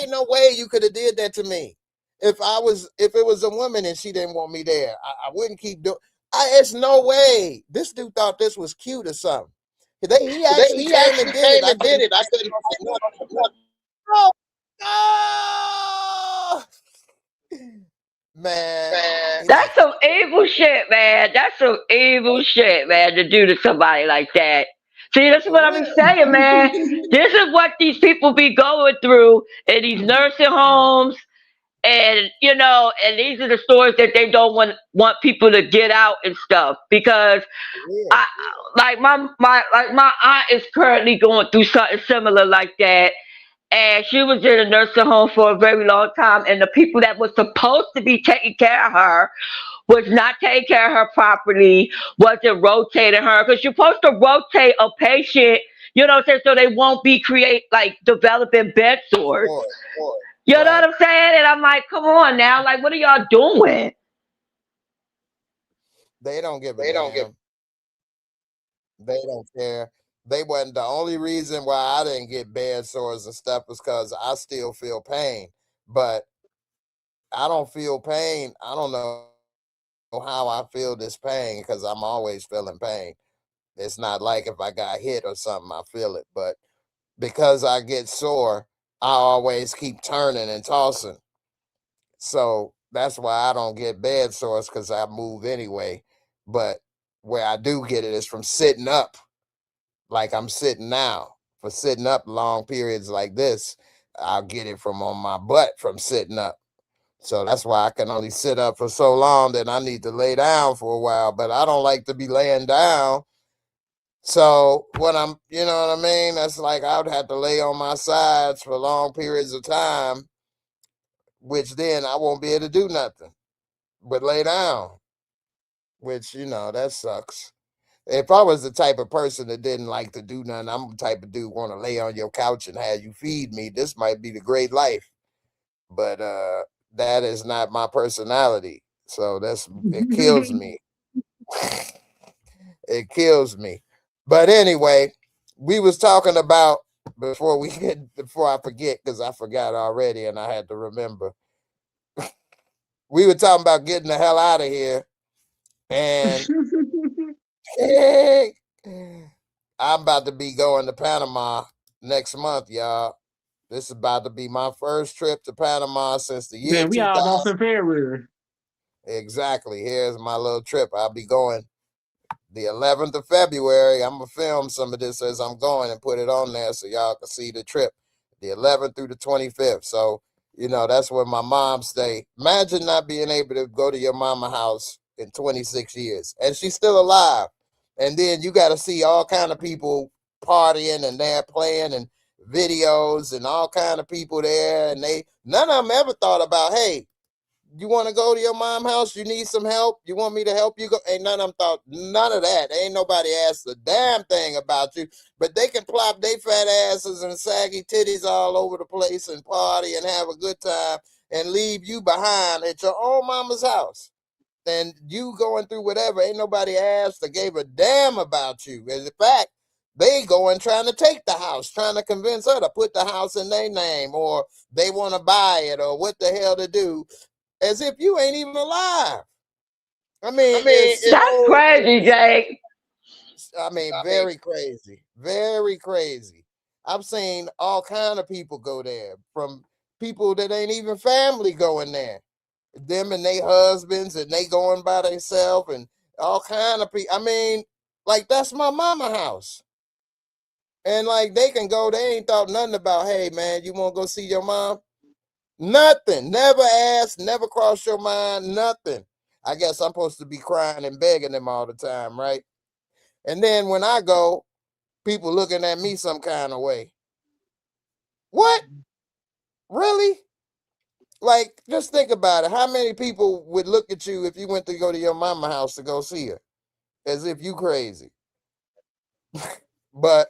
Ain't no way you could have did that to me. If it was a woman and she didn't want me there, I wouldn't keep doing. It's no way. This dude thought this was cute or something. He actually came and did it. I couldn't. No, no. Man, That's some evil shit, man. That's some evil shit, man, to do to somebody like that. See, that's what I be saying, man. This is what these people be going through in these nursing homes, and and these are the stories that they don't want people to get out and stuff because Yeah. I my aunt is currently going through something similar like that, and she was in a nursing home for a very long time, and the people that were supposed to be taking care of her was not taking care of her properly, wasn't rotating her, because you're supposed to rotate a patient, so they won't be developing bed sores. You know what I'm saying? And I'm like, come on now, like, what are y'all doing? They don't give a damn. They don't care. They wasn't the only reason why I didn't get bed sores and stuff was because I still feel pain. But I don't feel pain. I don't know how I feel this pain because I'm always feeling pain. It's not like if I got hit or something, I feel it. But because I get sore, I always keep turning and tossing. So that's why I don't get bed sores because I move anyway. But where I do get it is from sitting up, like I'm sitting now. For sitting up long periods like this, I'll get it from on my butt from sitting up. So that's why I can only sit up for so long that I need to lay down for a while. But I don't like to be laying down. So what you know what I mean? That's like I would have to lay on my sides for long periods of time, which then I won't be able to do nothing but lay down, which, that sucks. If I was the type of person that didn't like to do nothing, I'm the type of dude want to lay on your couch and have you feed me. This might be the great life. But that is not my personality. So it kills me. It kills me. But anyway, we was talking about before I forget, because I forgot already and I had to remember. We were talking about getting the hell out of here. And I'm about to be going to Panama next month, y'all. This is about to be my first trip to Panama since the year Man, we 2000. all off in February. Exactly. Here's my little trip. I'll be going the 11th of February. I'm going to film some of this as I'm going and put it on there so y'all can see the trip. The 11th through the 25th. So, that's where my mom stay. Imagine not being able to go to your mama house in 26 years. And she's still alive. And then you got to see all kind of people partying and they're playing and videos and all kind of people there. And none of them ever thought about, hey, you want to go to your mom's house? You need some help? You want me to help you go? Ain't none of them thought none of that. Ain't nobody asked a damn thing about you. But they can plop their fat asses and saggy titties all over the place and party and have a good time and leave you behind at your own mama's house. And you going through whatever. Ain't nobody asked or gave a damn about you. In fact, they going trying to take the house, trying to convince her to put the house in their name, or they want to buy it, or what the hell to do, as if you ain't even alive. I mean That's crazy, Jake. Very crazy. Very crazy. I've seen all kind of people go there, from people that ain't even family going there. Them and their husbands, and they going by themselves, and all kind of people. Like, that's my mama house. And like, they can go, they ain't thought nothing about, hey man, you want to go see your mom? Nothing. Never asked, never crossed your mind, nothing. I guess I'm supposed to be crying and begging them all the time, right? And then when I go, people looking at me some kind of way. What? Really? Like, just think about it. How many people would look at you if you went to go to your mama house to go see her? As if you crazy. But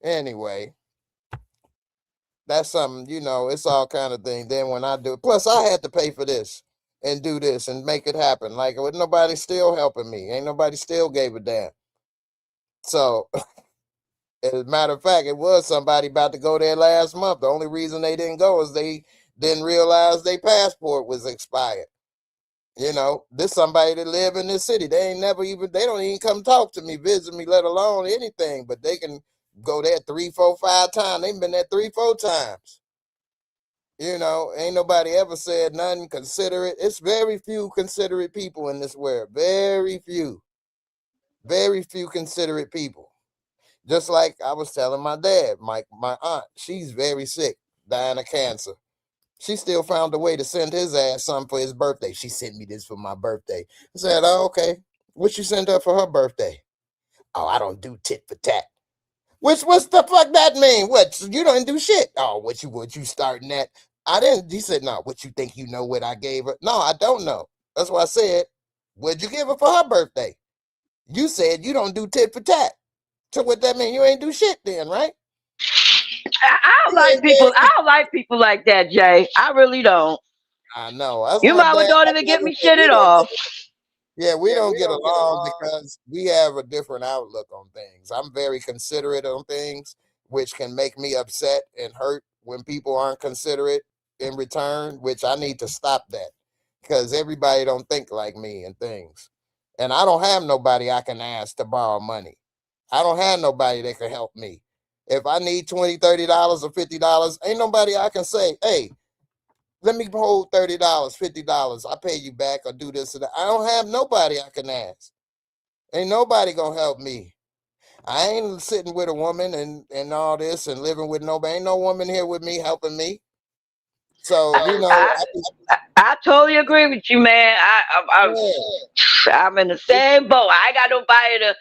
anyway, that's something, it's all kind of thing. Then when I do it, plus I had to pay for this and do this and make it happen. Like, with nobody still helping me. Ain't nobody still gave a damn. So, as a matter of fact, it was somebody about to go there last month. The only reason they didn't go is they didn't realize their passport was expired. This somebody that live in this city. They don't even come talk to me, visit me, let alone anything. But they can go there 3, 4, 5 times. They've been there 3, 4 times. Ain't nobody ever said nothing considerate. It's very few considerate people in this world. Very few. Very few considerate people. Just like I was telling my dad, my aunt, she's very sick, dying of cancer. She still found a way to send his ass something for his birthday. She sent me this for my birthday. I said, oh, okay. What you send her for her birthday? Oh, I don't do tit for tat. What's the fuck that mean? What, you don't do shit? Oh, what you starting at? I didn't. He said, no, what you think you know what I gave her? No, I don't know. That's why I said, what'd you give her for her birthday? You said you don't do tit for tat. So what that mean? You ain't do shit then, right? I don't like people. I don't like people like that, Jay. I really don't. I know. That's Your my mama dad. don't My even dad give me said shit we at don't all. Yeah, we don't get along because we have a different outlook on things. I'm very considerate on things, which can make me upset and hurt when people aren't considerate in return, which I need to stop that because everybody don't think like me and things. And I don't have nobody I can ask to borrow money. I don't have nobody that can help me. If I need $20, $30, or $50, ain't nobody I can say, hey, let me hold $30, $50. I pay you back or do this or that. I don't have nobody I can ask. Ain't nobody gonna help me. I ain't sitting with a woman and all this and living with nobody. Ain't no woman here with me helping me. So I totally agree with you, man. I'm in the same boat. I ain't got nobody to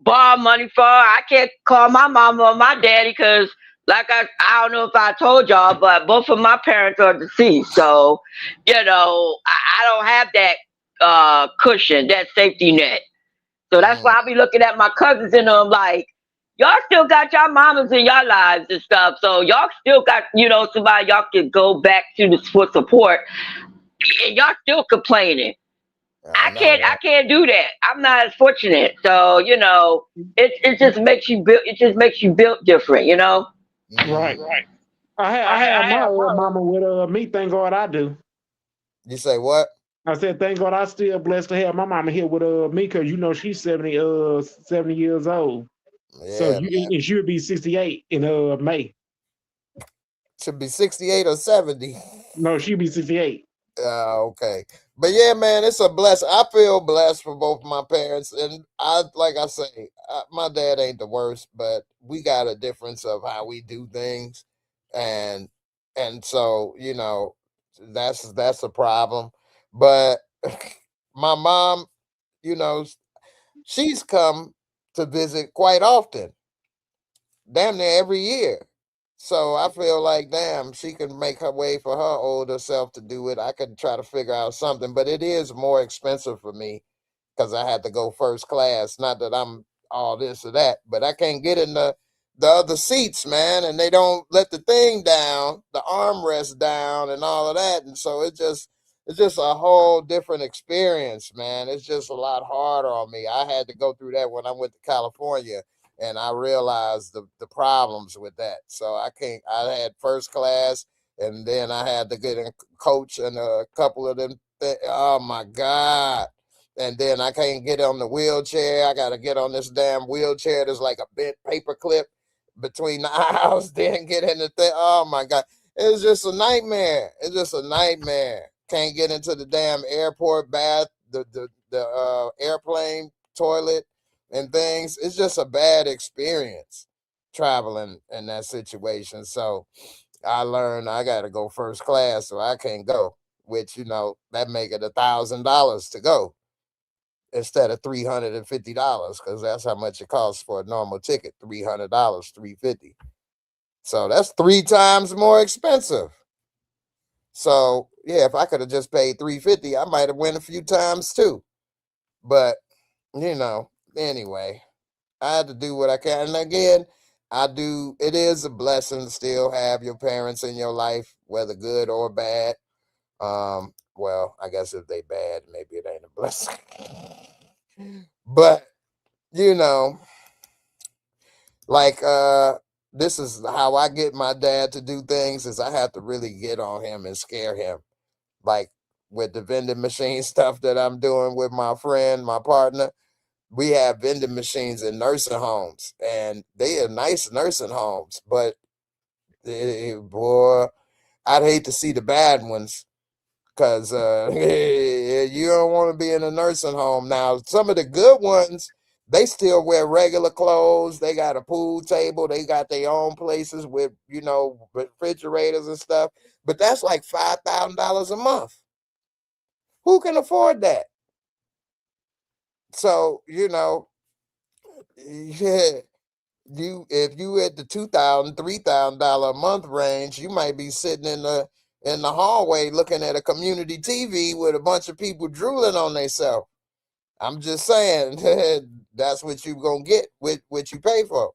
borrow money for. I can't call my mama or my daddy because, like I don't know if I told y'all, but both of my parents are deceased. So, I don't have that cushion, that safety net. So that's why I be looking at my cousins and I'm like, y'all still got y'all mamas in y'all lives and stuff. So y'all still got, somebody y'all can go back to for support. And y'all still complaining. I can't do that. I'm not as fortunate. So, it just makes you built different, Right. I have my mama with me. Thank God I do. You say what? I said, thank God I still blessed to have my mama here with me because she's 70 years old. So she would be 68 in May. Should be 68 or 70. No, she'd be 68. Okay. But yeah, man, it's a blessing. I feel blessed for both my parents. And like I say, my dad ain't the worst, but we got a difference of how we do things. And so, that's a problem. But my mom, you know, she's come to visit quite often, damn near every year. So I feel like, damn, she can make her way for her older self to do it. I could try to figure out something, but it is more expensive for me because I had to go first class. Not that I'm all this or that, but I can't get in the other seats, man, and they don't let the thing down, the armrest down, and all of that. And so it's just a whole different experience, man. It's just a lot harder on me. I had to go through that when I went to California, and I realized the problems with that. So I had first class, and then I had to get a coach and a couple of them. Oh my God. And then I can't get on the wheelchair. I got to get on this damn wheelchair. There's like a bent paper clip between the aisles, then get in the thing. Oh my God. It's just a nightmare. It's just a nightmare. Can't get into the damn airport bath, the airplane toilet and things. It's just a bad experience traveling in that situation. So I learned I got to go first class, so I can't go, which, that make it $1,000 to go instead of $350, because that's how much it costs for a normal ticket. $300, $350. So that's 3 times more expensive. So yeah, if I could have just paid $350, I might have went a few times too. But anyway, I had to do what I can. And again, it is a blessing to still have your parents in your life, whether good or bad. Well, I guess if they bad, maybe it ain't a blessing. But like this is how I get my dad to do things, is I have to really get on him and scare him. Like with the vending machine stuff that I'm doing with my friend, my partner, we have vending machines in nursing homes, and they are nice nursing homes, but boy, I'd hate to see the bad ones, because you don't want to be in a nursing home. Now, some of the good ones, They still wear regular clothes. They got a pool table. They got their own places with, refrigerators and stuff. But that's like $5,000 a month. Who can afford that? So, yeah, if you at the $2,000, $3,000 a month range, you might be sitting in the hallway looking at a community TV with a bunch of people drooling on themselves. I'm just saying that's what you're gonna get with what you pay for.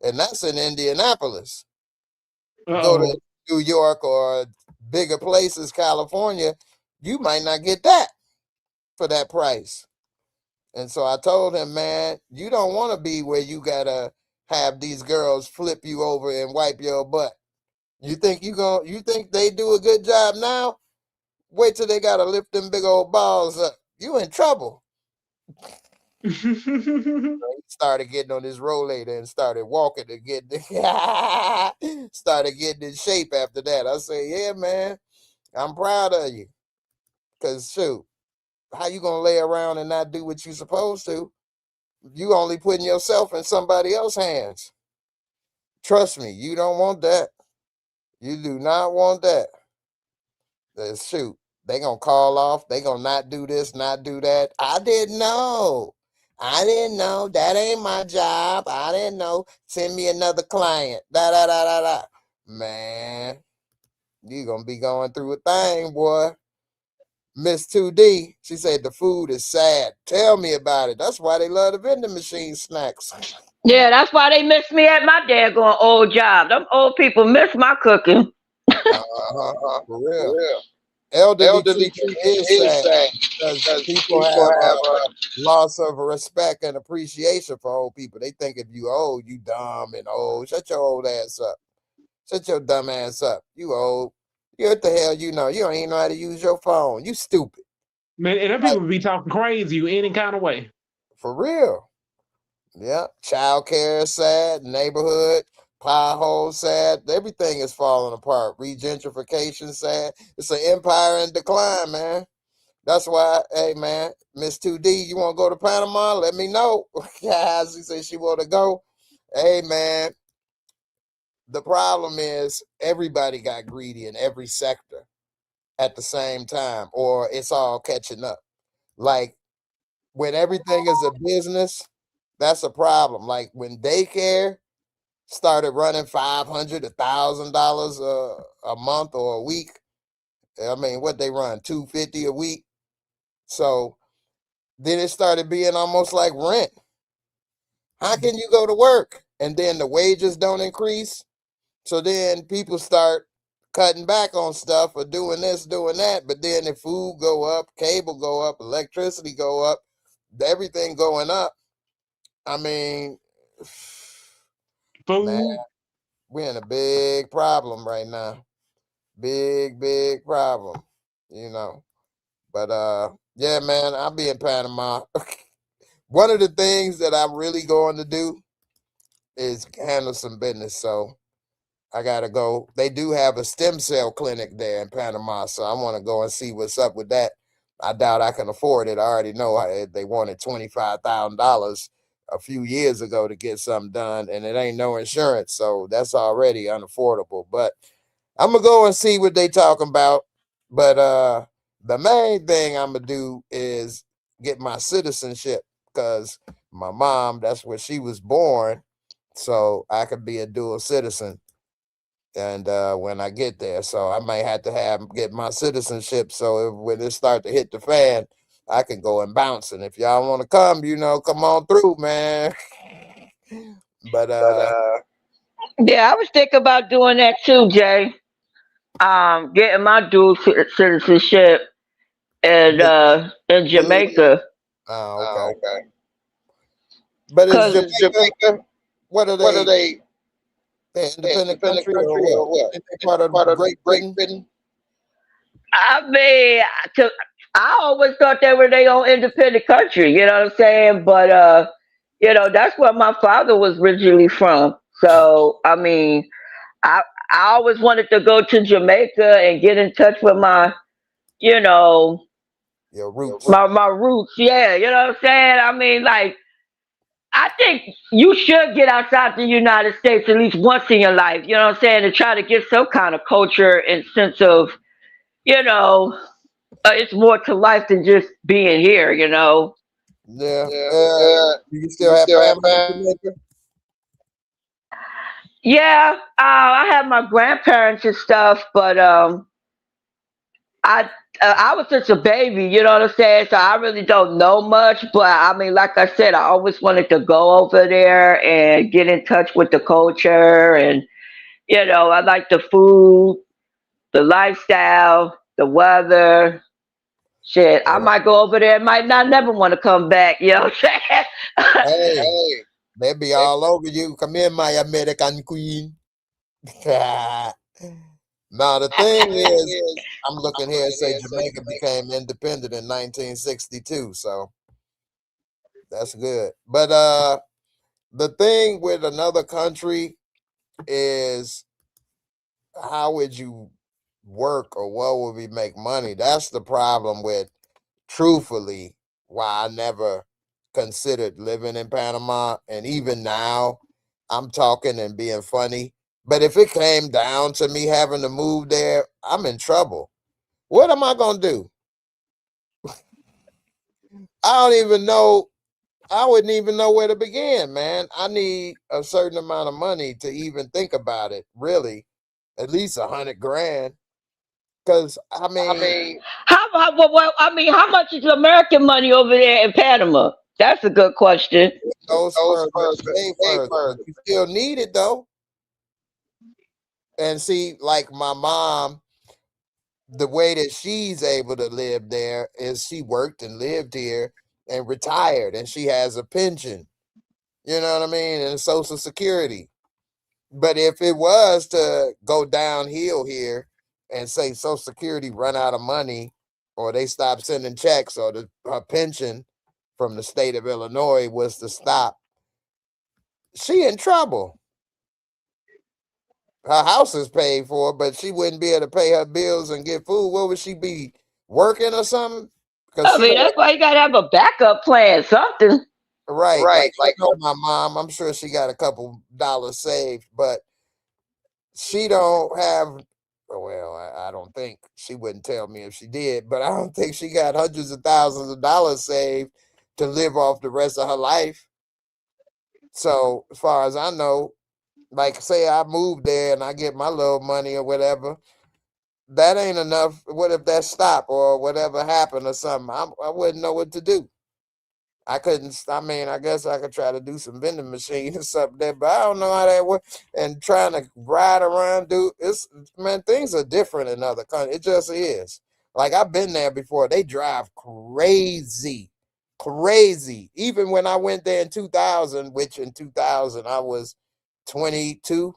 And that's in Indianapolis. Go to New York or bigger places, California, you might not get that for that price. And so I told him, man, you don't want to be where you gotta have these girls flip you over and wipe your butt. You think they do a good job now? Wait till they gotta lift them big old balls up. You in trouble. He started getting on his rollator and started walking to started getting in shape after that. I say, yeah, man, I'm proud of you. Cause shoot, how you gonna lay around and not do what you supposed to? You only putting yourself in somebody else's hands. Trust me, you don't want that. You do not want that. Shoot, they gonna call off. They gonna not do this, not do that. I didn't know. That ain't my job. I didn't know. Send me another client. Da. Man, you gonna be going through a thing, boy. Miss 2D, she said the food is sad. Tell me about it. That's why they love the vending machine snacks. Yeah, that's why they miss me at my daggone old job. Them old people miss my cooking. For real. Elderly treatment is sad because people have a loss of respect and appreciation for old people. They think if you old, you dumb and old. Shut your old ass up. Shut your dumb ass up. You old. You what the hell you know? You don't even know how to use your phone. You stupid. Man, and them people be talking crazy you any kind of way. For real. Yeah. Child care is sad. Neighborhood. Potholes sad. Everything is falling apart. Regentrification sad. It's an empire in decline, man. That's why, hey, man, Miss 2D, you want to go to Panama? Let me know. She said she want to go. Hey, man, the problem is everybody got greedy in every sector at the same time, or it's all catching up. Like, when everything is a business, that's a problem. Like, when daycare started running $500, $1,000 a month or a week, I mean, what they run, $250 a week? So then it started being almost like rent. How can you go to work and then the wages don't increase? So then people start cutting back on stuff or doing this, doing that. But then if food go up, cable go up, electricity go up, everything going up. I mean, food. Man, we're in a big problem right now. Big problem, But yeah, man, I'll be in Panama. One of the things that I'm really going to do is handle some business. So I gotta go. They do have a stem cell clinic there in Panama, so I want to go and see what's up with that. I doubt I can afford it. I already know they wanted $25,000 a few years ago to get something done, and it ain't no insurance, so that's already unaffordable. But I'm gonna go and see what they talking about. But the main thing I'm gonna do is get my citizenship because my mom, that's where she was born, so I could be a dual citizen. And when I get there, so I might have to get my citizenship. So when it start to hit the fan, I can go and bounce. And if y'all want to come, come on through, man. But Yeah, I was thinking about doing that too, Jay. Getting my dual citizenship in Jamaica. Oh, okay. But is Jamaica? What are they? Independent country or what? They part of Great Britain? I mean, I always thought they were their own independent country. You know what I'm saying? But that's where my father was originally from. So I mean, I I always wanted to go to Jamaica and get in touch with my, you know, Your roots. my roots. Yeah, you know what I'm saying? I mean, like I think you should get outside the United States at least once in your life, you know what I'm saying, to try to get some kind of culture and sense of, you know, it's more to life than just being here, you know. Yeah. You still have family in Jamaica? Yeah, I have my grandparents and stuff, but I I was just a baby, you know what I'm saying? So I really don't know much, but I mean, like I said, I always wanted to go over there and get in touch with the culture, and you know, I like the food, the lifestyle, the weather. Shit, I Yeah. might go over there, might not never want to come back, you know what I'm saying? Hey, they be all over you. Come here, my American queen. Now the thing is, I'm looking here and say Jamaica became independent in 1962, so that's good. But the thing with another country is how would you work or what would we make money? That's the problem with, truthfully, why I never considered living in Panama. And even now, I'm talking and being funny. But if it came down to me having to move there, I'm in trouble. What am I going to do? I don't even know. I wouldn't even know where to begin, man. I need a certain amount of money to even think about it, really. At least 100 grand. Because, I mean, Well, I mean, how much is American money over there in Panama? That's a good question. it goes further, way further. You still need it, though. And see, like my mom, the way that she's able to live there is she worked and lived here and retired, and she has a pension. You know what I mean? And Social Security. But if it was to go downhill here and say Social Security run out of money, or they stop sending checks, or her pension from the state of Illinois was to stop, she in trouble. Her house is paid for, but she wouldn't be able to pay her bills and get food. What would she be, working or something? Because I she mean, don't. that's why you gotta have a backup plan, something. Right. Like my mom, I'm sure she got a couple dollars saved, but she don't have. Well, I don't think, she wouldn't tell me if she did, but I don't think she got hundreds of thousands of dollars saved to live off the rest of her life. So as far as I know, like say I moved there and I get my little money or whatever, that ain't enough. What if that stop or whatever happened or something? I wouldn't know what to do. I couldn't. I mean, I guess I could try to do some vending machine or something there, but I don't know how that works. And trying to ride around, man, things are different in other countries. It just is. Like I've been there before. They drive crazy, crazy. Even when I went there in 2000, which in 2000 I was 22.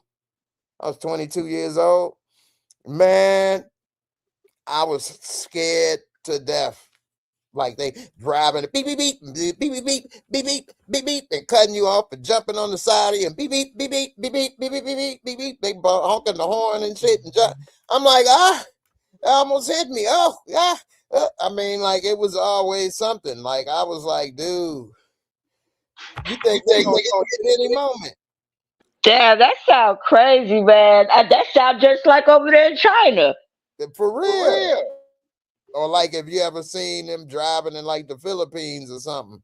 I was 22 years old. Man, I was scared to death. Like they driving beep beep beep beep beep beep beep beep beep beep beep and cutting you off and jumping on the side of you and beep beep beep beep beep beep beep beep beep beep beep beep. They honking the horn and shit and I'm like, it almost hit me. Oh yeah. I mean, like it was always something. Like I was like, dude, you think they gonna hit at any moment? Damn, that sounds crazy, man. That sounds just like over there in China. For real. Or like if you ever seen them driving in like the Philippines or something,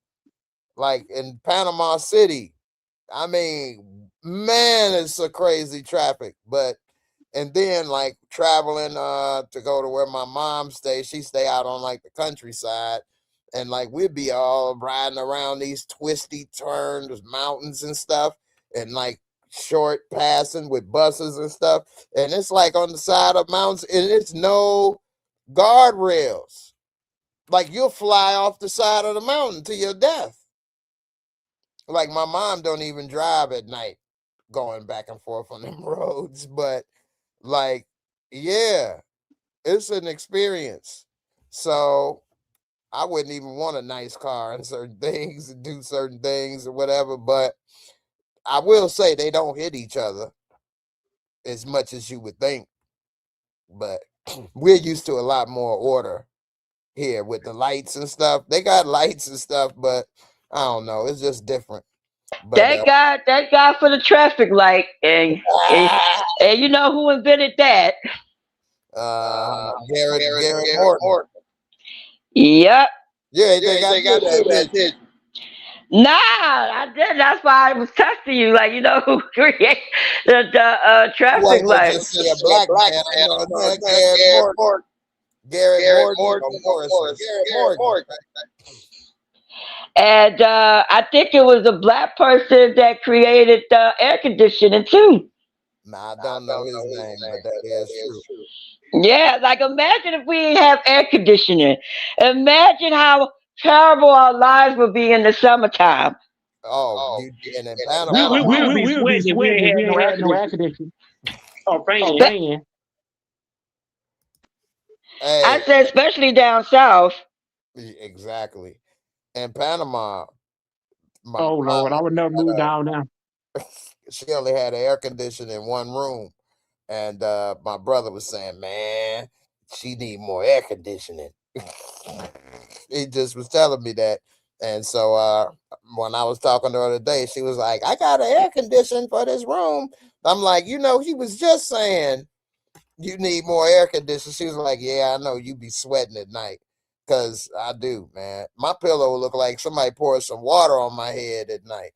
like in Panama City. I mean, man, it's a crazy traffic. But and then like traveling to go to where my mom stays, she stay out on like the countryside, and like we'd be all riding around these twisty turns, mountains and stuff, and like short passing with buses and stuff, and it's like on the side of mountains, and it's no guardrails. Like you'll fly off the side of the mountain to your death. Like my mom don't even drive at night going back and forth on them roads, but like, yeah, it's an experience. So I wouldn't even want a nice car and certain things and do certain things or whatever, but I will say they don't hit each other as much as you would think. But we're used to a lot more order here with the lights and stuff. They got lights and stuff, but I don't know. It's just different. But Thank God for the traffic light, and you know who invented that? Garrett Morton. Yep. Yeah, they got to do that, did Nah, I didn't. That's why I was testing you. Like, you know who created the you traffic wasn't gonna light? just say a black man. I know that Garrett Morton. Garrett Morton. Garrett Morton. And I think it was a black person that created the air conditioning too. Nah, I don't know his name, but that is true. Yeah, like imagine if we didn't have air conditioning. Imagine how terrible our lives would be in the summertime. Oh, you and in We Panama. will be sweating if we ain't had no air conditioning. Oh, fan. Hey, I said, especially down south. exactly. In Panama, my Oh Lord, I would never move down there. she only had air conditioning in one room, and my brother was saying, "Man, she need more air conditioning." He just was telling me that, and so when I was talking to her today, she was like, "I got an air condition for this room." I'm like, he was just saying you need more air conditioning. She was like, "Yeah, I know you be sweating at night." Cause I do, man. My pillow look like somebody poured some water on my head at night.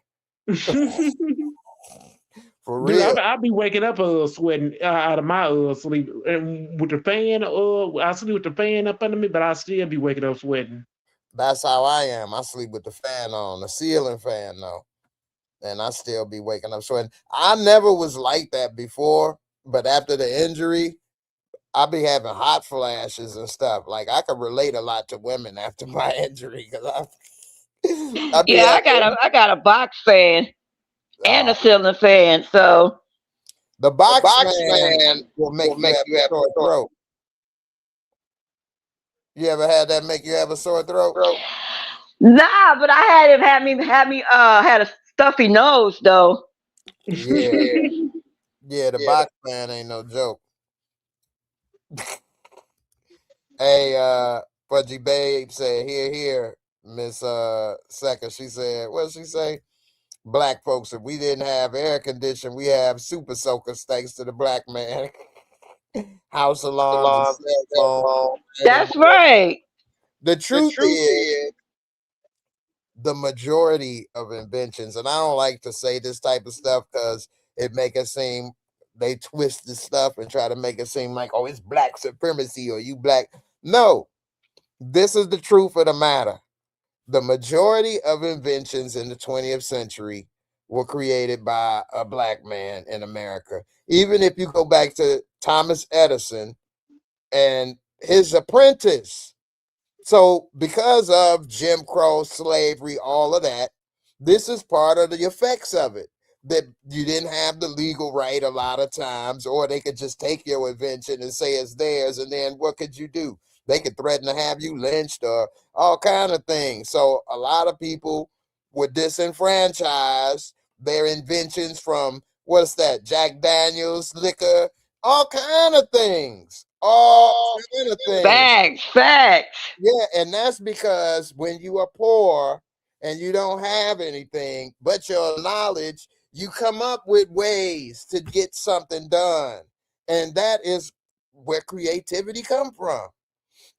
For Dude, real. I'll be waking up sweating out of my sleep. And with the fan, I sleep with the fan up under me, but I still be waking up sweating. That's how I am. I sleep with the fan on, the ceiling fan though. And I still be waking up sweating. I never was like that before, but after the injury, I be having hot flashes and stuff. Like I could relate a lot to women after my injury because I be Yeah, I got a box fan and a ceiling fan. So the box fan will make you have a sore throat. You ever had that make you have a sore throat? nah, but I had me had a stuffy nose though. Yeah. Yeah, the box fan ain't no joke. Hey, Fudgy Babe said, here, Miss Second. She said, what did she say? Black folks, if we didn't have air conditioning, we have super soakers thanks to the black man. House alarms, and cell phone. That's right. The truth is, the majority of inventions, and I don't like to say this type of stuff because it make it seem they twist the stuff and try to make it seem like, oh, it's black supremacy or you black. No, this is the truth of the matter. The majority of inventions in the 20th century were created by a black man in America. Even if you go back to Thomas Edison and his apprentice. So because of Jim Crow, slavery, all of that, this is part of the effects of it. That you didn't have the legal right a lot of times, or they could just take your invention and say it's theirs, and then what could you do? They could threaten to have you lynched or all kind of things. So a lot of people would disenfranchise their inventions from, what's that, Jack Daniels, liquor, all kind of things. All kind of things. Facts. Yeah, and that's because when you are poor and you don't have anything but your knowledge, you come up with ways to get something done. And that is where creativity come from.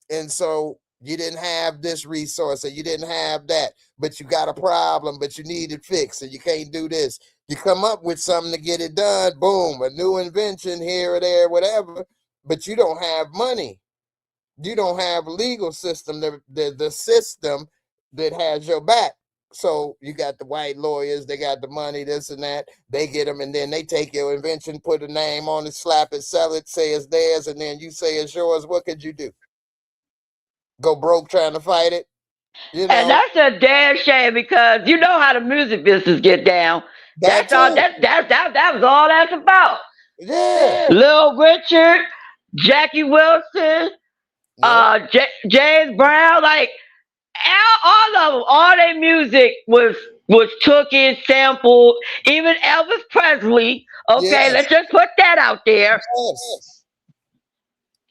And so you didn't have this resource and you didn't have that, but you got a problem, but you need it fixed and you can't do this. You come up with something to get it done, boom, a new invention here or there, whatever, but you don't have money. You don't have a legal system, the system that has your back. So you got the white lawyers, they got the money, this and that. They get them, and then they take your invention, put a name on it, slap it, sell it, say it's theirs, and then you say it's yours. What could you do? Go broke trying to fight it? You know? And that's a damn shame because you know how the music business get down. That That was all that's about. Yeah. Lil Richard, Jackie Wilson, James Brown, like all of them, all their music was taken, sampled. Even Elvis Presley. Okay, let's just put that out there.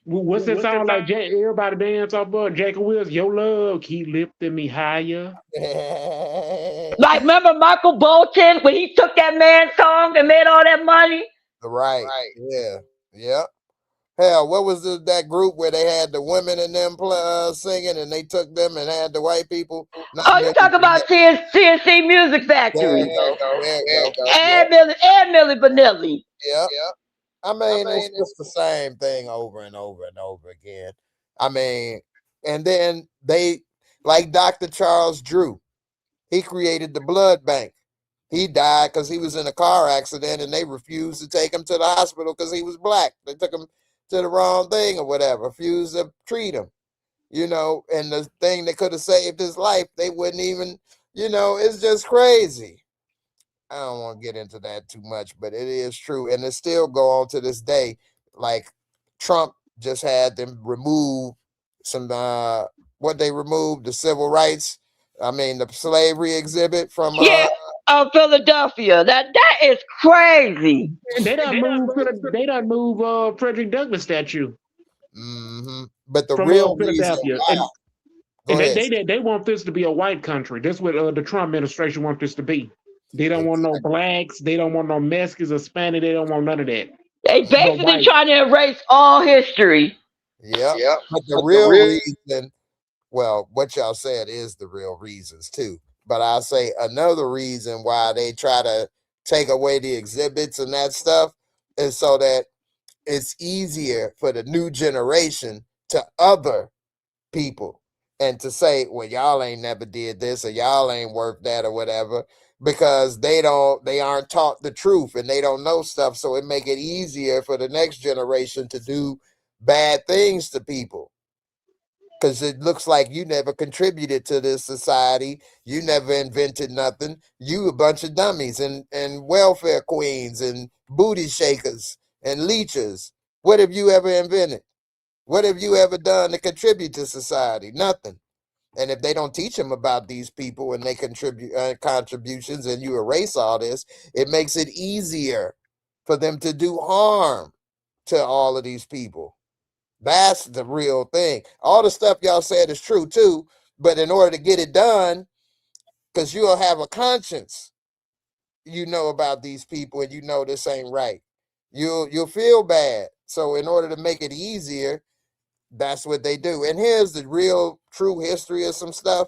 What's that sound like? Everybody dance off of Jackie Wilson. Your love keep lifting me higher. Like, remember Michael Bolton when he took that man's song and made all that money? Right. Yeah. Yeah. Hell, what was that group where they had the women and them singing, and they took them and had the white people? Not Oh, you talk about CNC Music There Factory. you go. There you go. And Milli Vanilli. Yeah. I mean, it's just the same thing over and over and over again. I mean, and then they, like Dr. Charles Drew, he created the blood bank. He died because he was in a car accident, and they refused to take him to the hospital because he was black. They took him to the wrong thing or whatever, refused to treat him, you know, and the thing that could have saved his life, they wouldn't even, you know, it's just crazy. I don't want to get into that too much, but it is true. And it still go on to this day. Like Trump just had them remove some, what they removed, the civil rights, the slavery exhibit from Philadelphia. That is crazy. And they done move Frederick Douglass statue. But the from real Philadelphia. reason, and they want this to be a white country. That's what the Trump administration wants this to be. They don't want no blacks. They don't want no Mexicans or Spanish. They don't want none of that. They basically trying to erase all history. Yep. But the real reason, well, what y'all said is the real reasons too. But I'll say another reason why they try to take away the exhibits and that stuff is so that it's easier for the new generation to other people and to say, well, y'all ain't never did this or y'all ain't worth that or whatever, because they aren't taught the truth and they don't know stuff. So it make it easier for the next generation to do bad things to people. Because it looks like you never contributed to this society. You never invented nothing. You a bunch of dummies and welfare queens and booty shakers and leechers. What have you ever invented? What have you ever done to contribute to society? Nothing. And if they don't teach them about these people and they contribute contributions and you erase all this, it makes it easier for them to do harm to all of these people. That's the real thing. All the stuff y'all said is true too, but in order to get it done, because you'll have a conscience, you know about these people and you know this ain't right. You'll feel bad. So in order to make it easier, that's what they do. And here's the real true history of some stuff.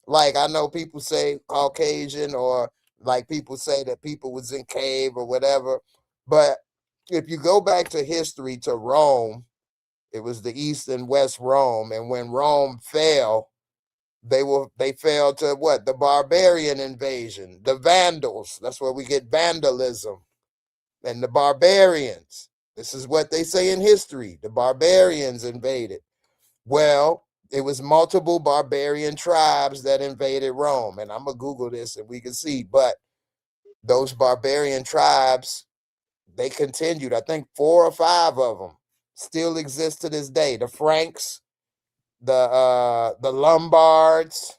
Like I know people say Caucasian, or like people say that people was in cave or whatever. But if you go back to history, to Rome, it was the East and West Rome. And when Rome fell, they fell to what? The barbarian invasion, the Vandals. That's where we get vandalism. And the barbarians. This is what they say in history. The barbarians invaded. Well, it was multiple barbarian tribes that invaded Rome. And I'm going to Google this and we can see. But those barbarian tribes, they continued. I think 4 or 5 of them still exist to this day. The Franks, the Lombards,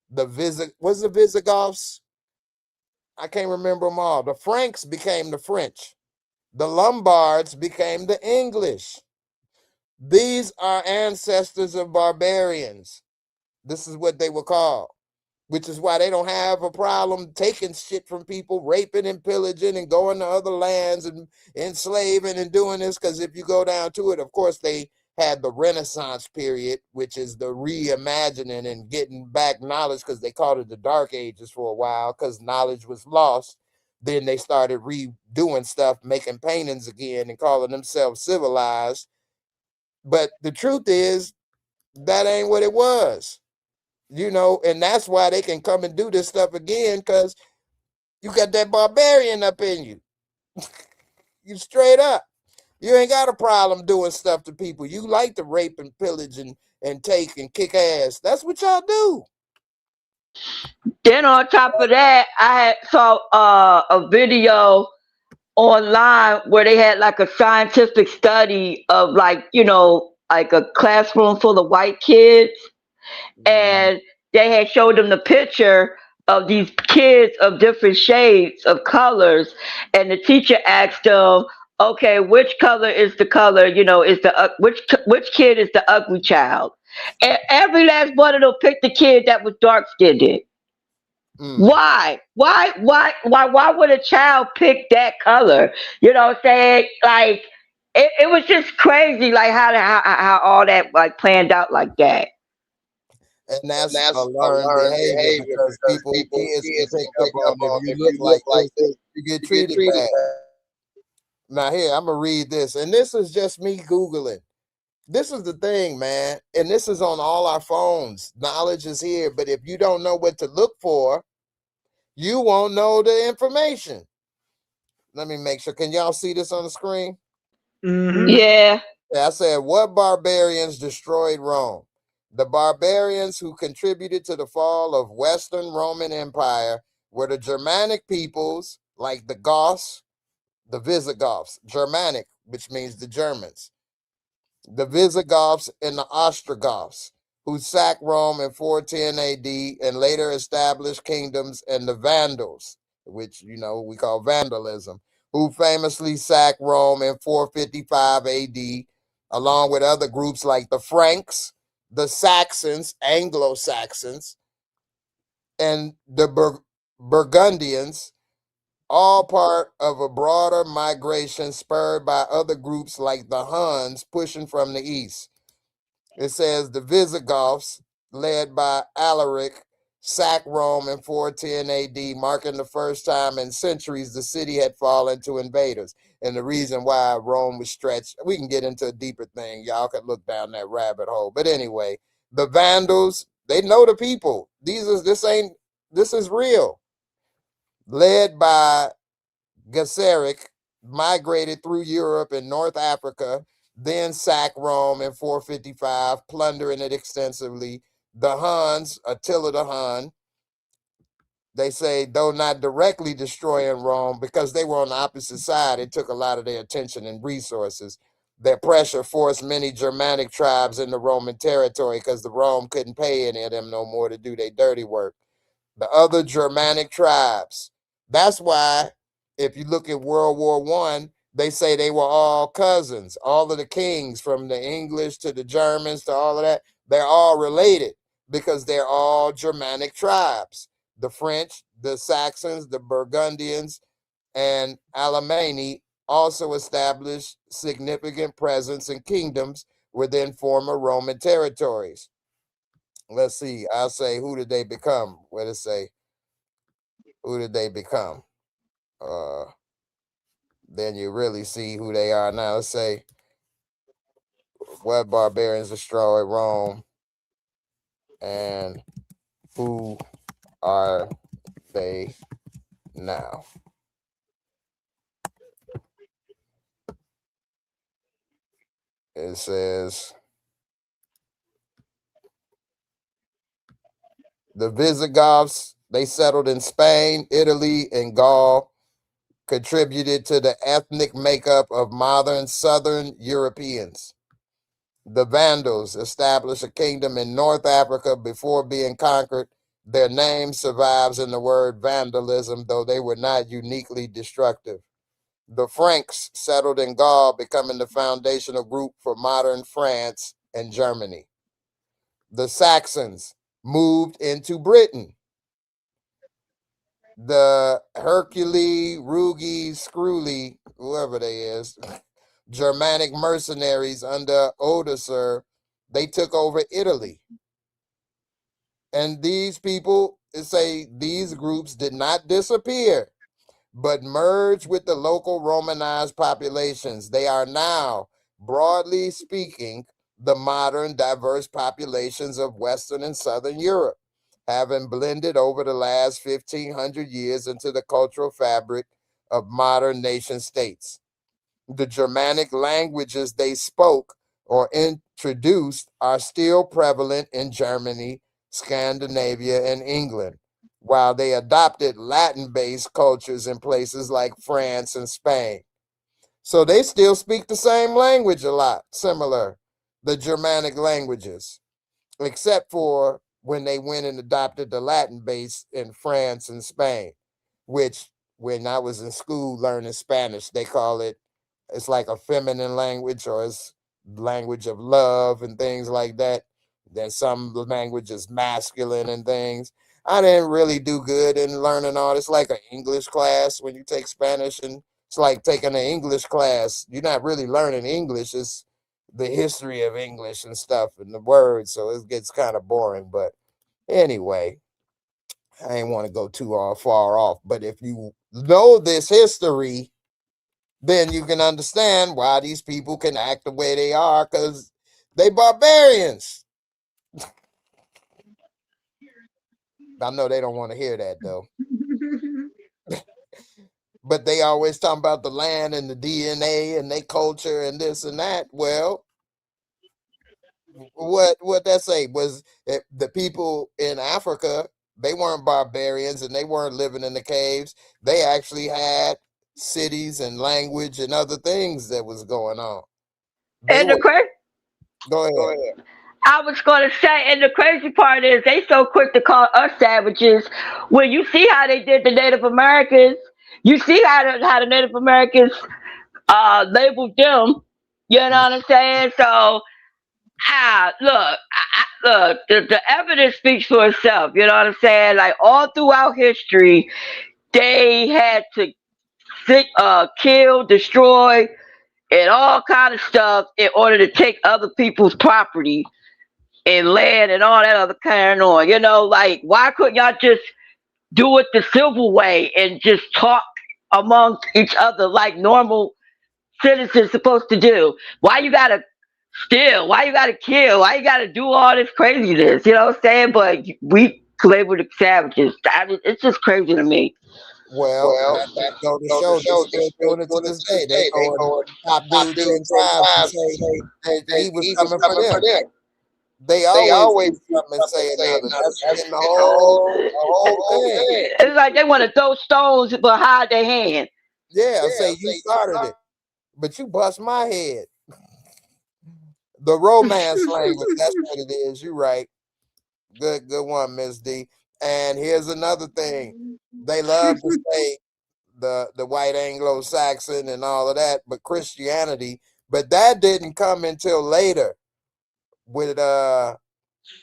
the Visigoths. I can't remember them all. The Franks became the French. The Lombards became the English. These are ancestors of barbarians. This is what they were called, which is why they don't have a problem taking shit from people, raping and pillaging and going to other lands and enslaving and doing this. Because if you go down to it, of course, they had the Renaissance period, which is the reimagining and getting back knowledge, because they called it the Dark Ages for a while because knowledge was lost. Then they started redoing stuff, making paintings again and calling themselves civilized. But the truth is, that ain't what it was. You know, and that's why they can come and do this stuff again, because you got that barbarian up in you. You straight up. You ain't got a problem doing stuff to people. You like to rape and pillage and take and kick ass. That's what y'all do. Then on top of that, I saw a video online where they had like a scientific study of like, you know, like a classroom full of white kids. And they had showed them the picture of these kids of different shades of colors. And the teacher asked them, okay, which color is the color, you know, is the which kid is the ugly child? And every last one of them picked the kid that was dark skinned. Why would a child pick that color? You know what I'm saying? Like it was just crazy, like how all that like planned out like that. And that's a learned behavior because kids can pick up on if you look like this, you get treated bad. Now here, I'm gonna read this, and this is just me Googling. This is the thing, man, and this is on all our phones. Knowledge is here, but if you don't know what to look for, you won't know the information. Let me make sure. Can y'all see this on the screen? Yeah. I said, what barbarians destroyed Rome? The barbarians who contributed to the fall of Western Roman Empire were the Germanic peoples like the Goths, the Visigoths, Germanic, which means the Germans, the Visigoths and the Ostrogoths, who sacked Rome in 410 AD and later established kingdoms, and the Vandals, which, we call vandalism, who famously sacked Rome in 455 AD, along with other groups like the Franks, the Saxons, Anglo-Saxons, and the Burgundians, all part of a broader migration spurred by other groups like the Huns pushing from the east. It says the Visigoths, led by Alaric, sacked Rome in 410 AD, marking the first time in centuries the city had fallen to invaders. And the reason why Rome was stretched, we can get into a deeper thing. Y'all could look down that rabbit hole. But anyway, the Vandals, they know the people. This is real. Led by Genseric, migrated through Europe and North Africa, then sacked Rome in 455, plundering it extensively. The Huns, Attila the Hun, they say, though not directly destroying Rome, because they were on the opposite side, it took a lot of their attention and resources. Their pressure forced many Germanic tribes into Roman territory because the Rome couldn't pay any of them no more to do their dirty work. The other Germanic tribes. That's why, if you look at World War I, they say they were all cousins. All of the kings, from the English to the Germans to all of that, they're all related because they're all Germanic tribes. The French, the Saxons, the Burgundians, and Alemanni also established significant presence in kingdoms within former Roman territories. Let's see. I'll say, who did they become? What did it say? Who did they become? Then you really see who they are now. Let's say, what barbarians destroyed Rome, and who are they now? It says the Visigoths, they settled in Spain, Italy, and Gaul, contributed to the ethnic makeup of modern Southern Europeans. The Vandals established a kingdom in North Africa before being conquered. Their name survives in the word vandalism, though they were not uniquely destructive. The Franks settled in Gaul, becoming the foundational group for modern France and Germany. The Saxons moved into Britain. The Herculi, Rugi, Screwly, whoever they is, Germanic mercenaries under Odoacer, they took over Italy. And these people say these groups did not disappear, but merged with the local Romanized populations. They are now, broadly speaking, the modern diverse populations of Western and Southern Europe, having blended over the last 1,500 years into the cultural fabric of modern nation states. The Germanic languages they spoke or introduced are still prevalent in Germany, Scandinavia, and England, while they adopted Latin-based cultures in places like France and Spain. So they still speak the same language a lot, similar, the Germanic languages, except for when they went and adopted the Latin base in France and Spain, which when I was in school learning Spanish, they call it, it's like a feminine language, or it's language of love and things like that. Then some language is masculine and things. I didn't really do good in learning all this. Like an English class when you take Spanish, and it's like taking an English class. You're not really learning English. It's the history of English and stuff and the words. So it gets kind of boring. But anyway, I ain't want to go too far off. But if you know this history, then you can understand why these people can act the way they are, because they barbarians. I know they don't want to hear that though. But they always talking about the land and the DNA and their culture and this and that. Well, what that say was the people in Africa, they weren't barbarians and they weren't living in the caves. They actually had cities and language and other things that was going on. They And the were. crazy, Go ahead. I was going to say, and the crazy part is they so quick to call us savages. When you see how they did the Native Americans, you see how the Native Americans labeled them. You know what I'm saying? So, look, the evidence speaks for itself. You know what I'm saying? Like all throughout history, they had to kill, destroy, and all kind of stuff in order to take other people's property and land and all that other carrying on. You know, like why couldn't y'all just do it the civil way and just talk amongst each other like normal citizens supposed to do? Why you gotta steal? Why you gotta kill? Why you gotta do all this craziness? You know what I'm saying? But we label the savages. I mean, it's just crazy to me. Well, that go to show they're still doing it to this day. They go and top dude 10 times and say that he was coming for them. They always come and say another. That's in the whole thing. It's like they want to throw stones behind their hand. Yeah, say you started it, but you bust my head. The romance language, that's what it is. You're right. Good one, Miss D. And here's another thing. They love to say the white Anglo-Saxon and all of that, but Christianity, but that didn't come until later with I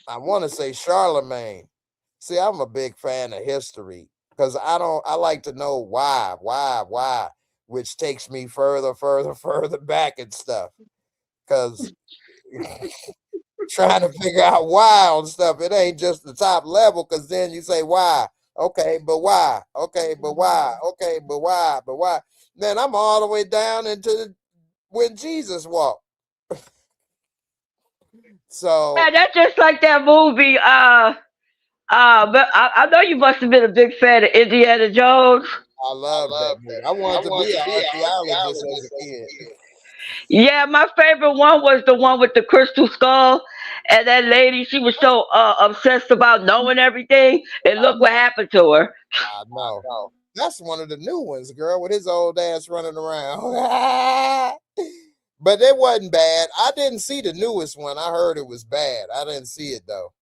want to say Charlemagne. See, I'm a big fan of history because I like to know why, which takes me further back and stuff. Because trying to figure out why on stuff, it ain't just the top level, because then you say why. Okay, but why? Okay, but why? Okay, but why? But why? Then I'm all the way down into when Jesus walked. So Man, that's just like that movie. But I know you must have been a big fan of Indiana Jones. I love that movie. I wanted to be an archaeologist as a kid. Yeah, my favorite one was the one with the crystal skull. And that lady, she was so obsessed about knowing everything. And look what happened to her. I know. That's one of the new ones, girl, with his old ass running around. But it wasn't bad. I didn't see the newest one. I heard it was bad. I didn't see it, though.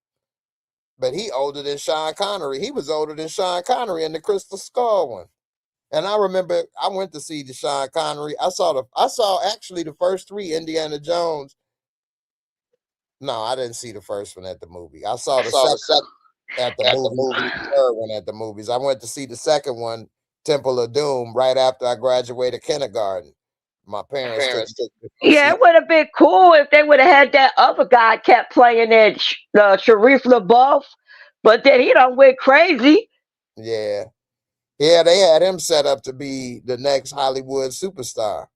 But he older than Sean Connery. He was older than Sean Connery in the Crystal Skull one. And I remember I went to see the Sean Connery. I saw actually the first three Indiana Jones. No, I didn't see the first one at the movie. I saw the second at the movie. The third one at the movies. I went to see the second one, Temple of Doom, right after I graduated kindergarten. My parents took Yeah, it would have been cool if they would have had that other guy kept playing it, Sharif LaBeouf. But then he done went crazy. Yeah, they had him set up to be the next Hollywood superstar.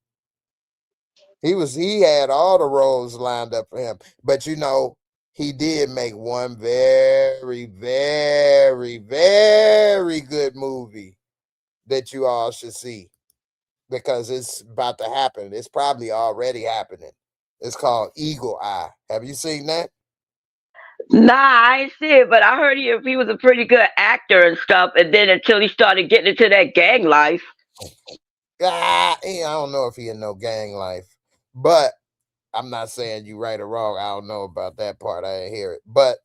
He had all the roles lined up for him. But you know, he did make one very, very, very good movie that you all should see, because it's about to happen. It's probably already happening. It's called Eagle Eye. Have you seen that? Nah, I ain't see it, but I heard he was a pretty good actor and stuff. And then until he started getting into that gang life. I don't know if he in no gang life, but I'm not saying you right or wrong. I don't know about that part. I didn't hear it. But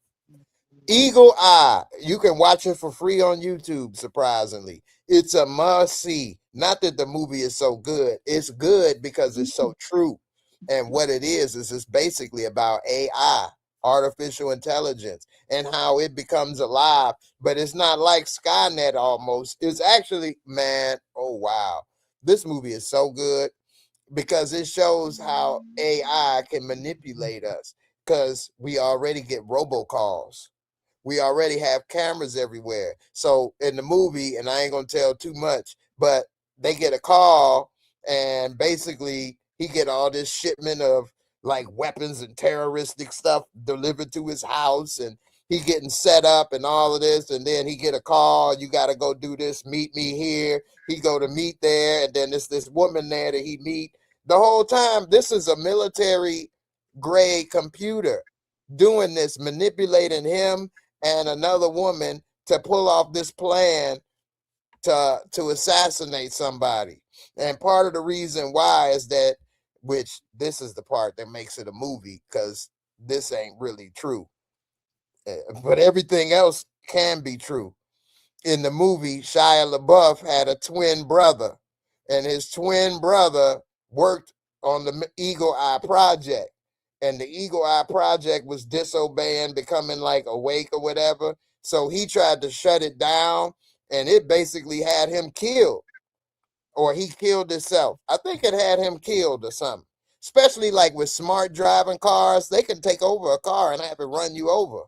Eagle Eye, you can watch it for free on YouTube, surprisingly. It's a must-see. Not that the movie is so good. It's good because it's so true. And what it is it's basically about AI, artificial intelligence and how it becomes alive. But it's not like Skynet almost. It's actually, man, oh wow. This movie is so good because it shows how AI can manipulate us, because we already get robocalls. We already have cameras everywhere. So in the movie, and I ain't gonna tell too much, but they get a call and basically he get all this shipment of like weapons and terroristic stuff delivered to his house, and he getting set up and all of this, and then he get a call, you got to go do this, meet me here. He go to meet there, and then there's this woman there that he meet. The whole time, this is a military grade computer doing this, manipulating him and another woman to pull off this plan to assassinate somebody. And part of the reason why is that, which this is the part that makes it a movie, because this ain't really true. But everything else can be true. In the movie, Shia LaBeouf had a twin brother, and his twin brother worked on the Eagle Eye Project. And the Eagle Eye Project was disobeying, becoming like awake or whatever. So he tried to shut it down, and it basically had him killed, or he killed himself. I think it had him killed or something. Especially like with smart driving cars, they can take over a car and have it run you over.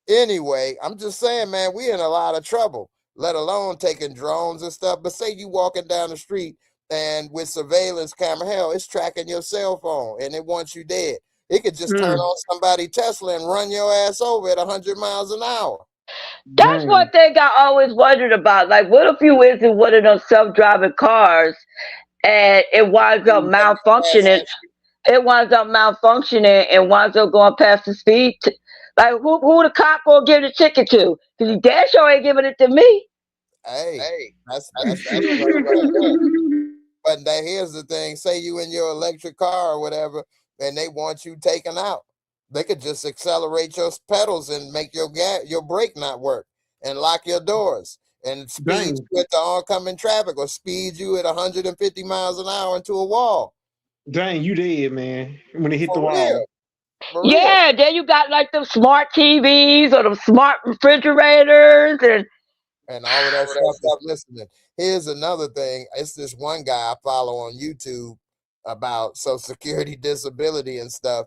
Anyway, I'm just saying, man, we in a lot of trouble, let alone taking drones and stuff. But say you walking down the street and with surveillance camera, hell, it's tracking your cell phone and it wants you dead. It could just turn on somebody Tesla and run your ass over at 100 miles an hour. That's one thing I always wondered about. Like, what if you is in one of those self-driving cars and it winds up malfunctioning? It winds up malfunctioning and winds up going past the speed. Like, who the cop gonna give the ticket to? Because he damn sure ain't giving it to me. Hey, that's right. But here's the thing: say you in your electric car or whatever, and they want you taken out. They could just accelerate your pedals and make your brake not work, and lock your doors, and speed you into oncoming traffic, or speed you at 150 miles an hour into a wall. Dang, you did, man. When it hit the wall. Real. Yeah, then you got like them smart TVs or them smart refrigerators and all of that stuff that's listening. Here's another thing. It's this one guy I follow on YouTube about Social Security, disability, and stuff.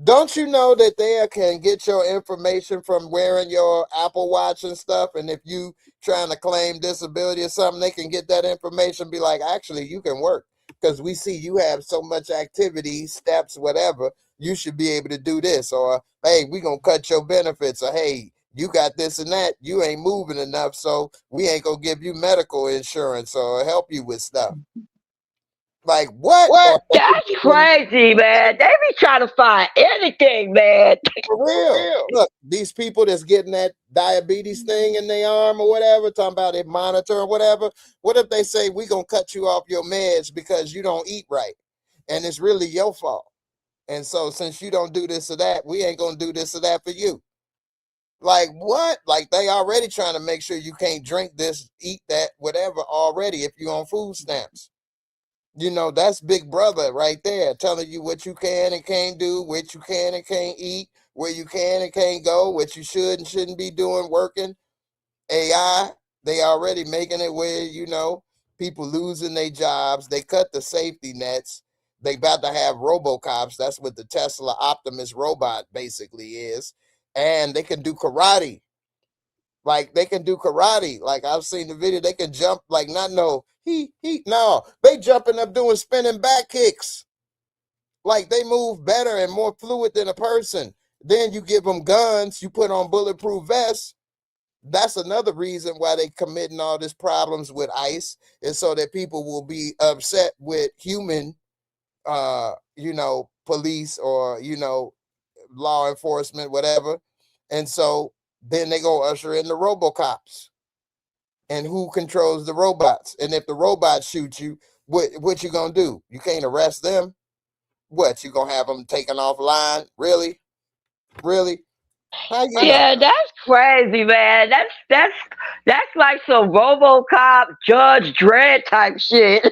Don't you know that they can get your information from wearing your Apple Watch and stuff? And if you trying to claim disability or something, they can get that information, be like, actually, you can work because we see you have so much activity, steps, whatever. You should be able to do this. Or, hey, we going to cut your benefits. Or, hey, you got this and that. You ain't moving enough, so we ain't going to give you medical insurance or help you with stuff. Like, what? That's crazy, man. They be trying to find anything, man. For real. Look, these people that's getting that diabetes thing in their arm or whatever, talking about it monitor or whatever. What if they say, we going to cut you off your meds because you don't eat right? And it's really your fault. And so since you don't do this or that, we ain't going to do this or that for you. Like, what? Like, they already trying to make sure you can't drink this, eat that, whatever already if you're on food stamps. You know, that's Big Brother right there, telling you what you can and can't do, what you can and can't eat, where you can and can't go, what you should and shouldn't be doing, working. AI, they already making it where, you know, people losing their jobs. They cut the safety nets. They about to have RoboCops. That's what the Tesla Optimus robot basically is. And they can do karate. Like, they can do karate. Like, I've seen the video. They can jump, like, no, they jumping up doing spinning back kicks. Like, they move better and more fluid than a person. Then you give them guns, you put on bulletproof vests. That's another reason why they committing all these problems with ICE, is so that people will be upset with human, you know, police or, you know, law enforcement, whatever. And so then they go usher in the RoboCops. And who controls the robots? And if the robots shoot you, what you gonna do? You can't arrest them. What, you gonna have them taken offline? Really? How you know? That's crazy, man. That's like some RoboCop, Judge Dredd type shit.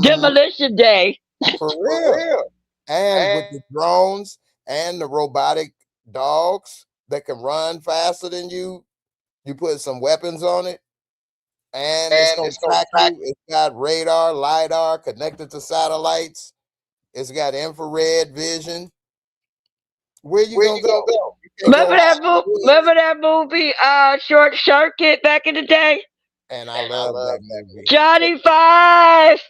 Demolition Day. For real. And with the drones and the robotic dogs that can run faster than you. You put some weapons on it, and it's gonna track you. It's got radar, LiDAR connected to satellites. It's got infrared vision. Where you gonna go? Remember that movie, Short Circuit, back in the day? And I love that movie. Johnny Five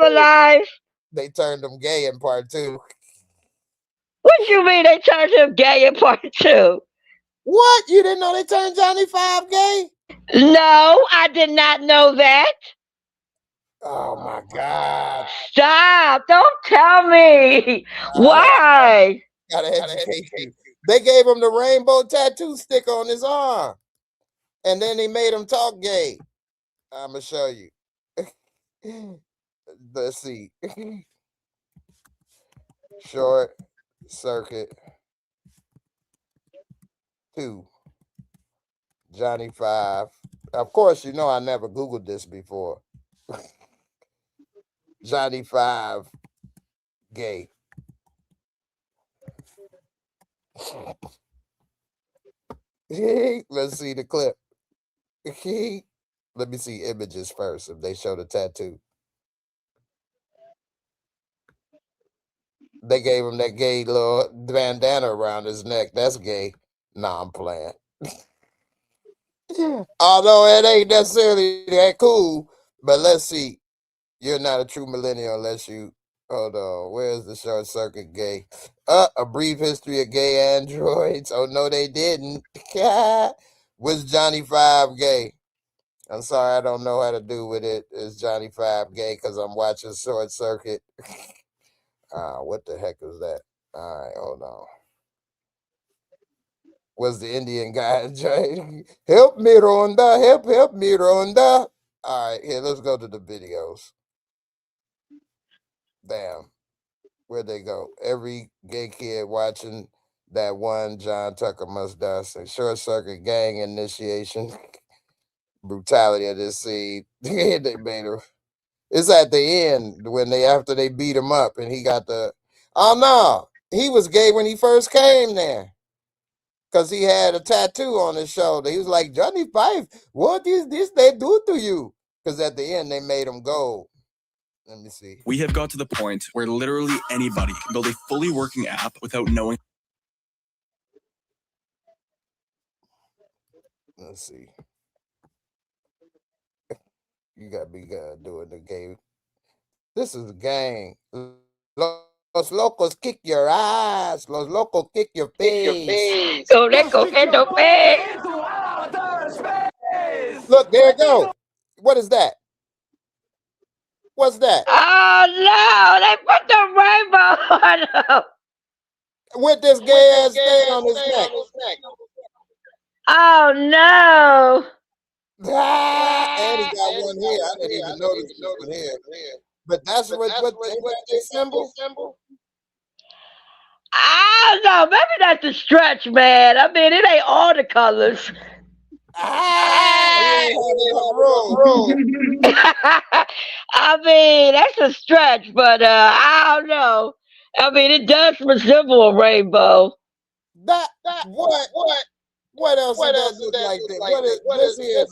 alive. They turned him gay in part 2. What you mean they turned him gay in part 2? What? You didn't know they turned Johnny Five gay? No, I did not know that. Oh my God. Stop. Don't tell me. Why? Gotta educate you. They gave him the rainbow tattoo sticker on his arm. And then they made him talk gay. I'm going to show you. Let's see. Short Circuit 2. Johnny Five. Of course, you know I never Googled this before. Johnny Five gay. Let's see the clip. Let me see images first if they show the tattoo. They gave him that gay little bandana around his neck. That's gay. Nah, I'm playing. Although it ain't necessarily that cool, but let's see. You're not a true millennial unless you... Hold on. Where's the Short Circuit gay? A brief history of gay androids. Oh, no, they didn't. Was Johnny Five gay? I'm sorry, I don't know how to do with it. Is Johnny Five gay? Because I'm watching Short Circuit. What the heck is that? All right, hold on. Was the Indian guy help me, Rhonda? Help me, Rhonda. All right, here, let's go to the videos. Damn. Where'd they go? Every gay kid watching that one John Tucker Must Die. Short Circuit gang initiation. Brutality of this scene. They made her. It's at the end when after they beat him up and he got the... Oh, no. He was gay when he first came there. Because he had a tattoo on his shoulder. He was like, Johnny Five, what is this they do to you? Because at the end, they made him gold. Let me see. We have got to the point where literally anybody can build a fully working app without knowing. Let's see. You got to be doing the game. This is a gang. Los locos kick your ass. Los locos kick your face. Los locos kick your face. Look, there it go. What is that? What's that? Oh, no. They put the rainbow on him. With this gay ass thing on his neck. Oh, no. And he got one here. I didn't even notice this one here. But that's what they symbol? I don't know. Maybe that's a stretch, man. I mean, it ain't all the colors. I mean, that's a stretch, but I don't know. I mean, it does resemble a rainbow. What else does look like that? What is here?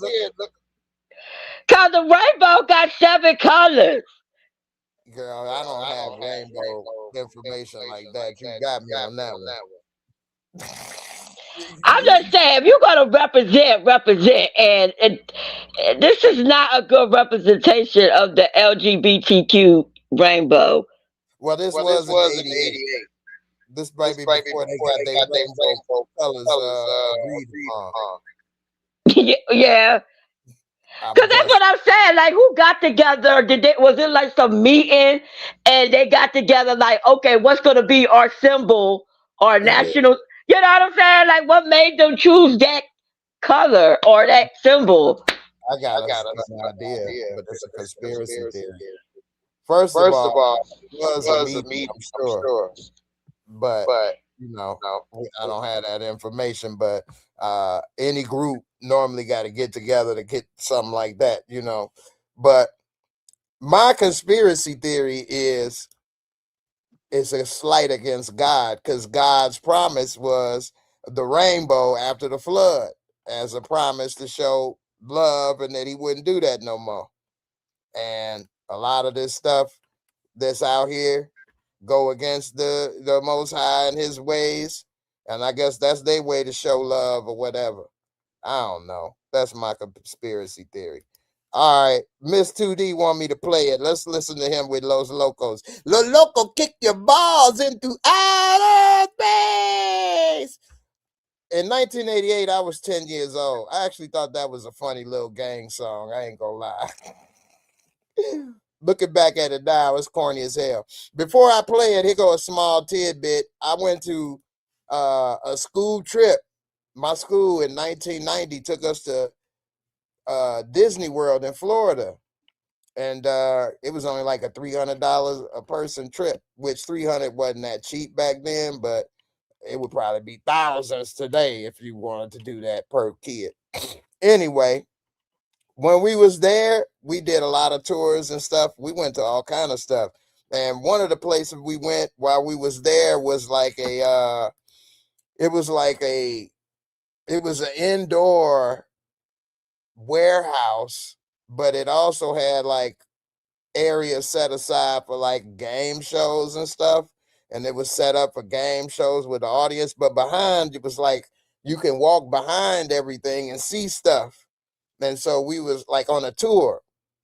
Cause the rainbow got 7 colors. Girl, I don't have rainbow information like that. You got me on that one. I'm just saying, if you're gonna represent, and this is not a good representation of the LGBTQ rainbow. Well, this was in '88. This might be before they got their rainbow colors agreed upon. Yeah. Because that's what I'm saying. Like, who got together? Was it like some meeting and they got together like, okay, what's going to be our symbol, our national? You know what I'm saying? Like, what made them choose that color or that symbol? I got an idea, but it's a conspiracy theory. First of all, it was a meeting, I'm sure. But you know, I don't have that information. But any group normally got to get together to get something like that, you know. But my conspiracy theory is it's a slight against God, because God's promise was the rainbow after the flood as a promise to show love and that he wouldn't do that no more. And a lot of this stuff that's out here go against the Most High and his ways. And I guess that's their way to show love or whatever. I don't know. That's my conspiracy theory. All right, Miss 2D want me to play it. Let's listen to him with Los Locos. Los Loco, kick your balls into outer space. In 1988, I was 10 years old. I actually thought that was a funny little gang song. I ain't gonna lie. Looking back at it now, it's corny as hell. Before I play it, here go a small tidbit. I went to a school trip. My school in 1990 took us to Disney World in Florida. And it was only like a $300 a person trip, which $300 wasn't that cheap back then, but it would probably be thousands today if you wanted to do that per kid. Anyway, when we was there, we did a lot of tours and stuff. We went to all kind of stuff. And one of the places we went while we was there was like it was an indoor warehouse, but it also had like areas set aside for like game shows and stuff. And it was set up for game shows with the audience, but behind it was like you can walk behind everything and see stuff. And so we was like on a tour.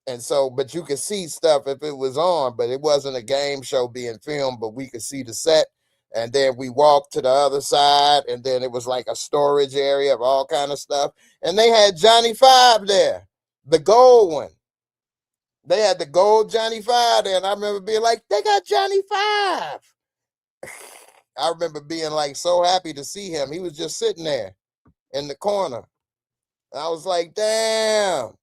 And so, but you could see stuff if it was on, but it wasn't a game show being filmed, but we could see the set. And then we walked to the other side, and then it was like a storage area of all kind of stuff. And they had Johnny Five there, the gold one. They had the gold Johnny Five there, and I remember being like, they got Johnny Five. I remember being like so happy to see him. He was just sitting there in the corner. And I was like, damn,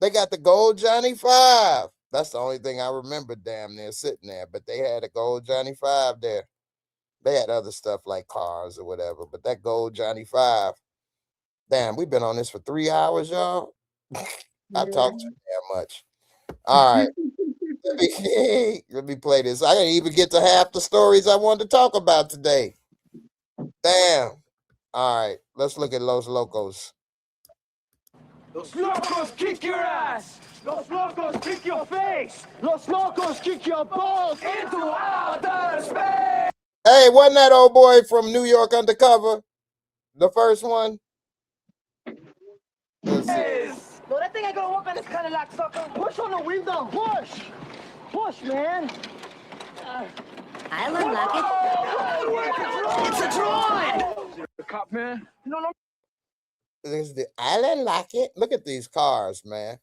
they got the gold Johnny Five. That's the only thing I remember damn near sitting there. But they had a gold Johnny Five there. They had other stuff like cars or whatever. But that gold Johnny Five. Damn, we've been on this for 3 hours, y'all. I talked too damn much. All right. Let me play this. I didn't even get to half the stories I wanted to talk about today. Damn. All right. Let's look at Los Locos. Los locos kick your ass! Los locos kick your face! Los locos kick your balls into outer space! Hey, wasn't that old boy from New York Undercover? The first one? Let's see. No, that thing ain't gonna work on this kind of lock, sucker. Push on the window. Push! Push, man! I'll unlock it. It's a drawing! The cop, man. No. This is the island lock it. Look at these cars, man.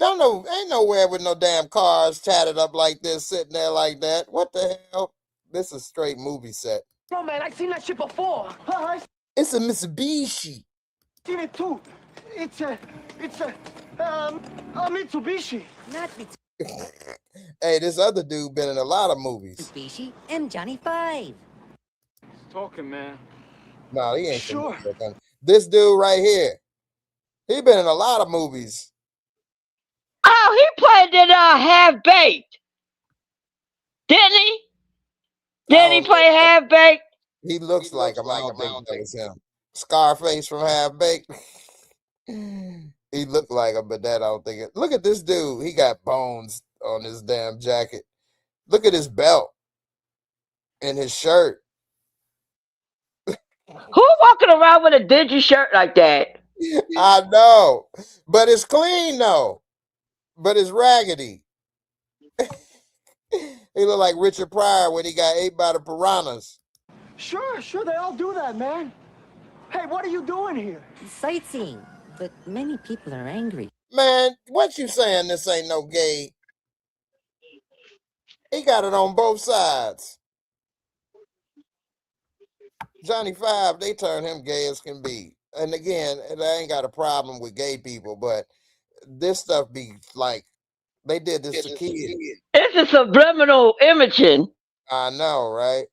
Ain't nowhere with no damn cars tatted up like this, sitting there like that. What the hell? This is a straight movie set. No, man, I've seen that shit before. It's a Mitsubishi. Seen it too. It's a Mitsubishi. Not Mitsubishi. Hey, this other dude been in a lot of movies. And Johnny Five. He's talking, man. No, he ain't. Sure. This dude right here, he been in a lot of movies. Oh, he played in Half Baked. Didn't he? Didn't he play Half Baked? He looks like him. I don't think that was him. Scarface from Half Baked. He looked like him, but that I don't think it. Look at this dude. He got bones on his damn jacket. Look at his belt and his shirt. Who walking around with a dingy shirt like that? I know, but it's clean though. But it's raggedy. He look like Richard Pryor when he got ate by the piranhas. Sure, they all do that, man. Hey, what are you doing here? Sightseeing. But many people are angry. Man, what you saying this ain't no gay? He got it on both sides. Johnny Five, they turn him gay as can be. And again, I ain't got a problem with gay people, but this stuff be like, they did this to kids. It's a subliminal imaging. I know, right?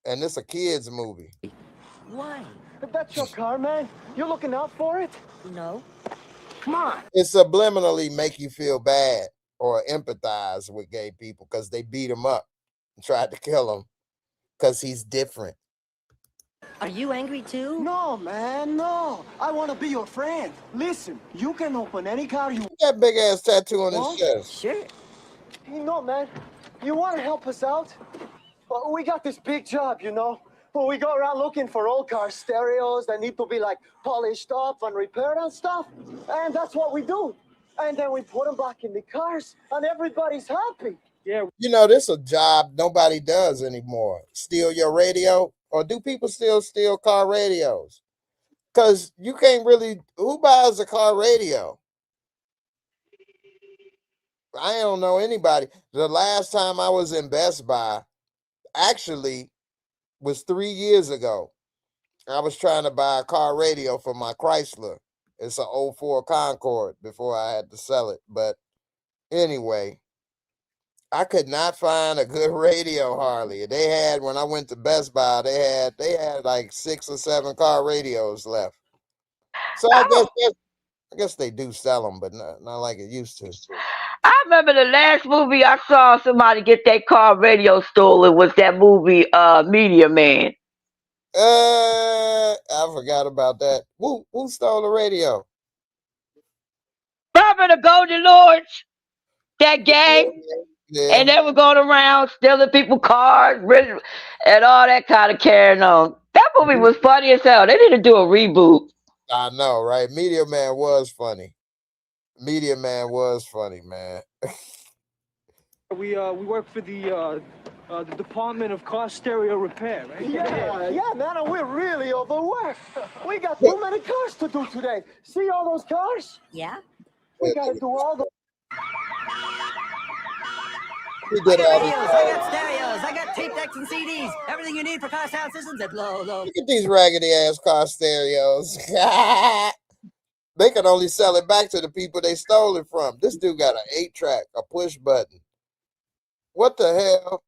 And it's a kid's movie. Why? But that's your car, man. You're looking out for it? No. Come on. It subliminally make you feel bad or empathize with gay people because they beat them up. tried to kill him because he's different. Are you angry too? No, man, no. I want to be your friend. Listen, you can open any car you Look at that big ass tattoo on his want. chest. Sure. You know, man, you want to help us out? Well, we got this big job, you know. Well, we go around looking for old car stereos that need to be like polished up and repaired and stuff. And that's what we do. And then we put them back in the cars and everybody's happy. Yeah. You know, this is a job nobody does anymore. Steal your radio? Or do people still steal car radios? Because you can't really, who buys a car radio? I don't know anybody. The last time I was in Best Buy actually was 3 years ago. I was trying to buy a car radio for my Chrysler. It's an 04 Concorde before I had to sell it. But anyway, I could not find a good radio hardly. They had, when I went to Best Buy, they had like 6 or 7 car radios left. So I guess they do sell them, but not like it used to. I remember the last movie I saw somebody get their car radio stolen was that movie Media Man. I forgot about that. Who stole the radio? Remember the Golden Lords? That gang? Yeah. And they were going around stealing people's cars and all that kind of carrying on. That movie was funny as hell. They need to do a reboot. I know, right? Media Man was funny. Media Man was funny, man. We work for the Department of Car Stereo Repair, right? Yeah, man, and we're really overworked. We got too many cars to do today. See all those cars? Yeah. We gotta do all the. We did all this. I got stereos. I got tape decks and CDs. Everything you need for car sound systems at low. Look at these raggedy ass car stereos. They can only sell it back to the people they stole it from. This dude got an 8-track, a push button. What the hell?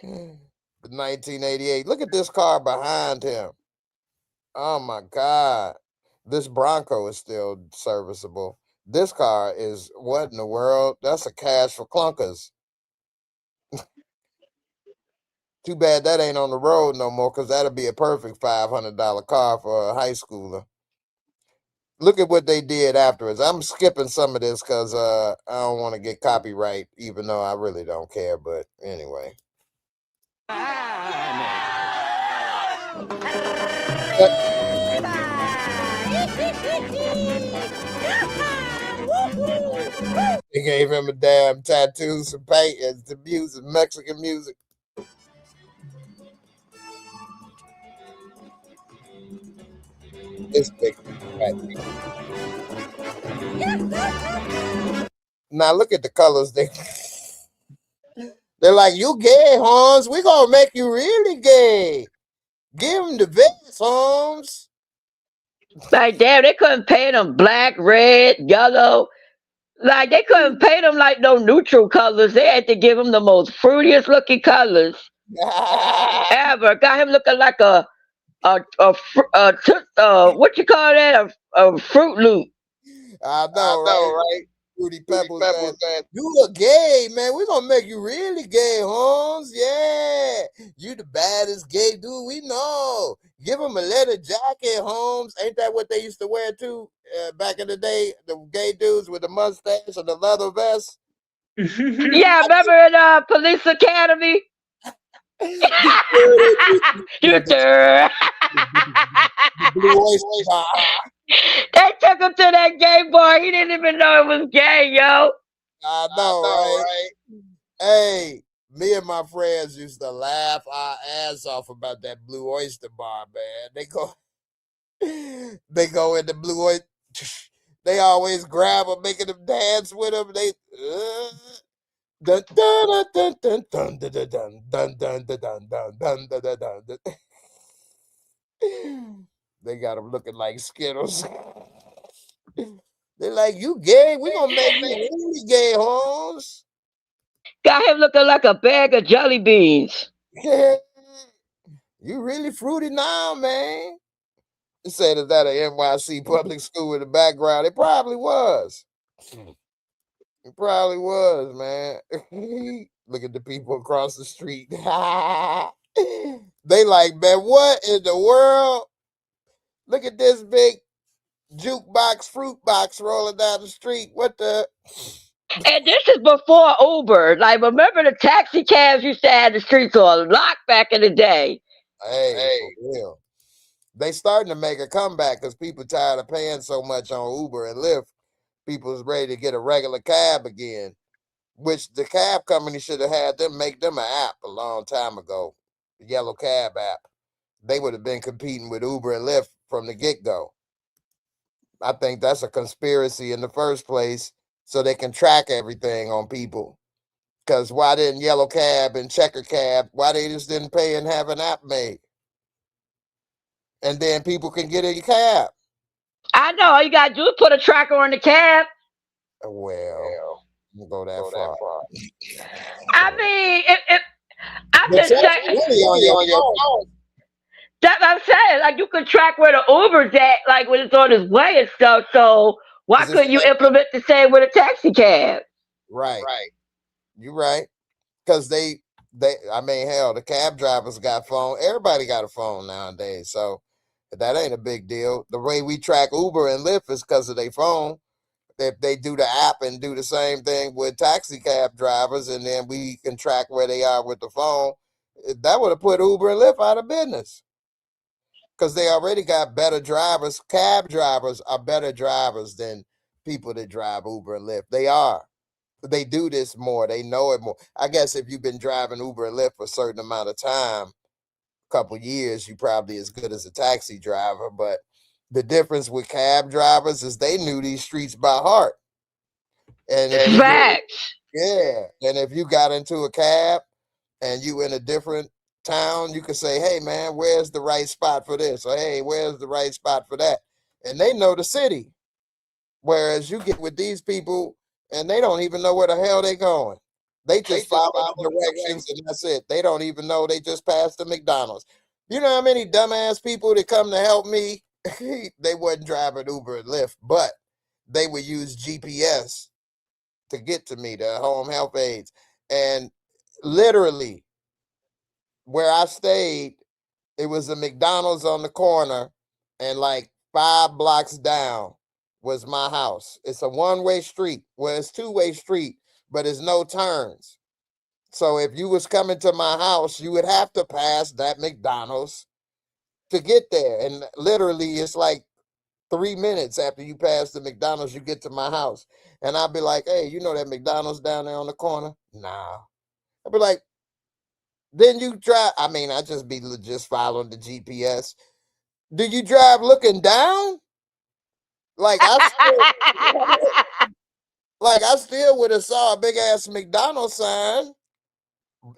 1988. Look at this car behind him. Oh my God. This Bronco is still serviceable. This car is, what in the world? That's a cash for clunkers. Too bad that ain't on the road no more, because that'll be a perfect $500 car for a high schooler. Look at what they did afterwards. I'm skipping some of this because I don't want to get copyright, even though I really don't care. But anyway. They gave him a damn tattoo, some paint, and some music, Mexican music. This big. Now look at the colors. They're like, you gay, Holmes. We gonna make you really gay. Give them the vest, Holmes. Like, damn, they couldn't paint them black, red, yellow. Like, they couldn't paint them like no neutral colors. They had to give him the most fruitiest looking colors ever. Got him looking like what you call that? A Fruit Loop. I know, right? Fruity Pebbles said, you look gay, man. We're gonna make you really gay, Holmes. Yeah. You the baddest gay dude we know. Give him a leather jacket, Holmes. Ain't that what they used to wear too? Back in the day, the gay dudes with the mustache and the leather vest. Yeah, remember in Police Academy? They took him to that gay bar. He didn't even know it was gay, yo. I know, right? Hey, me and my friends used to laugh our ass off about that Blue Oyster Bar, man. They go in the Blue Oyster. They always grab them, making them dance with them. They dun dun dun dun dun dun dun dun dun dun dun dun dun. They got them looking like Skittles. They're like, you gay? We gonna make you really gay, Holmes. Got him looking like a bag of jelly beans. You really fruity now, man. They said is that a NYC public school in the background? It probably was. It probably was, man. Look at the people across the street. They like, man, what in the world? Look at this big jukebox, fruit box rolling down the street. What the? And this is before Uber. Like, remember the taxi cabs used to have the streets on lock back in the day. Hey, for real. They starting to make a comeback because people tired of paying so much on Uber and Lyft. People's ready to get a regular cab again, which the cab company should have had them make them an app a long time ago. The Yellow Cab app. They would have been competing with Uber and Lyft from the get-go. I think that's a conspiracy in the first place, so they can track everything on people. Because why didn't Yellow Cab and Checker Cab, why they just didn't pay and have an app made? And then people can get a cab. I know. All you got to do is put a tracker on the cab. Well, you go that far. I mean, I'm just saying. On your phone. That's what I'm saying. Like, you could track where the Uber's at, like when it's on its way and stuff. So why couldn't you implement the same with a taxi cab? Right. You're right. Because I mean, hell, the cab drivers got phone. Everybody got a phone nowadays. So that ain't a big deal. The way we track Uber and Lyft is because of their phone. If they do the app and do the same thing with taxi cab drivers, and then we can track where they are with the phone, that would have put Uber and Lyft out of business. Because they already got better drivers. Cab drivers are better drivers than people that drive Uber and Lyft. They are. They do this more. They know it more. I guess if you've been driving Uber and Lyft for a certain amount of time, a couple years, you probably as good as a taxi driver. But the difference with cab drivers is they knew these streets by heart. And Facts. And if you got into a cab and you in a different town, you could say, hey man, where's the right spot for this? Or hey, where's the right spot for that? And they know the city. Whereas you get with these people and they don't even know where the hell they going. They just follow the directions and that's it. They don't even know they just passed the McDonald's. You know how many dumbass people that come to help me? They wasn't driving Uber and Lyft, but they would use GPS to get to me, the home health aides. And literally, where I stayed, it was a McDonald's on the corner, and like 5 blocks down was my house. It's a one-way street. Well, it's two-way street, but it's no turns. So if you was coming to my house, you would have to pass that McDonald's to get there. And literally, it's like 3 minutes after you pass the McDonald's, you get to my house. And I'll be like, hey, you know that McDonald's down there on the corner? Nah. I'll be like, then you drive. I mean, I just be just following the GPS. Do you drive looking down? Like I still would have saw a big ass McDonald's sign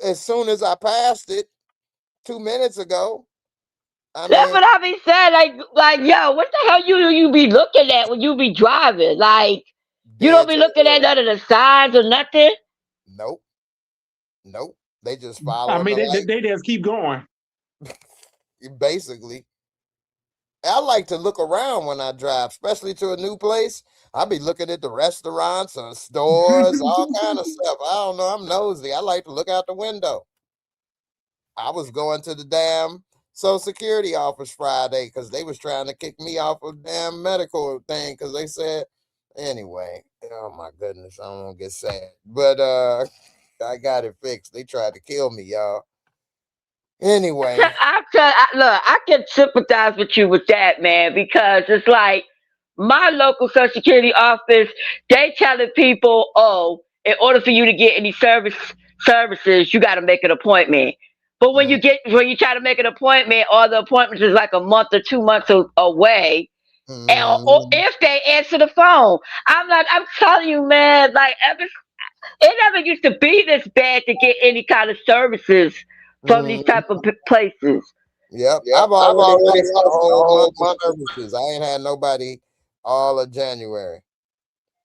as soon as I passed it 2 minutes ago. That's what I be saying. Like, yo, what the hell you be looking at when you be driving? Like, you don't be looking at none of the signs or nothing? Nope. They just follow. I mean, they just keep going. Basically. I like to look around when I drive, especially to a new place. I'll be looking at the restaurants or stores, all kind of stuff. I don't know. I'm nosy. I like to look out the window. I was going to the damn Social Security office Friday because they was trying to kick me off of damn medical thing because they said, anyway, oh my goodness, I don't want to get sad. But I got it fixed. They tried to kill me, y'all. Anyway. Look, I can sympathize with you with that, man, because it's like my local Social Security office, they telling people, oh, in order for you to get any services, you got to make an appointment. But when you try to make an appointment, all the appointments is like a month or 2 months away. Or if they answer the phone, I'm telling you, man, like it never used to be this bad to get any kind of services from these type of places. Yep. I've already had a whole month of services. I ain't had nobody all of January.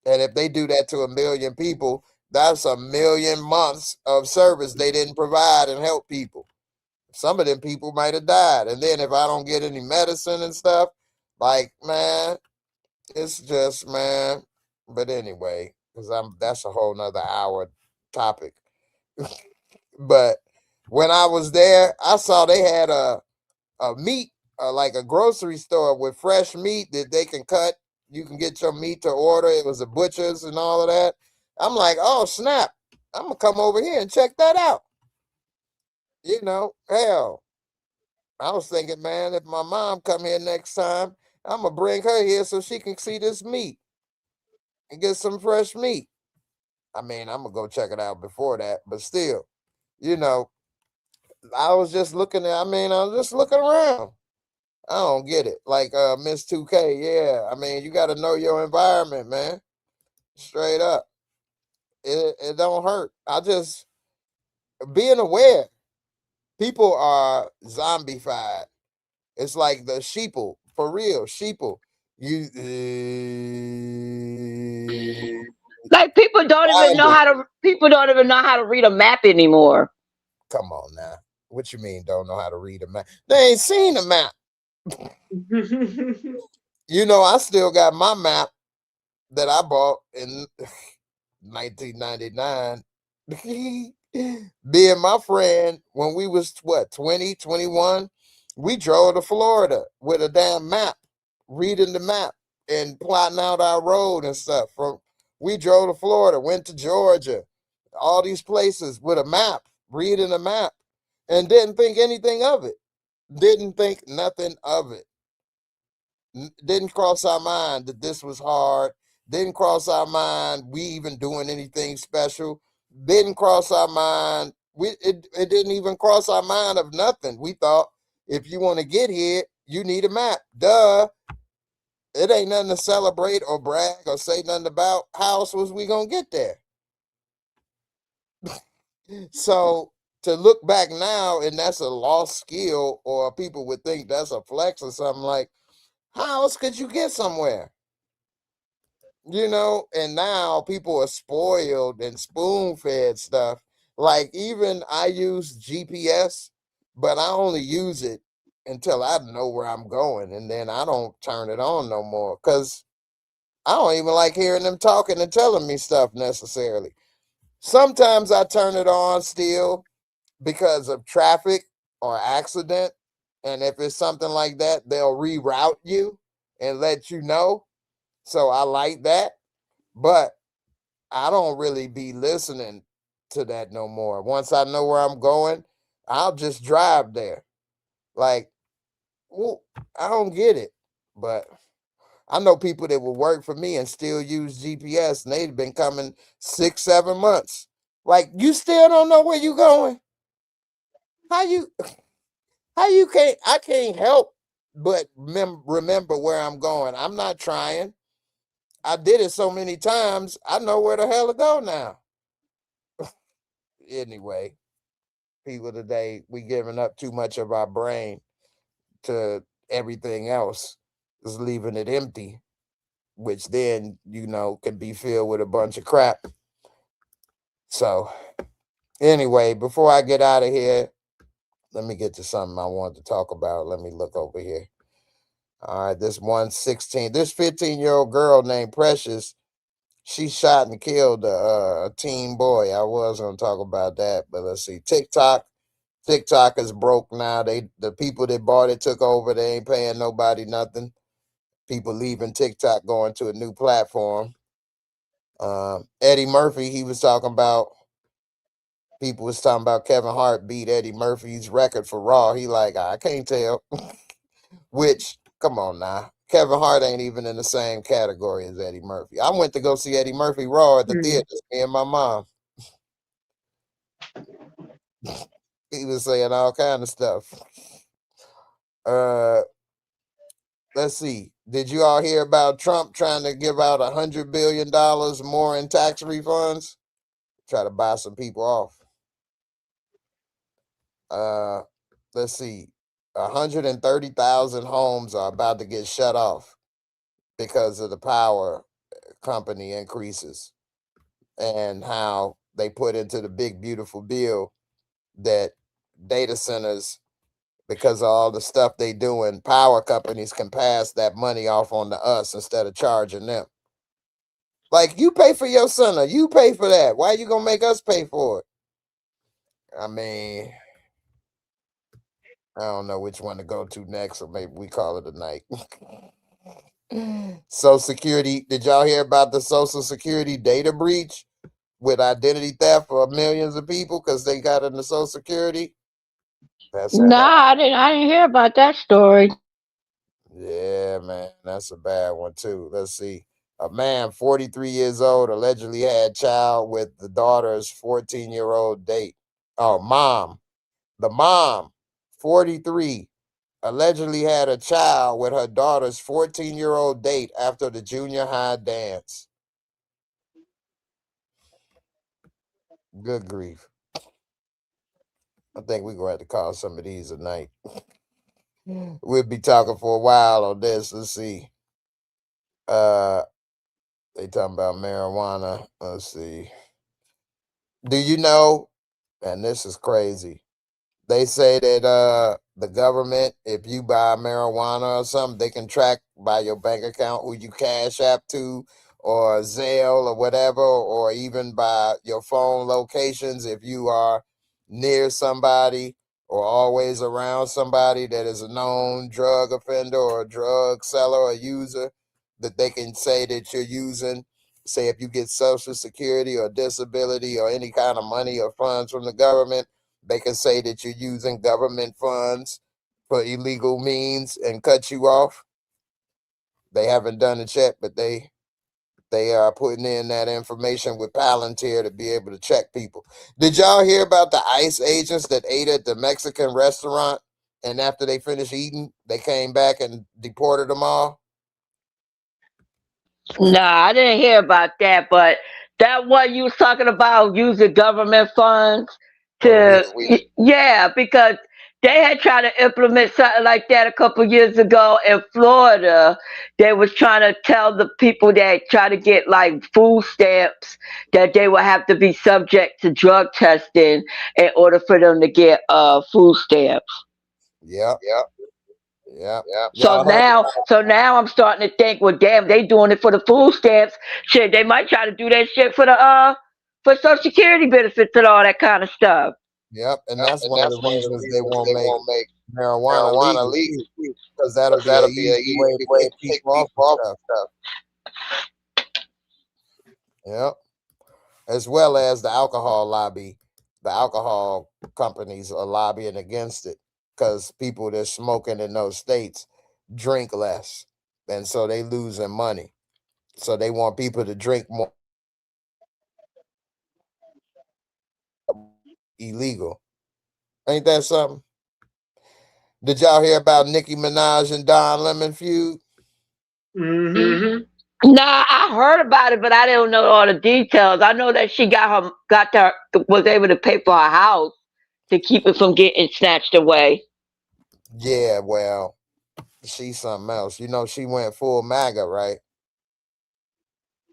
And if they do that to 1 million people, that's 1 million months of service they didn't provide and help people. Some of them people might have died. And then if I don't get any medicine and stuff, like, man, it's just, man. But anyway, because that's a whole nother hour topic. But when I was there, I saw they had a meat, like a grocery store with fresh meat that they can cut. You can get your meat to order. It was a butcher's and all of that. I'm like, oh snap! I'm gonna come over here and check that out. You know, hell, I was thinking, man, if my mom come here next time, I'm gonna bring her here so she can see this meat and get some fresh meat. I mean, I'm gonna go check it out before that, but still, you know, I was just looking at. I mean, I was just looking around. I don't get it. Like Miss 2K, yeah. I mean, you got to know your environment, man. Straight up, it don't hurt. I just being aware. People are zombified. It's like the sheeple, for real, sheeple. You Like people don't even know how to. People don't even know how to read a map anymore. come on now. What you mean? Don't know how to read a map? They ain't seen a map. You know, I still got my map that I bought in 1999. Me and my friend, when we was what 20, 21, we drove to Florida with a damn map, reading the map and plotting out our road and stuff. We drove to Florida, went to Georgia, all these places with a map, reading a map, and didn't think anything of it. Didn't think nothing of it. Didn't cross our mind that this was hard. Didn't cross our mind we even doing anything special. Didn't cross our mind. It didn't even cross our mind of nothing. We thought if you want to get here, you need a map. Duh. It ain't nothing to celebrate or brag or say nothing about. How else was we gonna get there? So to look back now, and that's a lost skill, or people would think that's a flex or something, like, how else could you get somewhere? You know, and now people are spoiled and spoon-fed stuff. Like even I use GPS, but I only use it until I know where I'm going, and then I don't turn it on no more because I don't even like hearing them talking and telling me stuff necessarily. Sometimes I turn it on still because of traffic or accident, and if it's something like that, they'll reroute you and let you know. So I like that, but I don't really be listening to that no more. Once I know where I'm going, I'll just drive there. Like, well, I don't get it, but I know people that will work for me and still use GPS, and they've been coming 6, 7 months. Like, you still don't know where you going? How you can't? I can't help but remember where I'm going. I'm not trying. I did it so many times. I know where the hell to go now. Anyway, people today, we giving up too much of our brain to everything else, is leaving it empty, which then, you know, can be filled with a bunch of crap. So anyway, before I get out of here, let me get to something I want to talk about. Let me look over here. All right, this 15-year-old girl named Precious, she shot and killed a teen boy. I was going to talk about that, but let's see. TikTok is broke now. The people that bought it took over. They ain't paying nobody nothing. People leaving TikTok, going to a new platform. Eddie Murphy, people was talking about Kevin Hart beat Eddie Murphy's record for Raw. He like, I can't tell. Which, come on now. Kevin Hart ain't even in the same category as Eddie Murphy. I went to go see Eddie Murphy Raw at the theater, me and my mom. He was saying all kind of stuff. Let's see. Did you all hear about Trump trying to give out $100 billion more in tax refunds? Try to buy some people off. Let's see. 130,000 homes are about to get shut off because of the power company increases, and how they put into the big beautiful bill that data centers, because of all the stuff they doing, power companies can pass that money off on to us instead of charging them. Like, you pay for your center, you pay for that. Why are you gonna make us pay for it? I mean, I don't know which one to go to next, or maybe we call it a night. Social Security. Did y'all hear about the Social Security data breach with identity theft for millions of people because they got into Social Security? Nah, I didn't hear about that story. Yeah, man, that's a bad one too. Let's see. A man, 43 years old, allegedly had child with the daughter's 14-year-old date. Oh, mom. The mom, 43, allegedly had a child with her daughter's 14-year-old date after the junior high dance. Good grief. I think we're going to have to call some of these a night. We'll be talking for a while on this. Let's see. They talking about marijuana. Let's see. Do you know, and this is crazy, they say that the government, if you buy marijuana or something, they can track by your bank account who you cash app to, or Zelle or whatever, or even by your phone locations if you are near somebody or always around somebody that is a known drug offender or a drug seller or user, that they can say that you're using. Say if you get Social Security or disability or any kind of money or funds from the government, they can say that you're using government funds for illegal means and cut you off. They haven't done it yet, but they are putting in that information with Palantir to be able to check people. Did y'all hear about the ICE agents that ate at the Mexican restaurant, and after they finished eating, they came back and deported them all? Nah, I didn't hear about that, but that one you was talking about using government funds to, yeah, because they had tried to implement something like that a couple years ago in Florida. They was trying to tell the people that try to get like food stamps that they would have to be subject to drug testing in order for them to get food stamps. Yep. Yeah. So now I'm starting to think, well, damn, they doing it for the food stamps. Shit, they might try to do that shit for Social Security benefits and all that kind of stuff. Yep, and that's one of the reasons they won't make marijuana legal, because that'll be an easy way to get people off of stuff. Yep, as well as the alcohol lobby. The alcohol companies are lobbying against it because people that's smoking in those states drink less, and so they losing money. So they want people to drink more illegal. Ain't that something? Did y'all hear about Nicki Minaj and Don Lemon feud? Mm-hmm. Nah, I heard about it, but I don't know all the details. I know that she was able to pay for her house to keep it from getting snatched away. Yeah, well, she's something else. You know, she went full MAGA, right?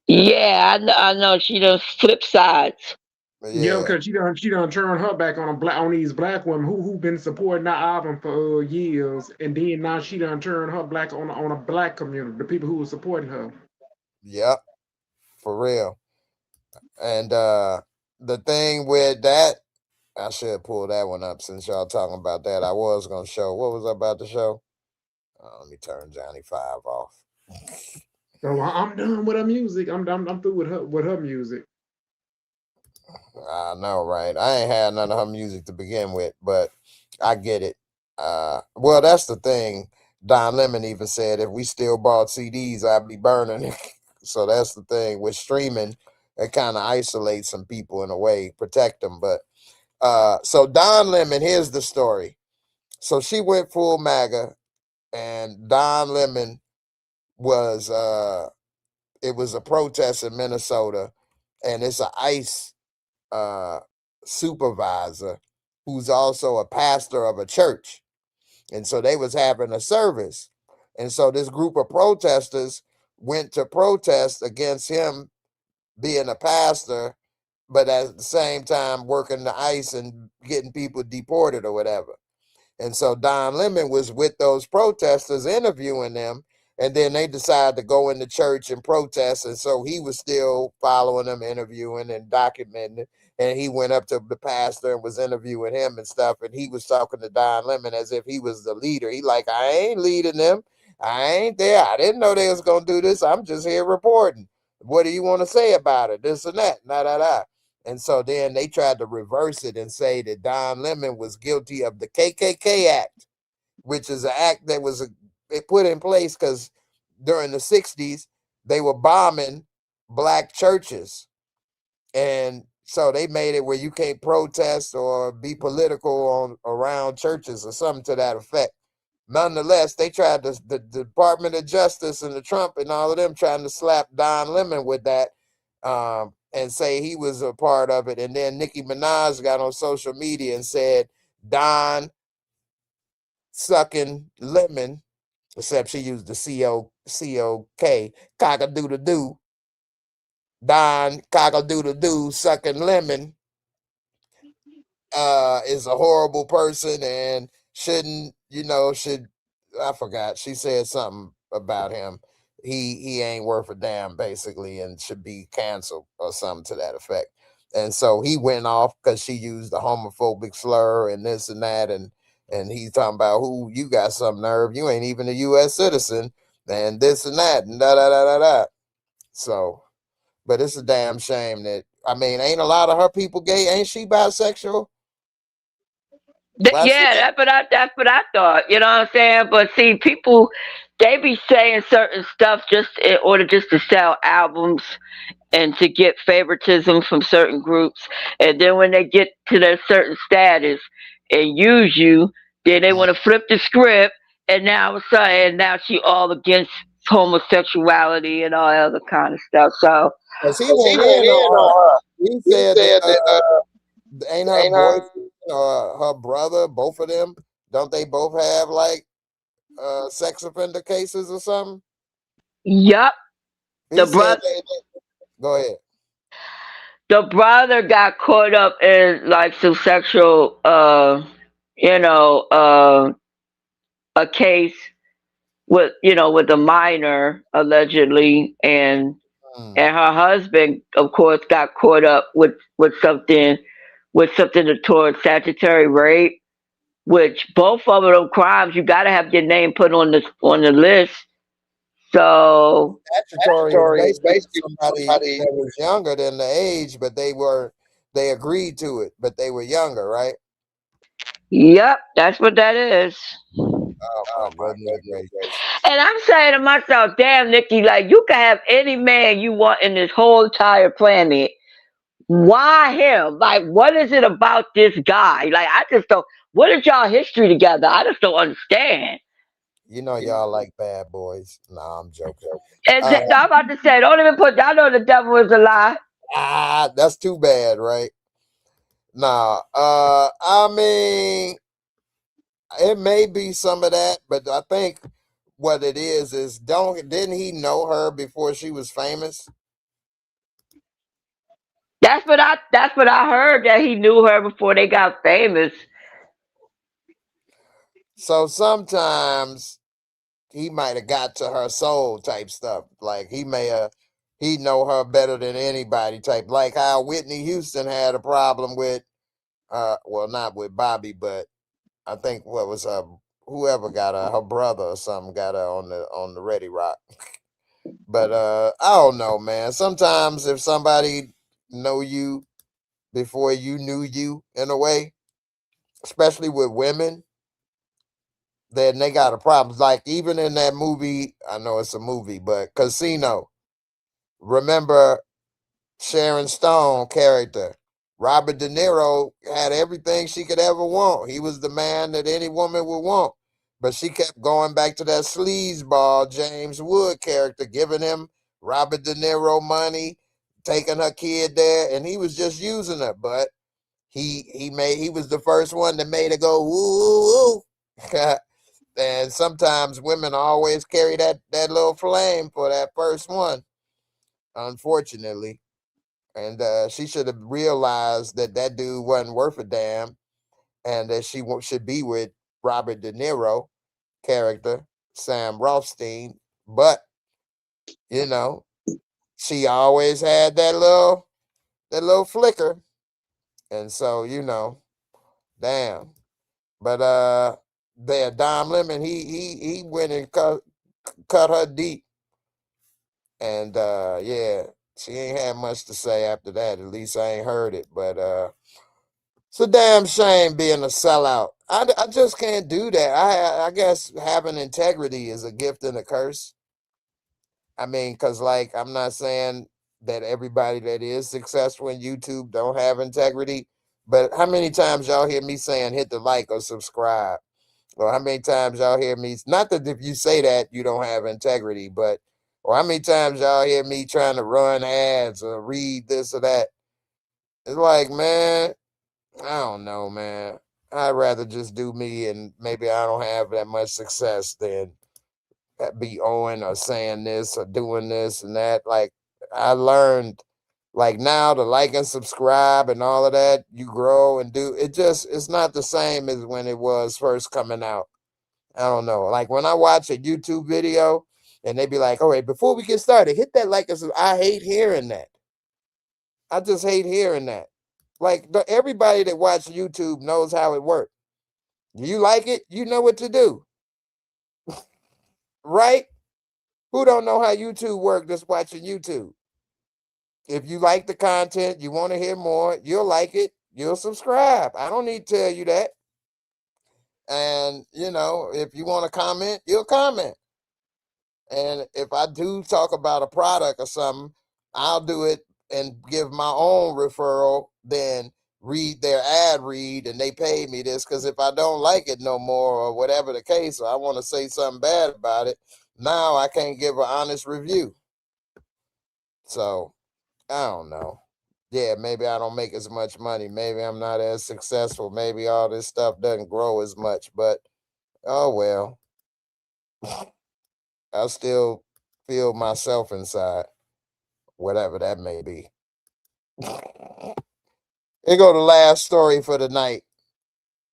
Yeah, I know she does flip sides. Yeah, because she done turn her back on these black women who been supporting that album for years, and then now she done turn her back on a black community, the people who were supporting her. Yep, for real. And the thing with that, I should pull that one up since y'all talking about that. I was gonna show. What was I about to show? Let me turn Johnny 5 off. So I'm done with her music. I'm through with her music. I know, right? I ain't had none of her music to begin with, but I get it. Well, that's the thing. Don Lemon even said, if we still bought CDs, I'd be burning it. So that's the thing with streaming. It kind of isolates some people in a way, protect them. But so Don Lemon, here's the story. So she went full MAGA, and Don Lemon was it was a protest in Minnesota, and it's an ICE supervisor who's also a pastor of a church, and so they was having a service, and so this group of protesters went to protest against him being a pastor, but at the same time working the ICE and getting people deported or whatever. And so Don Lemon was with those protesters interviewing them, And then they decided to go into church and protest. And so he was still following them, interviewing and documenting it. And he went up to the pastor and was interviewing him and stuff. And he was talking to Don Lemon as if he was the leader. He like, I ain't leading them. I ain't there. I didn't know they was going to do this. I'm just here reporting. What do you want to say about it? This and that. And so then they tried to reverse it and say that Don Lemon was guilty of the KKK Act, which is an act that was put in place because during the 60s, they were bombing black churches. And so they made it where you can't protest or be political around churches or something to that effect. Nonetheless, they tried to, the Department of Justice and the Trump and all of them trying to slap Don Lemon with that and say he was a part of it. And then Nicki Minaj got on social media and said, Don sucking lemon, except she used the C-O-C-O-K, cock-a-doodle-doo. Don cock-a-doodle-doo sucking lemon is a horrible person and shouldn't, I forgot. She said something about him. He ain't worth a damn, basically, and should be canceled or something to that effect. And so he went off because she used a homophobic slur and this and that. And he's talking about who you got some nerve. You ain't even a U.S. citizen and this and that and da-da-da-da-da. So, but it's a damn shame that, I mean, ain't a lot of her people gay? Ain't she bisexual? Yeah, that's what I thought. You know what I'm saying? But see, people, they be saying certain stuff just in order just to sell albums and to get favoritism from certain groups. And then when they get to their certain status and use you, then they want to flip the script. And now it's and now she all against homosexuality and all that other kind of stuff. So he went in on her. He said that ain't her boyfriend or her brother, both of them, don't they both have like sex offender cases or something? Yup. The brother. Go ahead. The brother got caught up in like some sexual, a case with a minor allegedly, and her husband, of course, got caught up with something toward statutory rape, which both of them crimes you got to have your name put on the list. So statutory is basically somebody that was younger than the age, but they agreed to it, but they were younger, right? Yep, that's what that is. Oh my goodness. And I'm saying to myself, damn, Nikki, like you can have any man you want in this whole entire planet. Why him? Like, what is it about this guy? Like, I just don't. What is y'all history together? I just don't understand. You know, y'all like bad boys. Nah, I'm joking. And I'm about to say, don't even put. I know the devil is a lie. That's too bad, right? Nah, I mean, it may be some of that, but I think what it is didn't he know her before she was famous? That's what I heard, that he knew her before they got famous. So sometimes he might have got to her soul type stuff. Like he know her better than anybody type. Like how Whitney Houston had a problem with well, not with Bobby, but I think what was whoever got her brother or something got her on the Ready Rock. But I don't know, man. Sometimes if somebody know you before you knew you in a way, especially with women, then they got a problem. Like even in that movie, I know it's a movie, but Casino. Remember Sharon Stone character? Robert De Niro had everything she could ever want. He was the man that any woman would want. But she kept going back to that sleazeball James Wood character, giving him Robert De Niro money, taking her kid there, and he was just using her. But he was the first one that made her go woo woo woo. And sometimes women always carry that little flame for that first one, unfortunately. And she should have realized that dude wasn't worth a damn, and that she should be with Robert De Niro character, Sam Rothstein. But you know, she always had that little flicker. And so, damn. But there, Dom Lemon, he went and cut her deep. And yeah, she ain't had much to say after that. At least I ain't heard it. But it's a damn shame being a sellout. I just can't do that. I guess having integrity is a gift and a curse. I mean, because like I'm not saying that everybody that is successful in YouTube don't have integrity, but how many times y'all hear me saying hit the like or subscribe? Or how many times y'all hear me, not that if you say that you don't have integrity, but or how many times y'all hear me trying to run ads or read this or that? It's like, man, I don't know, man. I'd rather just do me, and maybe I don't have that much success than be owing or saying this or doing this and that. Like I learned, like now to like and subscribe and all of that, you grow and do it. It's not the same as when it was first coming out. I don't know. Like when I watch a YouTube video and they be like, all right, before we get started, hit that like and subscribe. I hate hearing that. I just hate hearing that. Like everybody that watches YouTube knows how it works. You like it, you know what to do. Right? Who don't know how YouTube works that's watching YouTube? If you like the content, you want to hear more, you'll like it, you'll subscribe. I don't need to tell you that. And, if you want to comment, you'll comment. And if I do talk about a product or something, I'll do it and give my own referral, then read their ad read, and they pay me this. Because if I don't like it no more or whatever the case, or I want to say something bad about it, now I can't give an honest review. So I don't know. Yeah, maybe I don't make as much money. Maybe I'm not as successful. Maybe all this stuff doesn't grow as much. But oh well. I still feel myself inside, whatever that may be. Here go the last story for the night.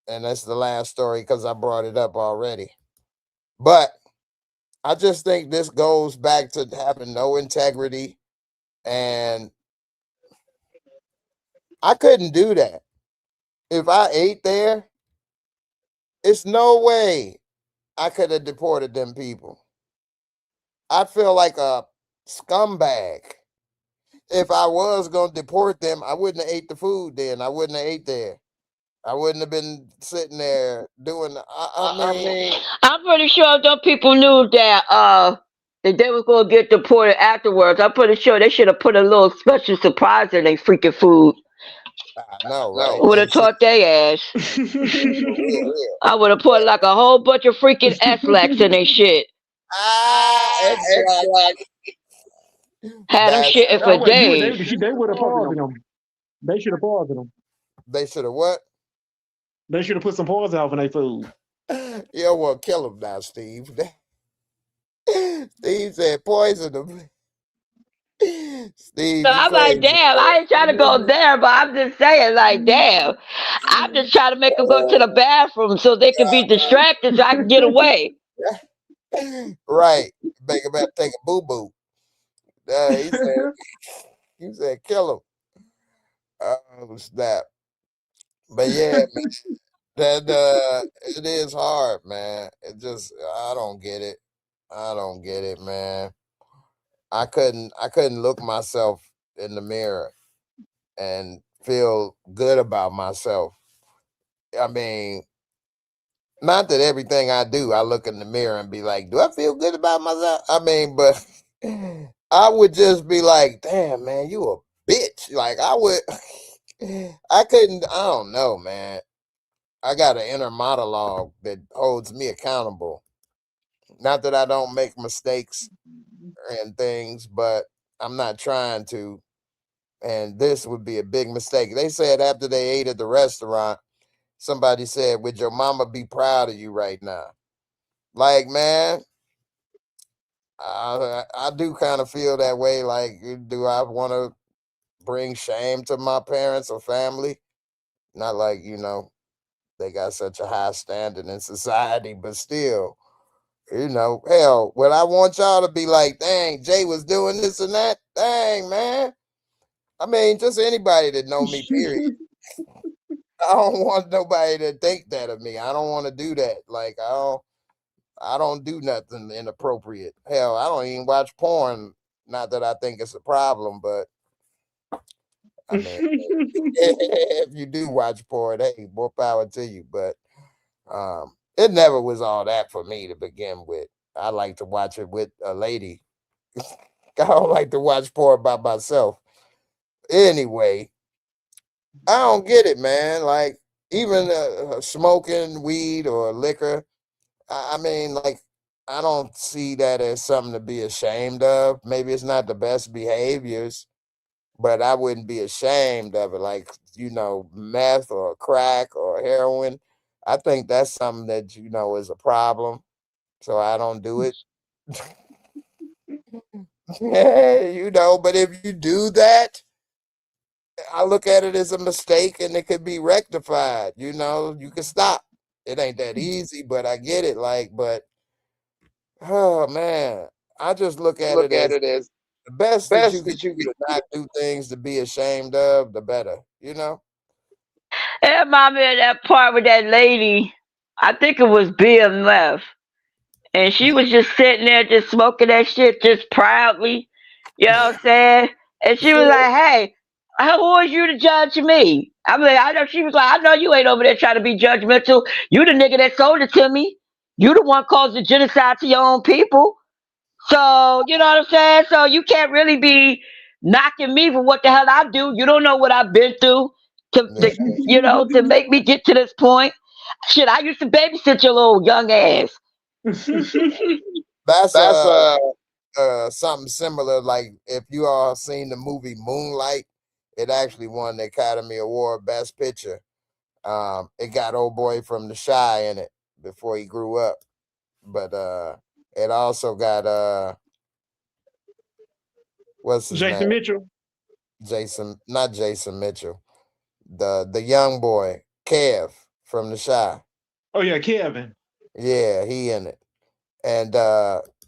And that's the last story because I brought it up already. But I just think this goes back to having no integrity. And I couldn't do that. If I ate there, it's no way I could have deported them people. I'd feel like a scumbag. If I was going to deport them, I wouldn't have ate the food then. I wouldn't have ate there. I wouldn't have been sitting there doing. I mean, I'm pretty sure those people knew that they was gonna get deported afterwards. I'm pretty sure they should have put a little special surprise in their freaking food. I know, right? Would have taught their ass. I would have put like a whole bunch of freaking S-Lex in their shit. Extra. Had them shitting for days. They would have poisoned them. They should have poisoned them. They should have what? They should have put some poison off in their food. Yeah, well, kill them now, Steve. Steve said poison them. Steve, So I'm like, damn, I ain't trying to go there, but I'm just saying, like, damn. I'm just trying to make them go to the bathroom so they can be distracted so I can get away. Right. Make him have to take a boo-boo. He said, kill him. Oh, snap. But yeah, man, that it is hard, man. I don't get it. I don't get it, man. I couldn't look myself in the mirror and feel good about myself. I mean, not that everything I do, I look in the mirror and be like, do I feel good about myself? I mean, but I would just be like, damn, man, you a bitch. Like I don't know, man. I got an inner monologue that holds me accountable. Not that I don't make mistakes and things, but I'm not trying to. And this would be a big mistake. They said after they ate at the restaurant, somebody said, would your mama be proud of you right now? Like, man, I do kind of feel that way. Like, do I want to bring shame to my parents or family? Not like, they got such a high standard in society, but still, You know, hell, what I want y'all to be like, dang, Jay was doing this and that. Dang, man. I mean, just anybody that know me, period. I don't want nobody to think that of me. I don't want to do that. Like, I don't do nothing inappropriate. Hell, I don't even watch porn. Not that I think it's a problem, but I mean, if you do watch porn, hey, more power to you. But it never was all that for me to begin with. I like to watch it with a lady. I don't like to watch porn by myself. Anyway, I don't get it, man. Like, even smoking weed or liquor, I mean, like, I don't see that as something to be ashamed of. Maybe it's not the best behaviors, but I wouldn't be ashamed of it. Like, you know, meth or crack or heroin. I think that's something that, you know, is a problem. So I don't do it. You know, but if you do that, I look at it as a mistake and it could be rectified. You know, you can stop. It ain't that easy, but I get it. Like, but oh man, I just look at it as the best that you can do to not do things to be ashamed of, the better, you know? It reminded me of that part with that lady. I think it was BMF. And she was just sitting there just smoking that shit just proudly. You know what I'm saying? And she was like, hey, who are you to judge me? I'm like, I know she was like, I know you ain't over there trying to be judgmental. You the nigga that sold it to me. You the one caused the genocide to your own people. So, you know what I'm saying? So you can't really be knocking me for what the hell I do. You don't know what I've been through to make me get to this point. Shit, I used to babysit your little young ass. That's something similar. Like, if you all seen the movie Moonlight, it actually won the Academy Award Best Picture. It got old boy from The Shy in it before he grew up. But it also got what's his Jason name? Mitchell. Not Jason Mitchell. The young boy, Kev from The Shy. Oh yeah, Kevin. Yeah, he in it. And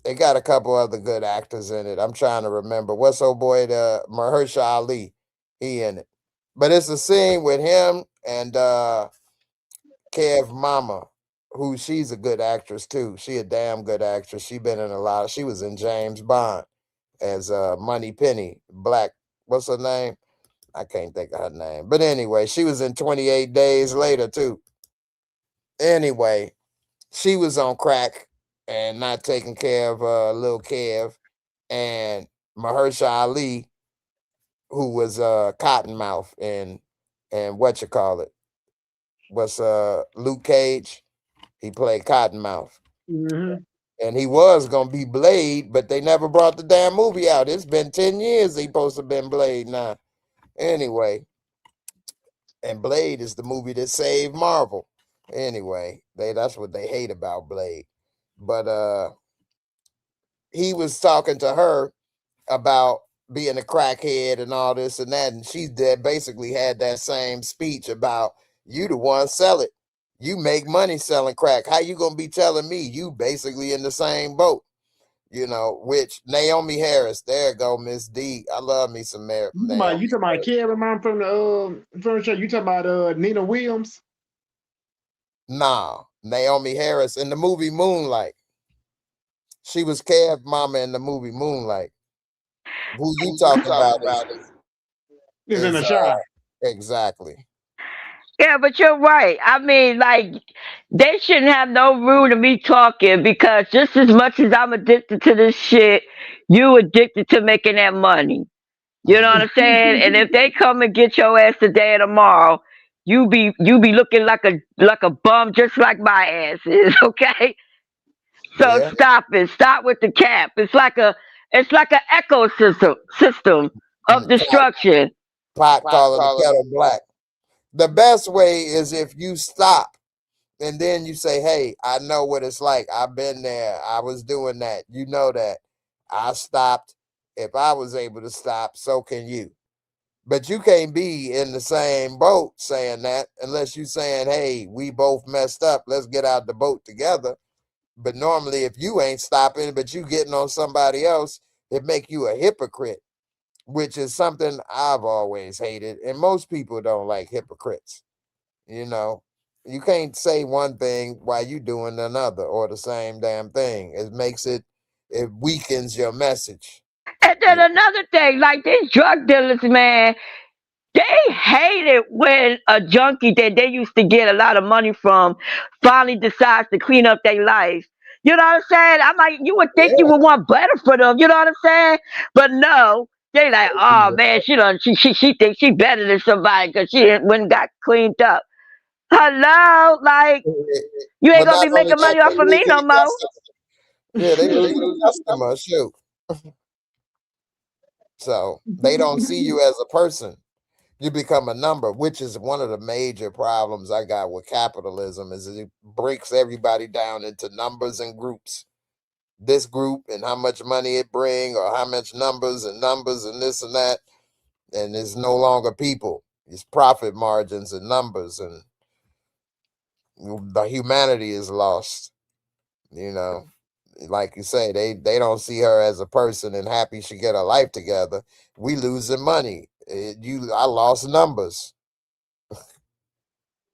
it got a couple other good actors in it. I'm trying to remember. What's old boy, the Mahershala Ali? He in it. But it's a scene with him and Kev mama, who she's a good actress too. She a damn good actress. She been in a lot. She was in James Bond as Money Penny, black. What's her name? I can't think of her name. But anyway, she was in 28 Days Later too. Anyway, she was on crack and not taking care of little Kev, and Mahershala Ali, who was Cottonmouth and what you call it, was Luke Cage. He played Cottonmouth. Mm-hmm. And he was gonna be Blade, but they never brought the damn movie out. It's been 10 years he supposed to have been Blade now. Anyway, and Blade is the movie that saved Marvel. Anyway, that's what they hate about Blade. But he was talking to her about being a crackhead and all this and that, and she basically had that same speech about, you the one sell it. You make money selling crack. How you gonna be telling me you basically in the same boat? You know, which Naomi Harris, there you go, Miss D. I love me some Naomi. You talking about Kevin mom from the show? You talking about Nina Williams? Nah, Naomi Harris in the movie Moonlight. She was Kev mama in the movie Moonlight. Who you talking about is in The Shy. Exactly. Yeah, but you're right. I mean, like, they shouldn't have no room to me talking because just as much as I'm addicted to this shit, you addicted to making that money. You know what I'm saying? And if they come and get your ass today or tomorrow, you be looking like a bum just like my ass is, okay? So Yeah. stop it. Stop with the cap. It's like an ecosystem of destruction. Pot calling the kettle black. The best way is if you stop and then you say, hey, I know what it's like. I've been there. I was doing that. You know that. I stopped. If I was able to stop, so can you. But you can't be in the same boat saying that unless you're saying, hey, we both messed up. Let's get out the boat together. But normally, if you ain't stopping, but you getting on somebody else, it make you a hypocrite, which is something I've always hated. And most people don't like hypocrites. You know, you can't say one thing while you doing another or the same damn thing. It weakens your message. And then another thing, like these drug dealers, man, they hate it when a junkie that they used to get a lot of money from finally decides to clean up their life. You know what I'm saying? I'm like, you would think you would want better for them. You know what I'm saying? But no, they like, oh man, she thinks she better than somebody because she went and got cleaned up. Hello, like you ain't But gonna not be only making that, money off they of me losing no the more. customer. Yeah, they losing the customer. Shoot. So they don't see you as a person. You become a number, which is one of the major problems I got with capitalism. Is it breaks everybody down into numbers and groups. This group and how much money it bring, or how much numbers and this and that, and it's no longer people. It's profit margins and numbers, and the humanity is lost. You know, like you say, they don't see her as a person and happy she get her life together. We losing money. I lost numbers.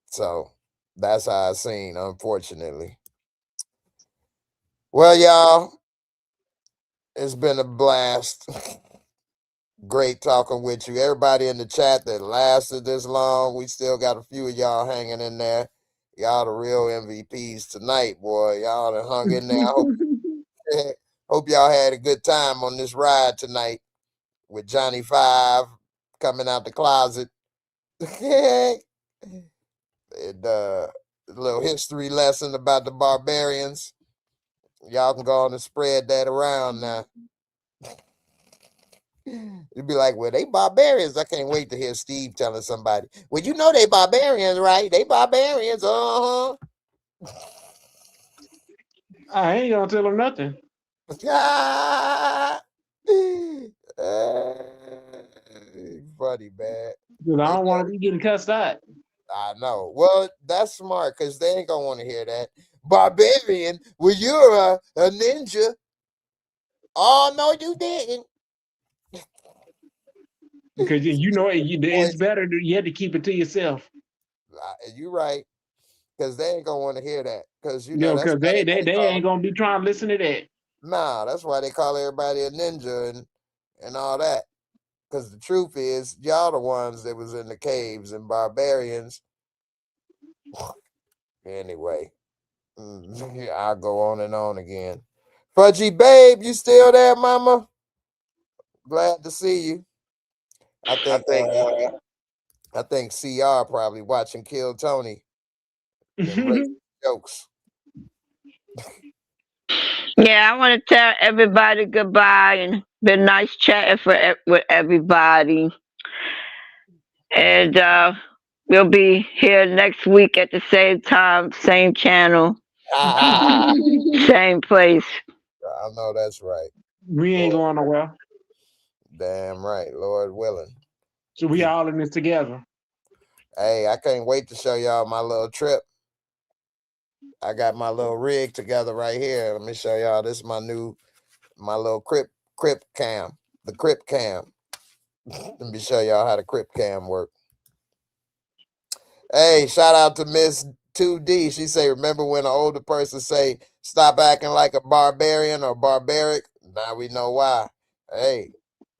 So that's how I seen, unfortunately. Well, y'all, it's been a blast. Great talking with you. Everybody in the chat that lasted this long, we still got a few of y'all hanging in there. Y'all the real MVPs tonight, boy. Y'all done hung in there. Hope y'all had a good time on this ride tonight with Johnny Five coming out the closet. And a little history lesson about the barbarians. Y'all can go on and spread that around now. You'd be like, well, they barbarians. I can't wait to hear Steve telling somebody, well, you know they barbarians, right? They barbarians. Uh-huh. I ain't gonna tell them nothing. Funny, man. Because I don't want to be getting cussed out. I know. Well, that's smart because they ain't gonna want to hear that. Barbarian, well, you're a ninja. Oh no, you didn't. Because you know it's better. You have to keep it to yourself. You're right. Because they ain't gonna want to hear that. Because that's because they ain't gonna be trying to listen to that. Nah, that's why they call everybody a ninja and all that. Because the truth is, y'all the ones that was in the caves and barbarians. Anyway, I'll go on and on again. Fudgy Babe, you still there, mama? Glad to see you. I think CR probably watching Kill Tony and jokes. Yeah, I want to tell everybody goodbye and been nice chatting with everybody. And we'll be here next week at the same time, same channel, same place. I know that's right. We ain't going nowhere. Damn right, Lord willing. So we all in this together. Hey, I can't wait to show y'all my little trip. I got my little rig together right here. Let me show y'all. This is my little crip cam. The crip cam. Let me show y'all how the crip cam work. Hey, shout out to Miss 2D. She say, remember when an older person say, stop acting like a barbarian or barbaric? Now we know why. Hey,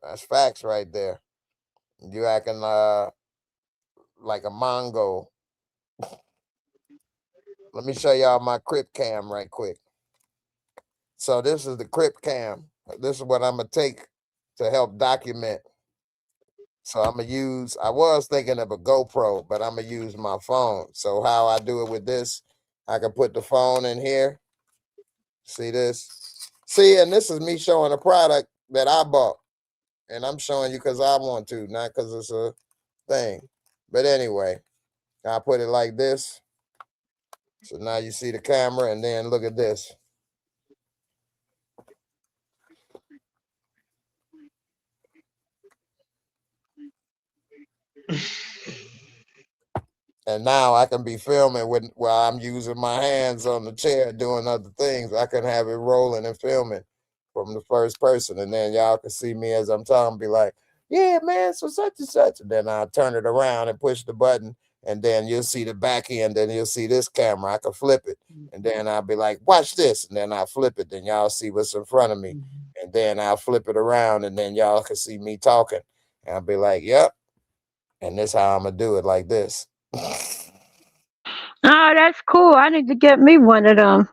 that's facts right there. You acting like a Mongo. Let me show y'all my crip cam right quick. So this is the crip cam. This is what I'm going to take to help document. So I'm going to use, I was thinking of a GoPro, but I'm going to use my phone. So how I do it with this, I can put the phone in here. See this? See, and this is me showing a product that I bought. And I'm showing you because I want to, not because it's a thing. But anyway, I put it like this. So now you see the camera, and then look at this. And now I can be filming while I'm using my hands on the chair doing other things. I can have it rolling and filming from the first person. And then y'all can see me as I'm talking, be like, yeah, man, so such and such. And then I'll turn it around and push the button. And then you'll see the back end. Then you'll see this camera. I can flip it. And then I'll be like, watch this. And then I'll flip it. Then y'all see what's in front of me. And then I'll flip it around. And then y'all can see me talking. And I'll be like, yep. And this how I'm going to do it, like this. Oh, that's cool. I need to get me one of them.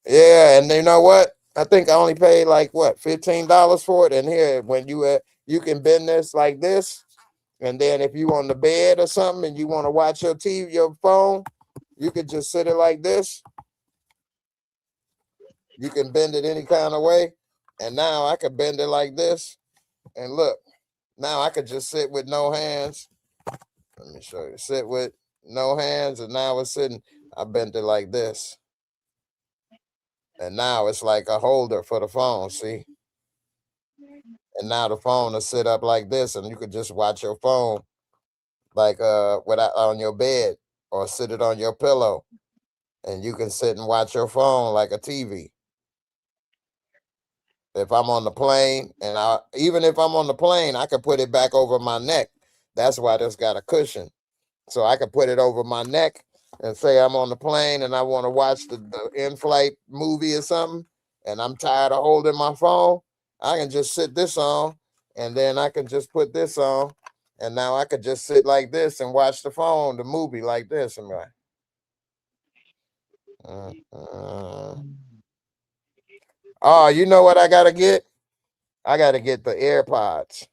Yeah, and you know what? I think I only paid like what, $15 for it. And here, when you can bend this like this, and then if you on the bed or something and you want to watch your TV, your phone, you could just sit it like this. You can bend it any kind of way. And now I could bend it like this. And look, now I could just sit with no hands. Let me show you. Sit with no hands, and now it's sitting. I bent it like this. And now it's like a holder for the phone, see? And now the phone will sit up like this, and you could just watch your phone like on your bed, or sit it on your pillow. And you can sit and watch your phone like a TV. If I'm on the plane, and even if I'm on the plane, I can put it back over my neck. That's why this got a cushion. So I can put it over my neck and say I'm on the plane and I want to watch the in-flight movie or something, and I'm tired of holding my phone. I can just sit this on, and then I can just put this on, and now I could just sit like this and watch the movie like this. And like, oh, you know what I gotta get? I gotta get the AirPods,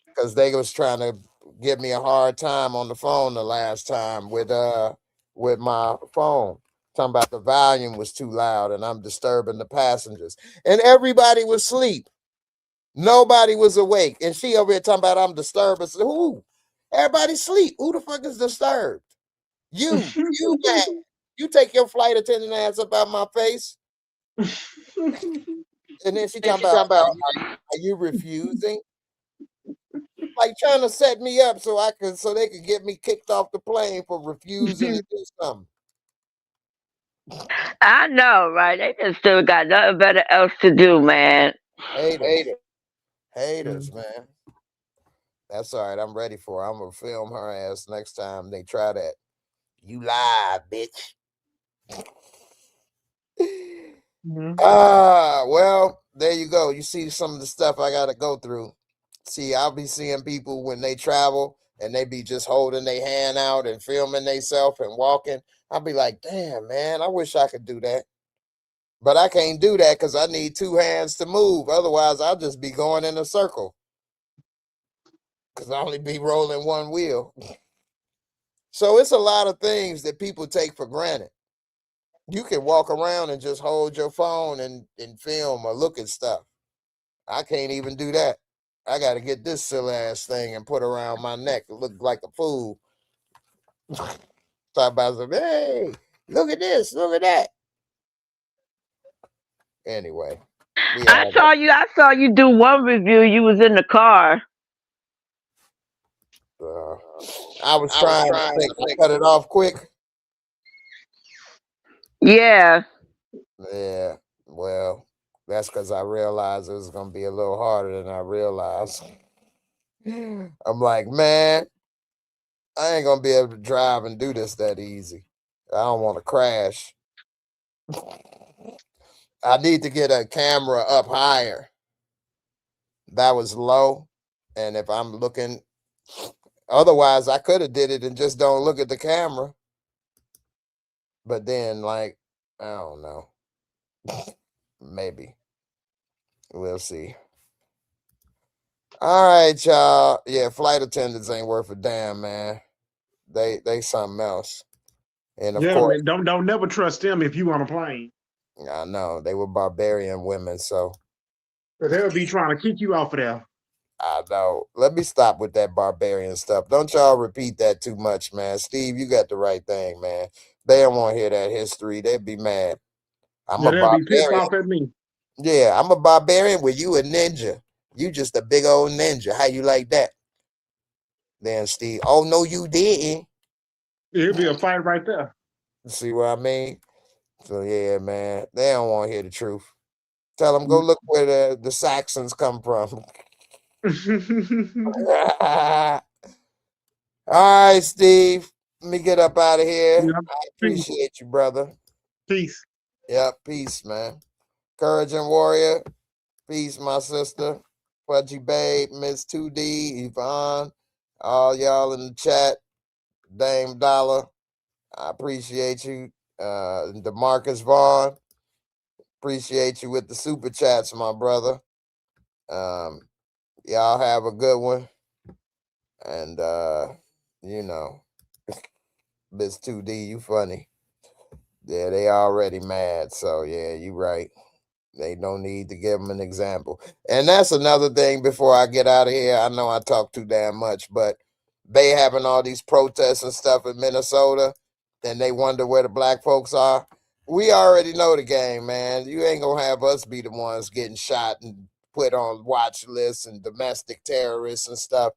because they was trying to give me a hard time on the phone the last time with my phone, talking about the volume was too loud and I'm disturbing the passengers, and everybody was asleep. Nobody was awake, and she over here talking about I'm disturbed. I said, who? Everybody sleep. Who the fuck is disturbed? You bad. You take your flight attendant ass up out my face. And then she talking about, are you refusing? Like trying to set me up so they could get me kicked off the plane for refusing to do something. I know, right? They just still got nothing better else to do, man. Haters, man. That's all right. I'm ready for her. I'm gonna film her ass next time they try that. You lie, bitch. Well, there you go. You see some of the stuff I gotta go through. See, I'll be seeing people when they travel and they be just holding their hand out and filming themselves and walking. I'll be like, damn, man, I wish I could do that. But I can't do that because I need two hands to move. Otherwise, I'll just be going in a circle, because I only be rolling one wheel. So it's a lot of things that people take for granted. You can walk around and just hold your phone and film or look at stuff. I can't even do that. I got to get this silly ass thing and put around my neck to look like a fool. Talk about some, hey, look at this, look at that. Anyway, I saw you do one review. You was in the car. I was trying to cut it off quick. Yeah. Yeah. Well, that's because I realized it was going to be a little harder than I realized. I'm like, man, I ain't going to be able to drive and do this that easy. I don't want to crash. I need to get a camera up higher. That was low. And if I'm looking, otherwise I could have did it and just don't look at the camera. But then, like, I don't know. Maybe. We'll see. All right, y'all. Yeah, flight attendants ain't worth a damn, man. They something else. And of course, man, don't never trust them if you on a plane. I know. They were barbarian women, so they'll be trying to kick you off of there. I know. Let me stop with that barbarian stuff. Don't y'all repeat that too much, man. Steve, you got the right thing, man. They don't want to hear that history. They'd be mad. I'm a barbarian. Be pissed off at me. Yeah, I'm a barbarian. Well, you a ninja. You just a big old ninja. How you like that? Then Steve, oh no, you didn't. It'll be a fight right there. See what I mean? So yeah, man, they don't want to hear the truth. Tell them go look where the Saxons come from. All right, Steve. Let me get up out of here. Yeah. I appreciate you, brother. Peace. Yep, peace, man. Courage and Warrior. Peace, my sister. Pudgy Babe, Miss 2D, Yvonne, all y'all in the chat. Dame Dollar. I appreciate you. DeMarcus Vaughn. Appreciate you with the super chats, my brother. Y'all have a good one. And you know, Miss 2D, you funny. Yeah, they already mad. So yeah, you right. They don't need to give them an example. And that's another thing before I get out of here. I know I talk too damn much, but they having all these protests and stuff in Minnesota, and they wonder where the black folks are. We already know the game, man. You ain't gonna have us be the ones getting shot and put on watch lists and domestic terrorists and stuff.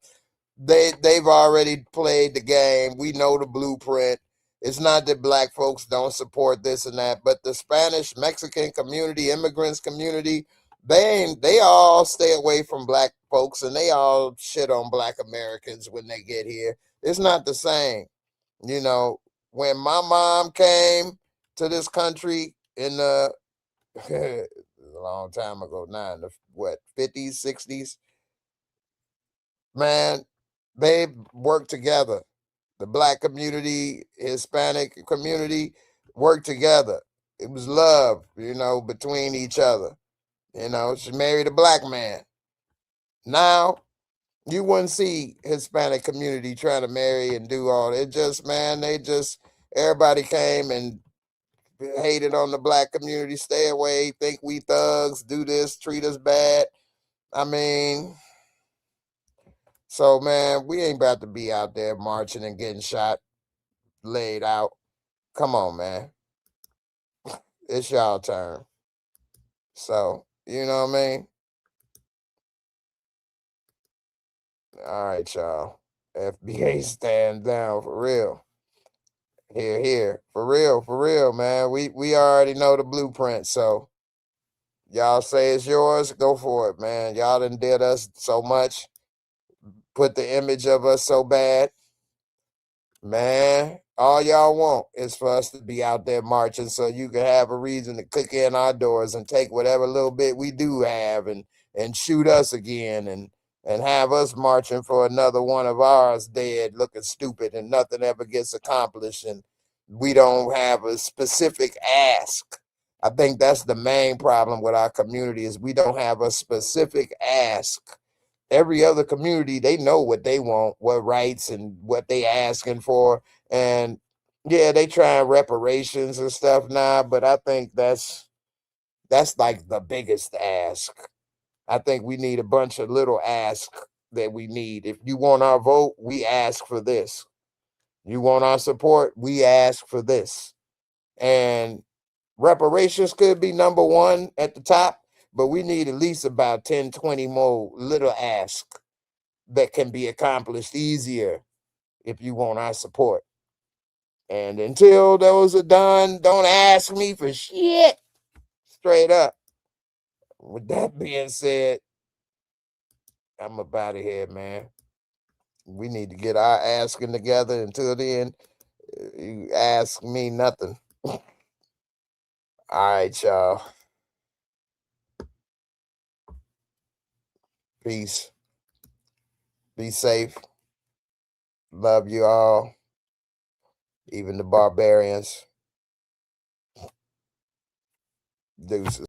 They've already played the game. We know the blueprint. It's not that black folks don't support this and that, but the Spanish, Mexican community, immigrants community, they all stay away from black folks, and they all shit on black Americans when they get here. It's not the same. You know, when my mom came to this country in the a long time ago now, in the 50s, 60s, man, they worked together. The black community, Hispanic community worked together. It was love, between each other. She married a black man. Now, you wouldn't see Hispanic community trying to marry and do all that. Everybody came and hated on the black community. Stay away, think we thugs, do this, treat us bad. I mean, so, man, we ain't about to be out there marching and getting shot, laid out. Come on, man. It's y'all turn. So, you know what I mean? All right, y'all. FBA stand down for real. Here. For real, man. We already know the blueprint, so y'all say it's yours, go for it, man. Y'all done did us so much, put the image of us so bad. Man, all y'all want is for us to be out there marching so you can have a reason to kick in our doors and take whatever little bit we do have and shoot us again and have us marching for another one of ours dead looking stupid and nothing ever gets accomplished and we don't have a specific ask. I think that's the main problem with our community is we don't have a specific ask. Every other community, they know what they want, what rights and what they asking for. And yeah, they trying reparations and stuff now, but I think that's like the biggest ask. I think we need a bunch of little asks that we need. If you want our vote, we ask for this. You want our support, we ask for this. And reparations could be number one at the top, but we need at least about 10, 20 more little asks that can be accomplished easier if you want our support. And until those are done, don't ask me for shit. Straight up. With that being said, I'm up out of here, man. We need to get our asking together. Until then, you ask me nothing. All right, y'all. Peace. Be safe. Love you all. Even the barbarians. Deuces.